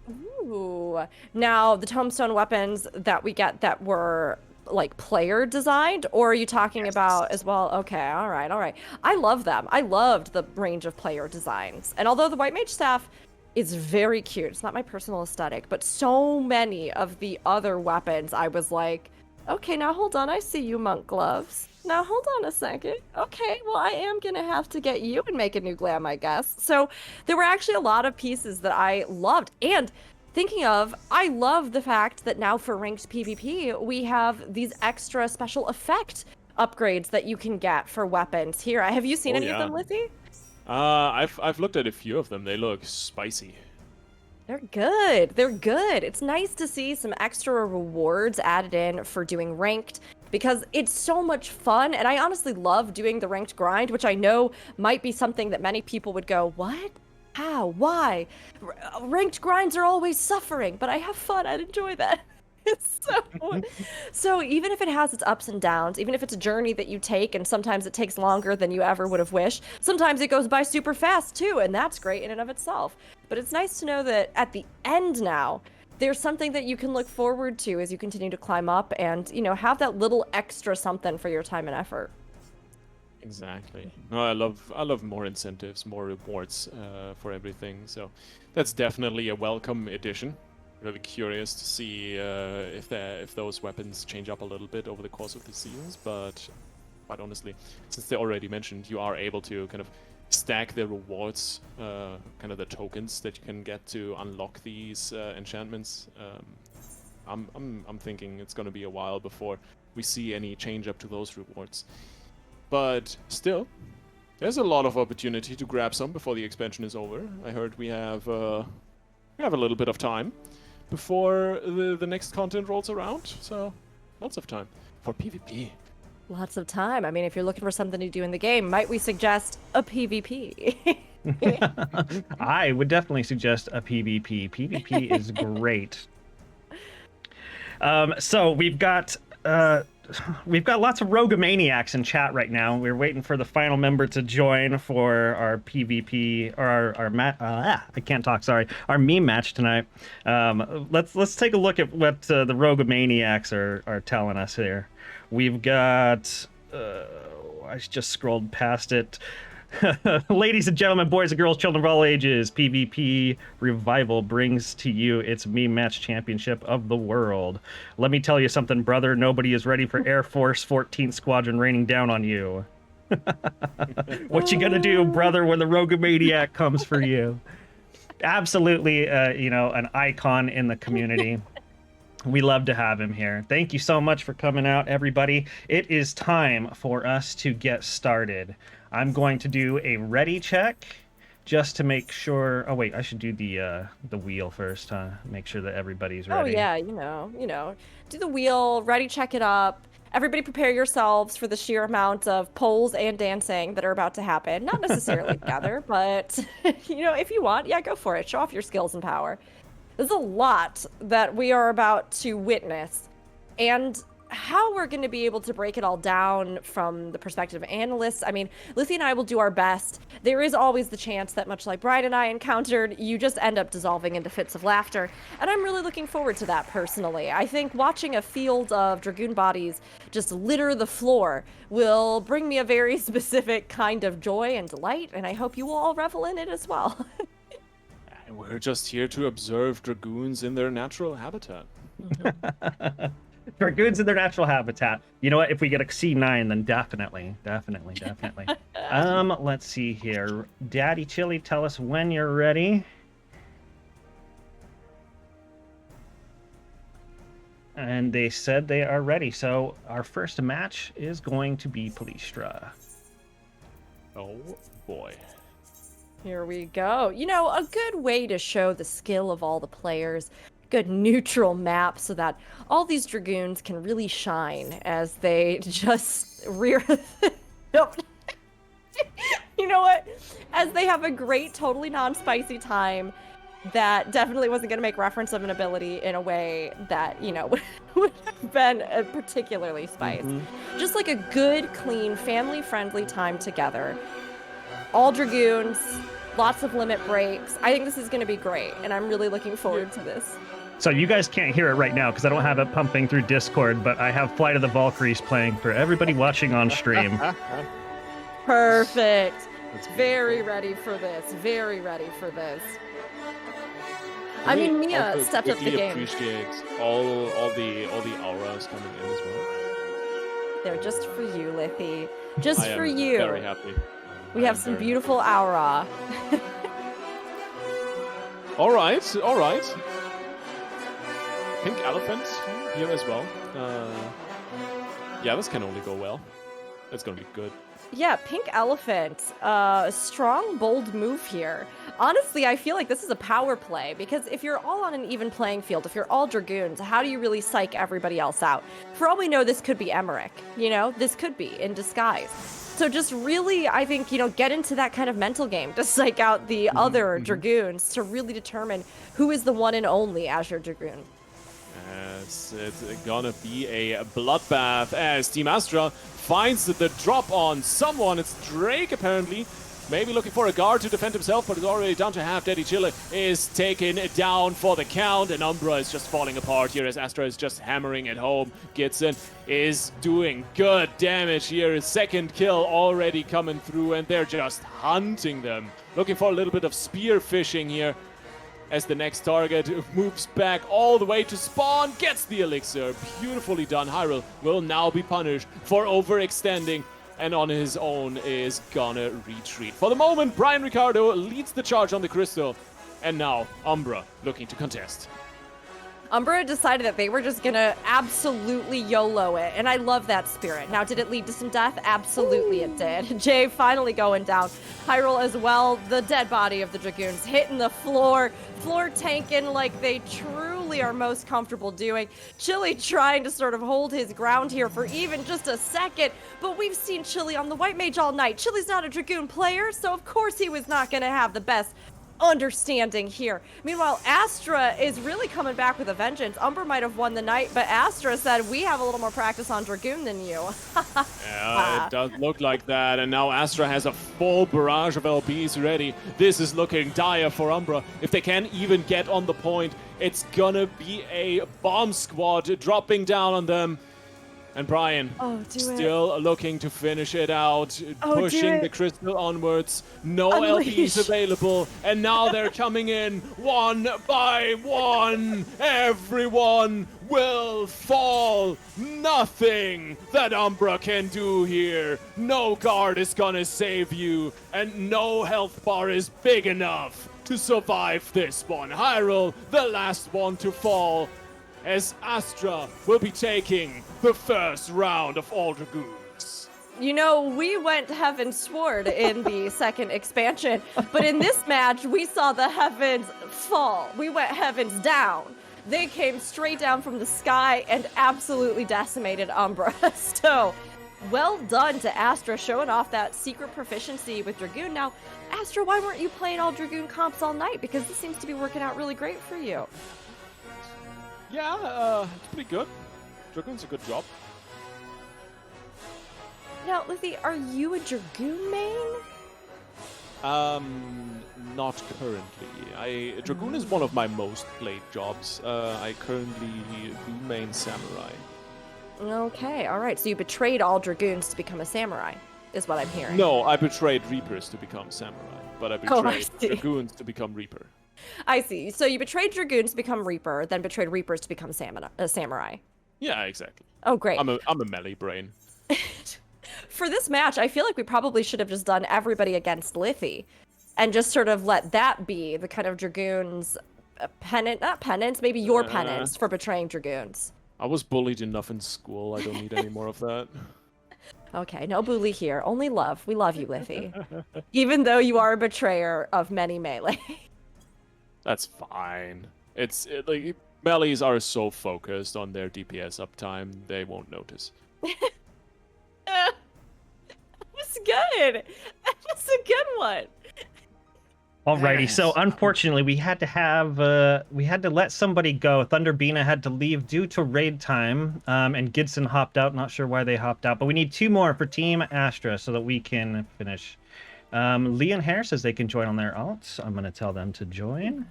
Ooh. Now, the tombstone weapons that we get that were like player designed, or are you talking about as well? Okay, all right. I love them. I loved the range of player designs. And although the White Mage staff is very cute, it's not my personal aesthetic, but so many of the other weapons, I was like, okay, now hold on, I see you, monk gloves. Now hold on a second. Okay, well, I am gonna have to get you and make a new glam, I guess. So there were actually a lot of pieces that I loved. And thinking of, I love the fact that now for ranked PvP, we have these extra special effect upgrades that you can get for weapons here. Have you seen any of them, Lizzie? I've looked at a few of them. They look spicy. They're good. They're good. It's nice to see some extra rewards added in for doing ranked because it's so much fun. And I honestly love doing the ranked grind, which I know might be something that many people would go, what? How? Why? Ranked grinds are always suffering, but I have fun. I enjoy that. So even if it has its ups and downs, even if it's a journey that you take and sometimes it takes longer than you ever would have wished, sometimes it goes by super fast too, and that's great in and of itself. But it's nice to know that at the end now, there's something that you can look forward to as you continue to climb up and, you know, have that little extra something for your time and effort. Exactly. No, I love more incentives, more rewards for everything. So that's definitely a welcome addition. Really curious to see if those weapons change up a little bit over the course of the seasons. But quite honestly, since they already mentioned, you are able to kind of stack the rewards, kind of the tokens that you can get to unlock these enchantments. I'm thinking it's going to be a while before we see any change up to those rewards. But still, there's a lot of opportunity to grab some before the expansion is over. I heard we have a little bit of time before the next content rolls around, so lots of time for PvP. Lots of time. I mean, if you're looking for something to do in the game, might we suggest a PvP? I would definitely suggest a PvP. PvP is great. So we've got lots of Rogamaniacs in chat right now. We're waiting for the final member to join for our PvP or our meme match tonight. Let's take a look at what the Rogamaniacs are telling us here. We've got I just scrolled past it. Ladies and gentlemen, boys and girls, children of all ages, PvP Revival brings to you its meme match championship of the world. Let me tell you something, brother. Nobody is ready for Air Force 14th Squadron raining down on you. What you gonna do, brother, when the Rogamaniac comes for you? Absolutely, an icon in the community. We love to have him here. Thank you so much for coming out, everybody. It is time for us to get started. I'm going to do a ready check, just to make sure. Oh wait, I should do the wheel first, huh? Make sure that everybody's Oh ready. yeah, do the wheel, ready, check it up. Everybody prepare yourselves for the sheer amount of poles and dancing that are about to happen. Not necessarily together, but if you want, yeah, go for it. Show off your skills and power. There's a lot that we are about to witness, and how we're going to be able to break it all down from the perspective of analysts. I mean, Lizzie and I will do our best. There is always the chance that, much like Brian and I encountered, you just end up dissolving into fits of laughter, and I'm really looking forward to that personally. I think watching a field of Dragoon bodies just litter the floor will bring me a very specific kind of joy and delight, and I hope you will all revel in it as well. We're just here to observe dragoons in their natural habitat. Dragoons in their natural habitat. You know what? If we get a C9, then definitely. Let's see here. Daddy Chili, tell us when you're ready. And they said they are ready. So our first match is going to be Palistra. Oh boy. Here we go. A good way to show the skill of all the players. Good neutral map so that all these dragoons can really shine as they just rear. You know what? As they have a great, totally non-spicy time that definitely wasn't going to make reference of an ability in a way that, would have been particularly spiced. Just like a good, clean, family-friendly time together. All dragoons, lots of limit breaks. I think this is going to be great, and I'm really looking forward to this. So you guys can't hear it right now because I don't have it pumping through Discord, but I have Flight of the Valkyries playing for everybody watching on stream. Perfect. Very ready for this. Very ready for this. I mean, Mia stepped up the game. Appreciate all the auras coming in as well. They're just for you, Liffy. Just for you. Very happy. We have some beautiful aura. All right. Pink elephant here as well. Yeah, this can only go well. That's gonna be good. Yeah, pink elephant. Strong, bold move here. Honestly, I feel like this is a power play because if you're all on an even playing field, if you're all dragoons, how do you really psych everybody else out? For all we know, this could be Emmerich. This could be in disguise. So just really, I think, get into that kind of mental game to psych out the other dragoons to really determine who is the one and only Azure Dragoon. It's gonna be a bloodbath as Team Astra finds the drop on someone. It's Drake, apparently. Maybe looking for a guard to defend himself, but it's already down to half. Daddy Chile is taken down for the count, and Umbra is just falling apart here as Astra is just hammering it home. Gitson is doing good damage here. His second kill already coming through, and they're just hunting them. Looking for a little bit of spear fishing here as the next target moves back all the way to spawn, gets the elixir. Beautifully done. Hyrule will now be punished for overextending, and on his own is gonna retreat. For the moment, Brian Ricardo leads the charge on the crystal, and now Umbra looking to contest. Umbra decided that they were just gonna absolutely YOLO it, and I love that spirit. Now, did it lead to some death? Absolutely it did. Jay finally going down. Hyrule as well, the dead body of the Dragoons hitting the floor tanking like they truly are most comfortable doing. Chili trying to sort of hold his ground here for even just a second, but we've seen Chili on the White Mage all night. Chili's not a Dragoon player, so of course he was not gonna have the best understanding here. Meanwhile, Astra is really coming back with a vengeance. Umber might have won the night, but Astra said, we have a little more practice on Dragoon than you. Yeah, it does look like that, and now Astra has a full barrage of LBs ready. This is looking dire for Umbra. If they can even get on the point, it's gonna be a bomb squad dropping down on them. And Brian, still looking to finish it out, pushing the crystal onwards. No LPs available, and now they're coming in one by one. Everyone will fall. Nothing that Umbra can do here. No guard is gonna save you, and no health bar is big enough to survive this one. Hyrule, the last one to fall, as Astra will be taking the first round of all Dragoons. You know, we went heaven sword in the second expansion, but in this match, we saw the heavens fall. We went heavens down. They came straight down from the sky and absolutely decimated Umbra. So, well done to Astra showing off that secret proficiency with Dragoon. Now, Astra, why weren't you playing all Dragoon comps all night? Because this seems to be working out really great for you. Yeah, it's pretty good. Dragoon's a good job. Now, Lizzie, are you a Dragoon main? Not currently. Dragoon is one of my most played jobs. I currently do main Samurai. Okay, all right. So you betrayed all Dragoons to become a samurai, is what I'm hearing. No, I betrayed Reapers to become Samurai, but I betrayed see. Dragoons to become Reaper. I see. So you betrayed Dragoons to become Reaper, then betrayed Reapers to become samurai. Yeah, exactly. Oh, great. I'm a melee brain. For this match, I feel like we probably should have just done everybody against Liffy and just sort of let that be the kind of Dragoons not penance, maybe your penance for betraying Dragoons. I was bullied enough in school. I don't need any more of that. Okay, no bully here. Only love. We love you, Liffy. Even though you are a betrayer of many melee. That's fine. Like melees are so focused on their DPS uptime, they won't notice. That was good. That was a good one. Alrighty, so unfortunately we had to let somebody go. Thunderbina had to leave due to raid time, and Gidson hopped out. Not sure why they hopped out, but we need 2 more for Team Astra so that we can finish. Lee and Hare says they can join on their alts. I'm gonna tell them to join.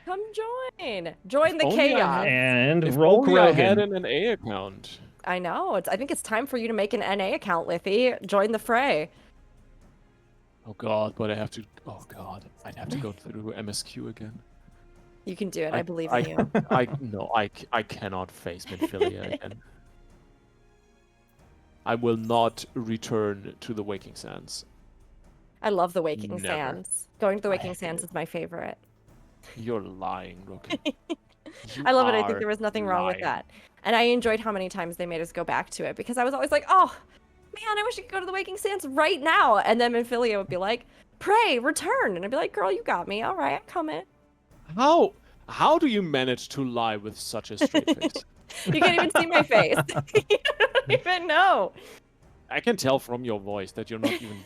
Come join. Join the only chaos. And If roll only I had Krogan. an A account. I know. I think it's time for you to make an NA account, Liffy. Join the fray. Oh god, but I have to. Oh god, I'd have to go through MSQ again. You can do it. I believe in you. I cannot face Minfilia again. I will not return to the Waking Sands. I love the Waking Never. Sands. Going to the I Waking hate Sands it. is my favorite. You're lying, Rookie. I love it. I think there was nothing wrong with that. And I enjoyed how many times they made us go back to it because I was always like, oh, man, I wish I could go to the Waking Sands right now. And then Minfilia would be like, pray, return. And I'd be like, girl, you got me. All right, I'm coming. How do you manage to lie with such a straight face? You can't even see my face. You don't even know. I can tell from your voice that you're not even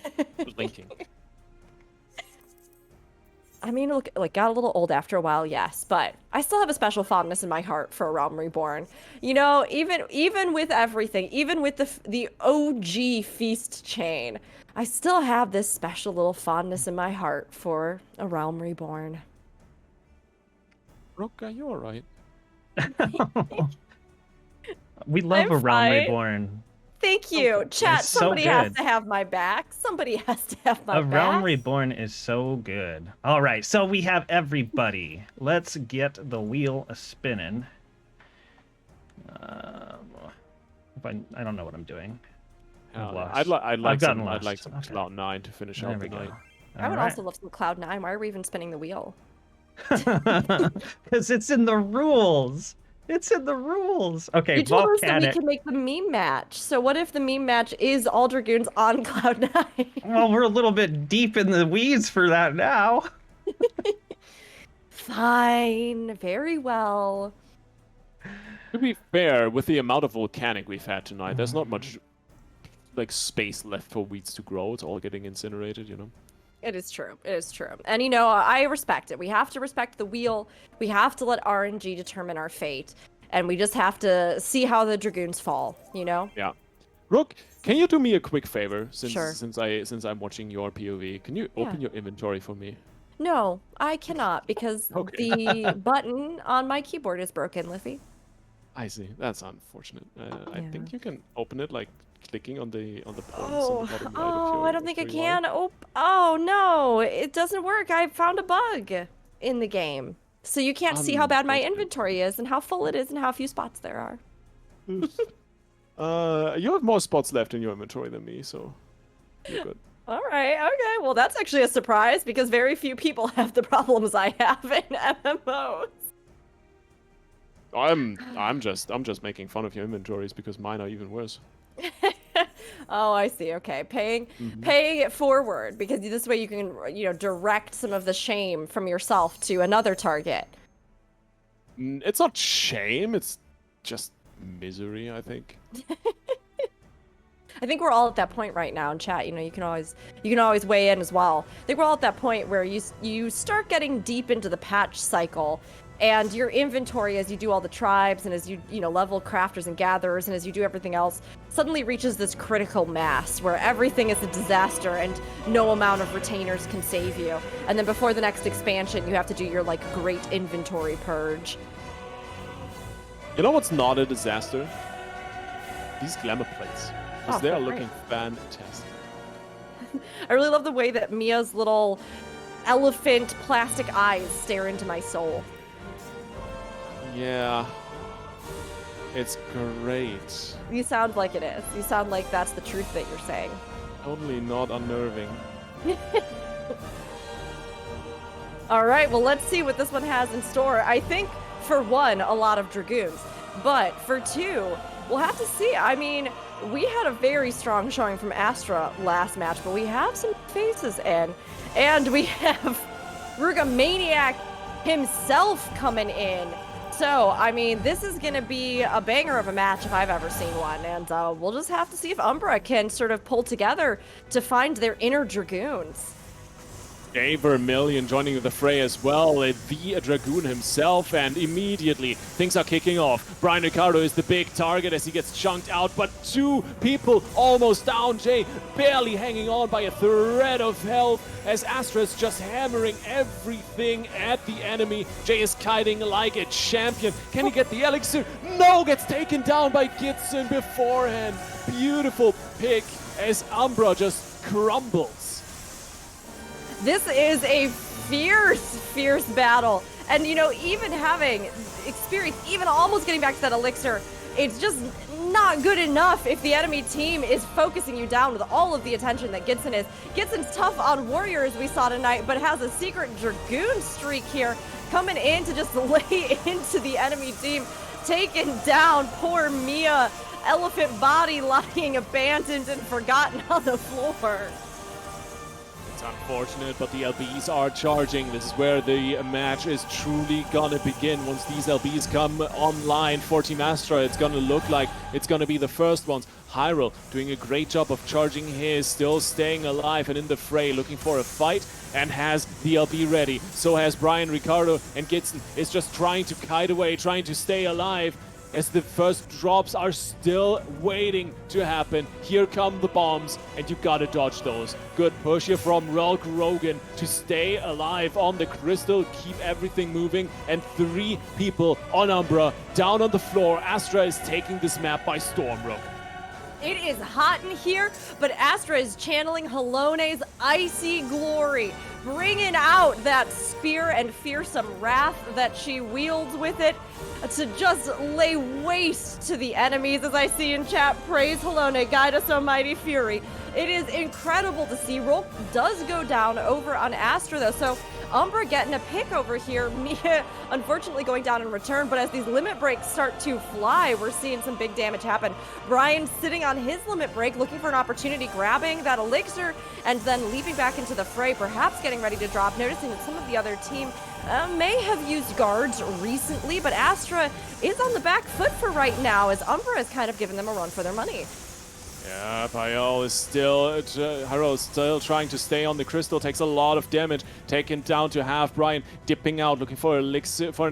blinking. I mean, look, like, got a little old after a while, yes, but I still have a special fondness in my heart for A Realm Reborn. You know, even with everything, even with the OG feast chain, I still have this special little fondness in my heart for A Realm Reborn. Rook, are you alright? We love I'm A Realm fine. Reborn. Thank you. Chat, It's so somebody has good. to have my back. Somebody has to have my A Realm back. Reborn is so good. All right, so we have everybody. Let's get the wheel a spinning. I don't know what I'm doing. I've lost. I'd I've like gotten some lost. Okay. Cloud9 to finish There out we the go. night. I would also love some Cloud9. Why are we even spinning the wheel? Because it's in the rules. It's in the rules. Okay, You told us that we volcanic. can make the meme match. So what if the meme match is all Dragoons on Cloud9? Well, we're a little bit deep in the weeds for that now. Fine. Very well. To be fair, with the amount of volcanic we've had tonight, there's not much like space left for weeds to grow. It's all getting incinerated, you know. It is true. It is true. And you know, I respect it. We have to respect the wheel. We have to let RNG determine our fate. And we just have to see how the Dragoons fall, you know? Yeah. Rook, can you do me a quick favor Sure. since I'm watching your POV? Can you open your inventory for me? No, I cannot because Okay. the button on my keyboard is broken, Liffy. I see. That's unfortunate. I Yeah. think you can open it like clicking on the points on Oh, the bottom right of your I don't think I UI. can. Oh no, it doesn't work. I found a bug in the game. So you can't see how bad my Unfortunate. inventory is and how full it is and how few spots there are. You have more spots left in your inventory than me, so you're good. All right, okay. Well, that's actually a surprise because very few people have the problems I have in MMOs. I'm just making fun of your inventories because mine are even worse. Oh, I see. Okay, paying it forward because this way you can, direct some of the shame from yourself to another target. It's not shame, it's just misery, I think. I think we're all at that point right now in chat. You can always weigh in as well. I think we're all at that point where you start getting deep into the patch cycle, and your inventory as you do all the tribes and as you level crafters and gatherers and as you do everything else suddenly reaches this critical mass where everything is a disaster and no amount of retainers can save you. And then before the next expansion, you have to do your great inventory purge. You know what's not a disaster? These glamour plates. Because they are looking fantastic. I really love the way that Mia's little elephant plastic eyes stare into my soul. Yeah. It's great. You sound like it is. You sound like that's the truth that you're saying. Totally not unnerving. All right, well, let's see what this one has in store. I think, for one, a lot of Dragoons. But for two, we'll have to see. I mean, we had a very strong showing from Astra last match, but we have some faces in. And we have Ruga Maniac himself coming in. So, I mean, this is going to be a banger of a match if I've ever seen one. And we'll just have to see if Umbra can sort of pull together to find their inner Dragoons. Jay Vermillion joining the fray as well, the Dragoon himself, and immediately things are kicking off. Brian Ricardo is the big target as he gets chunked out, but two people almost down. Jay barely hanging on by a thread of health as Astra is just hammering everything at the enemy. Jay is kiting like a champion. Can he get the elixir? No, gets taken down by Gitson beforehand. Beautiful pick as Umbra just crumbles. This is a fierce battle. And, even having experience, even almost getting back to that elixir, it's just not good enough if the enemy team is focusing you down with all of the attention that Gitson is. Gitson's tough on warrior, as we saw tonight, but has a secret Dragoon streak here, coming in to just lay into the enemy team, taking down poor Mia, elephant body lying abandoned and forgotten on the floor. Unfortunate, but the LBs are charging. This is where the match is truly gonna begin. Once these LBs come online for Team Astra, it's gonna look like it's gonna be the first ones. Hyrule doing a great job of charging his, still staying alive and in the fray, looking for a fight, and has the LB ready. So has Brian Ricardo, and Gitson is just trying to kite away, trying to stay alive, as the first drops are still waiting to happen. Here come the bombs, and you gotta dodge those. Good push here from Ralk Rogan to stay alive on the crystal, keep everything moving, and three people on Umbra down on the floor. Astra is taking this map by storm, Rook. It is hot in here, but Astra is channeling Halone's icy glory, bringing out that spear and fearsome wrath that she wields with it to just lay waste to the enemies. As I see in chat, praise Halone, guide us, O mighty fury. It is incredible to see. Rolk does go down over on Astra, though, so Umbra getting a pick over here. Mia, unfortunately, going down in return, but as these limit breaks start to fly, we're seeing some big damage happen. Brian sitting on his limit break, looking for an opportunity, grabbing that elixir, and then leaping back into the fray, perhaps getting ready to drop, noticing that some of the other team may have used guards recently, but Astra is on the back foot for right now, as Umbra has kind of given them a run for their money. Yeah, Payal is still trying to stay on the crystal, takes a lot of damage, taken down to half. Brian dipping out, looking for an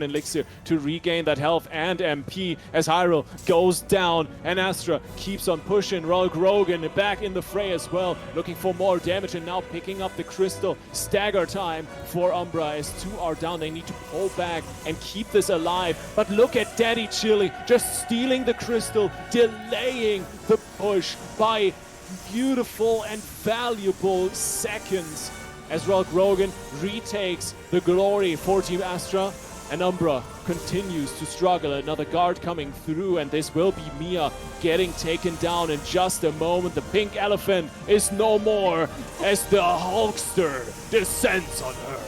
elixir to regain that health and MP as Hyrule goes down, and Astra keeps on pushing. Ralk Rogan back in the fray as well, looking for more damage, and now picking up the crystal. Stagger time for Umbra as two are down. They need to pull back and keep this alive, but look at Daddy Chili just stealing the crystal, delaying the push by beautiful and valuable seconds as Ralk Rogan retakes the glory for Team Astra, and Umbra continues to struggle. Another guard coming through, and this will be Mia getting taken down in just a moment. The pink elephant is no more as the Hulkster descends on her.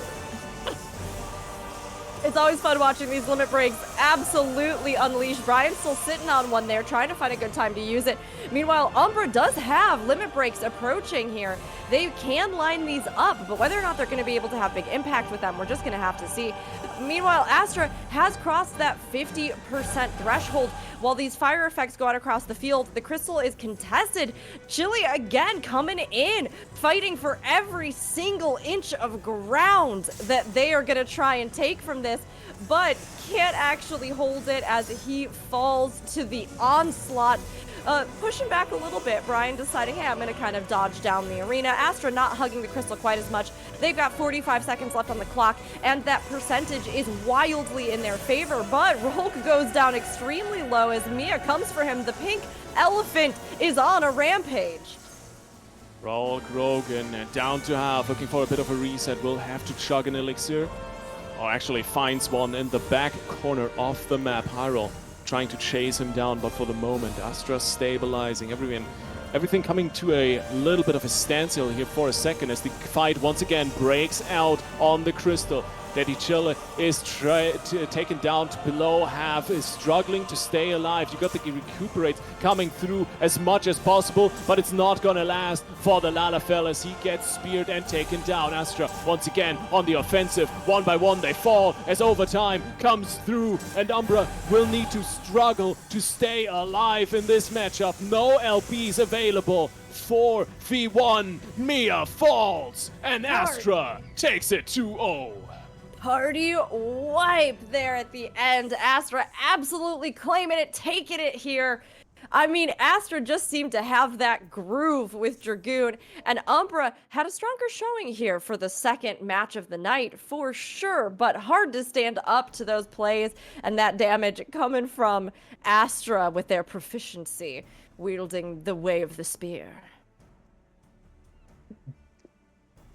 It's always fun watching these limit breaks absolutely unleash. Brian's still sitting on one there, trying to find a good time to use it. Meanwhile, Umbra does have limit breaks approaching here. They can line these up, but whether or not they're going to be able to have big impact with them, we're just going to have to see. Meanwhile, Astra has crossed that 50% threshold. While these fire effects go out across the field, the crystal is contested. Chili again coming in, fighting for every single inch of ground that they are going to try and take from this, but can't actually hold it as he falls to the onslaught. Pushing back a little bit, Brian deciding, hey, I'm going to kind of dodge down the arena. Astra not hugging the crystal quite as much. They've got 45 seconds left on the clock, and that percentage is wildly in their favor. But Rolk goes down extremely low as Mia comes for him. The pink elephant is on a rampage. Rolk, Rogan, down to half, looking for a bit of a reset. Will have to chug an elixir. Oh, actually finds one in the back corner of the map. Hyrule trying to chase him down, but for the moment, Astra stabilizing. Everything coming to a little bit of a standstill here for a second as the fight once again breaks out on the crystal. Daddy Chilla is taken down to below half, is struggling to stay alive. You got the recuperate coming through as much as possible, but it's not gonna last for the Lalafell as he gets speared and taken down. Astra once again on the offensive. One by one they fall as overtime comes through, and Umbra will need to struggle to stay alive in this matchup. No LPs available. 4v1, Mia falls, and Astra takes it 2-0. Party wipe there at the end. Astra absolutely claiming it, taking it here. I mean, Astra just seemed to have that groove with Dragoon, and Umbra had a stronger showing here for the second match of the night, for sure, but hard to stand up to those plays and that damage coming from Astra with their proficiency, wielding the way of the spear.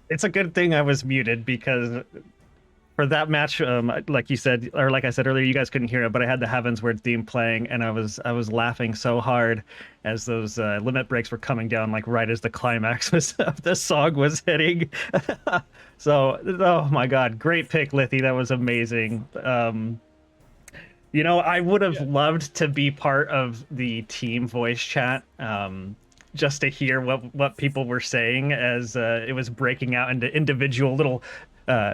It's a good thing I was muted because for that match, like you said, or like I said earlier, you guys couldn't hear it, but I had the Heavensward theme playing, and I was laughing so hard as those limit breaks were coming down, like right as the climax of the song was hitting. So, oh my God, great pick, Lithy. That was amazing. You know, I would have loved to be part of the team voice chat. Just to hear what people were saying as it was breaking out into individual little,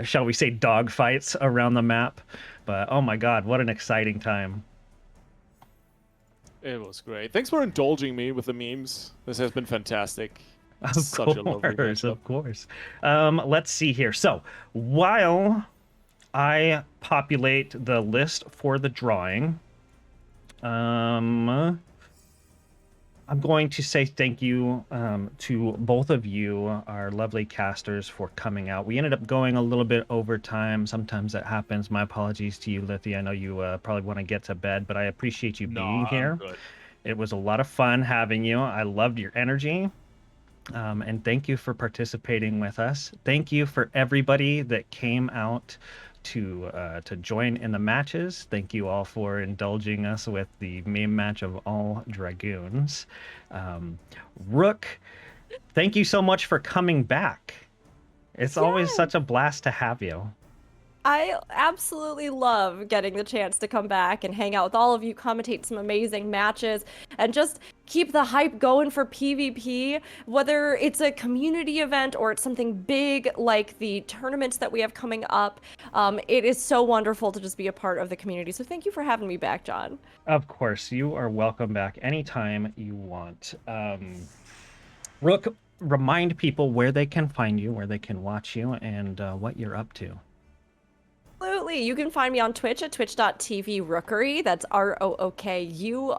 shall we say, dog fights around the map. But oh my God, what an exciting time. It was great. Thanks for indulging me with the memes. This has been fantastic. Of Such a lovely course, matchup. of course. Let's see here. So while I populate the list for the drawing, I'm going to say thank you to both of you, our lovely casters, for coming out. We ended up going a little bit over time. Sometimes that happens. My apologies to you, Lithy. I know you probably want to get to bed, but I appreciate you being here. Good. It was a lot of fun having you. I loved your energy. And thank you for participating with us. Thank you for everybody that came out to join in the matches. Thank you all for indulging us with the meme match of all Dragoons. Rook, thank you so much for coming back. It's always such a blast to have you. I absolutely love getting the chance to come back and hang out with all of you, commentate some amazing matches, and just keep the hype going for PvP, whether it's a community event or it's something big like the tournaments that we have coming up. It is so wonderful to just be a part of the community. So thank you for having me back, John. Of course, you are welcome back anytime you want. Rook, remind people where they can find you, where they can watch you, and what you're up to. Absolutely. You can find me on Twitch at twitch.tv Rookery. That's ROOKURI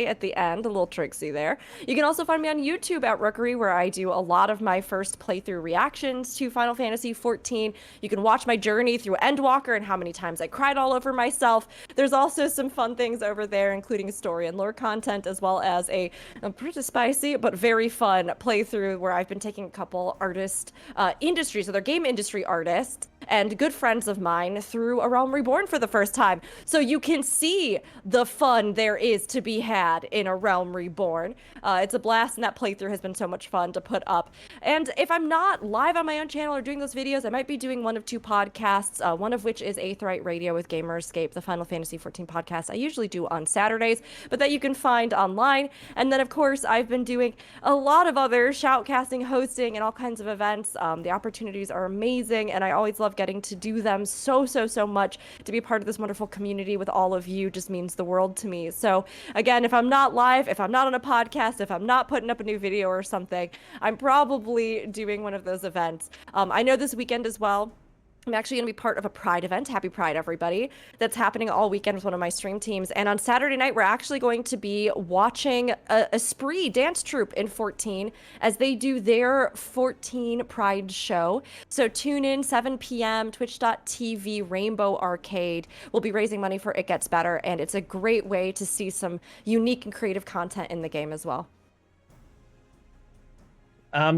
at the end. A little tricksy there. You can also find me on YouTube at Rookery, where I do a lot of my first playthrough reactions to Final Fantasy XIV. You can watch my journey through Endwalker and how many times I cried all over myself. There's also some fun things over there, including story and lore content, as well as a pretty spicy but very fun playthrough where I've been taking a couple artist industries, so they're game industry artists, and good friends of mine through A Realm Reborn for the first time. So you can see the fun there is to be had in A Realm Reborn. It's a blast, and that playthrough has been so much fun to put up. And if I'm not live on my own channel or doing those videos, I might be doing one of two podcasts, one of which is Aetheryte Radio with Gamer Escape, the Final Fantasy XIV podcast I usually do on Saturdays, but that you can find online. And then, of course, I've been doing a lot of other shoutcasting, hosting, and all kinds of events. The opportunities are amazing, and I always love getting to do them so much. To be part of this wonderful community with all of you just means the world to me. So again, if I'm not live, if I'm not on a podcast, if I'm not putting up a new video or something, I'm probably doing one of those events. I know this weekend as well, I'm actually going to be part of a Pride event. Happy Pride, everybody. That's happening all weekend with one of my stream teams. And on Saturday night, we're actually going to be watching a Spree dance troupe in 14 as they do their 14 Pride show. So tune in 7 p.m. twitch.tv Rainbow Arcade. We'll be raising money for It Gets Better. And it's a great way to see some unique and creative content in the game as well.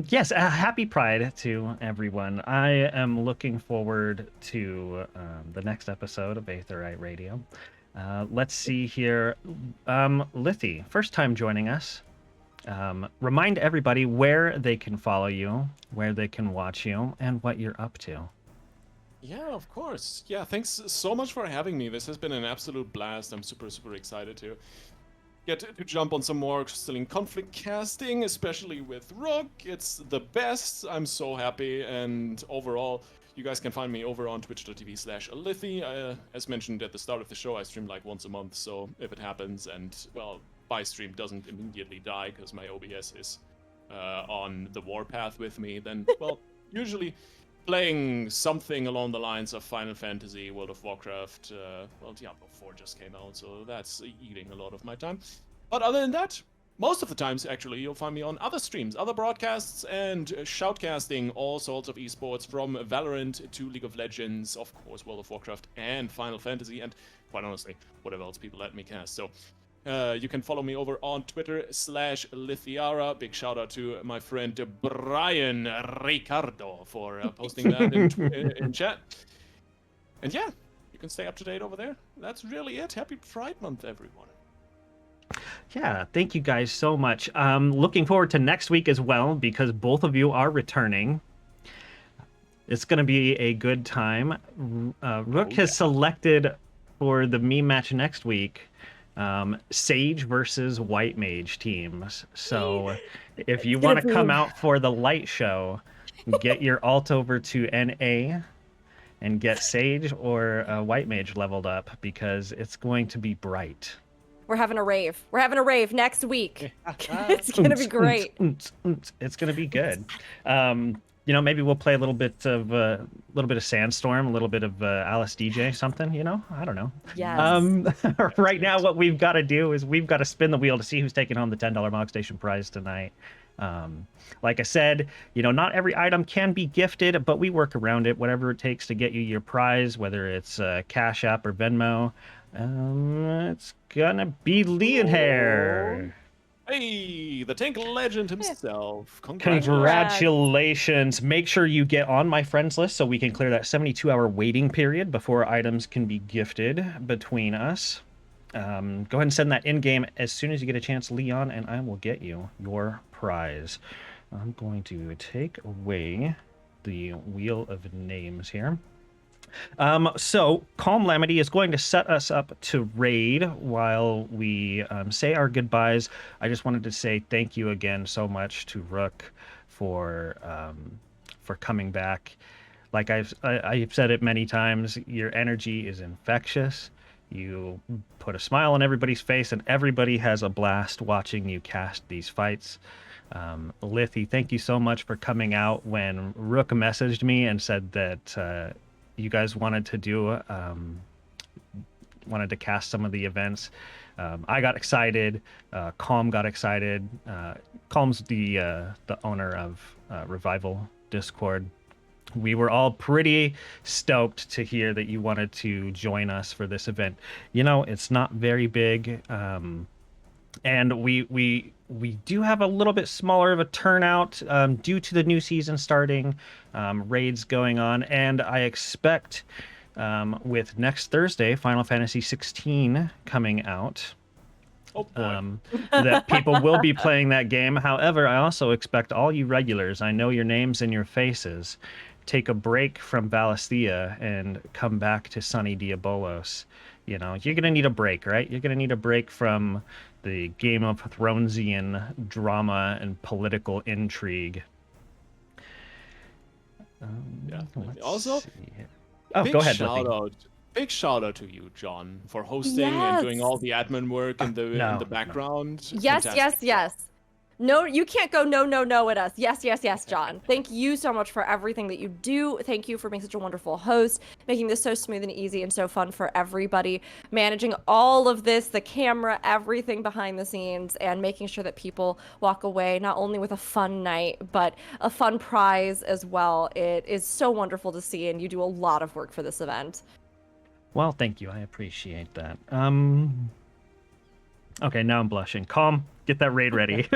Yes, happy Pride to everyone. I am looking forward to the next episode of Aetheryte Radio. Let's see here. Lithy, first time joining us. Remind everybody where they can follow you, where they can watch you, and what you're up to. Yeah, of course. Yeah, thanks so much for having me. This has been an absolute blast. I'm super excited to get to jump on some more Crystalline Conflict casting, especially with Rook. It's the best. I'm so happy. And overall, you guys can find me over on twitch.tv/Alithy. As mentioned at the start of the show, I stream like once a month. So if it happens and, well, my stream doesn't immediately die because my OBS is on the warpath with me, then, well, usually playing something along the lines of Final Fantasy, World of Warcraft, well, Diablo 4 just came out, so that's eating a lot of my time. But other than that, most of the times, actually, you'll find me on other streams, other broadcasts, and shoutcasting all sorts of esports, from Valorant to League of Legends, of course, World of Warcraft, and Final Fantasy, and quite honestly, whatever else people let me cast. So you can follow me over on Twitter/Lithiara. Big shout out to my friend Brian Ricardo for posting that in chat. And yeah, you can stay up to date over there. That's really it. Happy Pride Month, everyone. Yeah, thank you guys so much. Looking forward to next week as well, because both of you are returning. It's going to be a good time. Rook has selected for the meme match next week Sage versus White Mage teams. So if you want to come out for the light show, get your alt over to NA and get Sage or White Mage leveled up, because it's going to be bright. We're having a rave. We're having a rave next week. It's going to be great. It's going to be good. You know, maybe we'll play a little bit of Sandstorm, a little bit of Alice DJ, something, you know? I don't know. Yes. Right now, what we've got to do is we've got to spin the wheel to see who's taking home the $10 Mog Station prize tonight. Like I said, you know, not every item can be gifted, but we work around it, whatever it takes to get you your prize, whether it's Cash App or Venmo. It's gonna be Leonhair. Hey, the Tank Legend himself. Congratulations. Make sure you get on my friends list so we can clear that 72-hour waiting period before items can be gifted between us. Go ahead and send that in-game as soon as you get a chance, Leon, and I will get you your prize. I'm going to take away the wheel of names here. So Calm Lamity is going to set us up to raid while we say our goodbyes. I just wanted to say thank you again so much to Rook for coming back. Like I've said it many times, your energy is infectious. You put a smile on everybody's face, and everybody has a blast watching you cast these fights. Lithy, thank you so much for coming out when Rook messaged me and said that you guys wanted to cast some of the events. I got excited. Calm got excited. Calm's the owner of Revival Discord. We were all pretty stoked to hear that you wanted to join us for this event. You know, it's not very big, and we we do have a little bit smaller of a turnout due to the new season starting, raids going on, and I expect with next Thursday, Final Fantasy XVI coming out, Oh boy. that people will be playing that game. However, I also expect all you regulars, I know your names and your faces, take a break from Valisthea and come back to sunny Diabolos. You know, you're going to need a break, right? You're going to need a break from the Game of Thronesian drama and political intrigue. Yeah. Let's Also, see here. Oh, go ahead, shout Lippy. out. Big shout out to you, John, for hosting and Yes. doing all the admin work in the No. background. Yes, Fantastic yes, job. yes. No, you can't go no at us. Yes, yes, yes, John. Thank you so much for everything that you do. Thank you for being such a wonderful host, making this so smooth and easy and so fun for everybody, managing all of this, the camera, everything behind the scenes, and making sure that people walk away not only with a fun night, but a fun prize as well. It is so wonderful to see, and you do a lot of work for this event. Well, thank you. I appreciate that. Okay, now I'm blushing. Calm. Get that raid ready.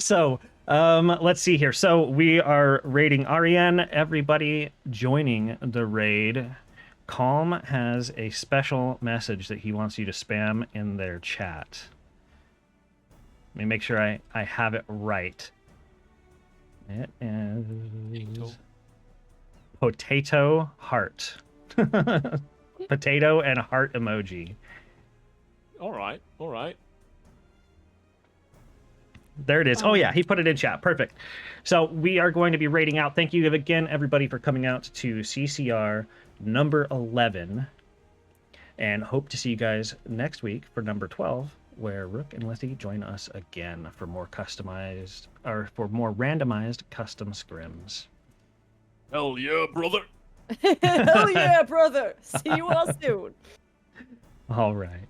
So, let's see here. So we are raiding Ariane. Everybody joining the raid. Calm has a special message that he wants you to spam in their chat. Let me make sure I have it right. It is potato heart. Potato and heart emoji. All right. All right. There it is. Oh, yeah, he put it in chat. Perfect. So we are going to be rating out. Thank you again, everybody, for coming out to CCR number 11. And hope to see you guys next week for number 12, where Rook and Letty join us again for more customized, or for more randomized custom scrims. Hell yeah, brother. Hell yeah, brother. See you all soon. All right.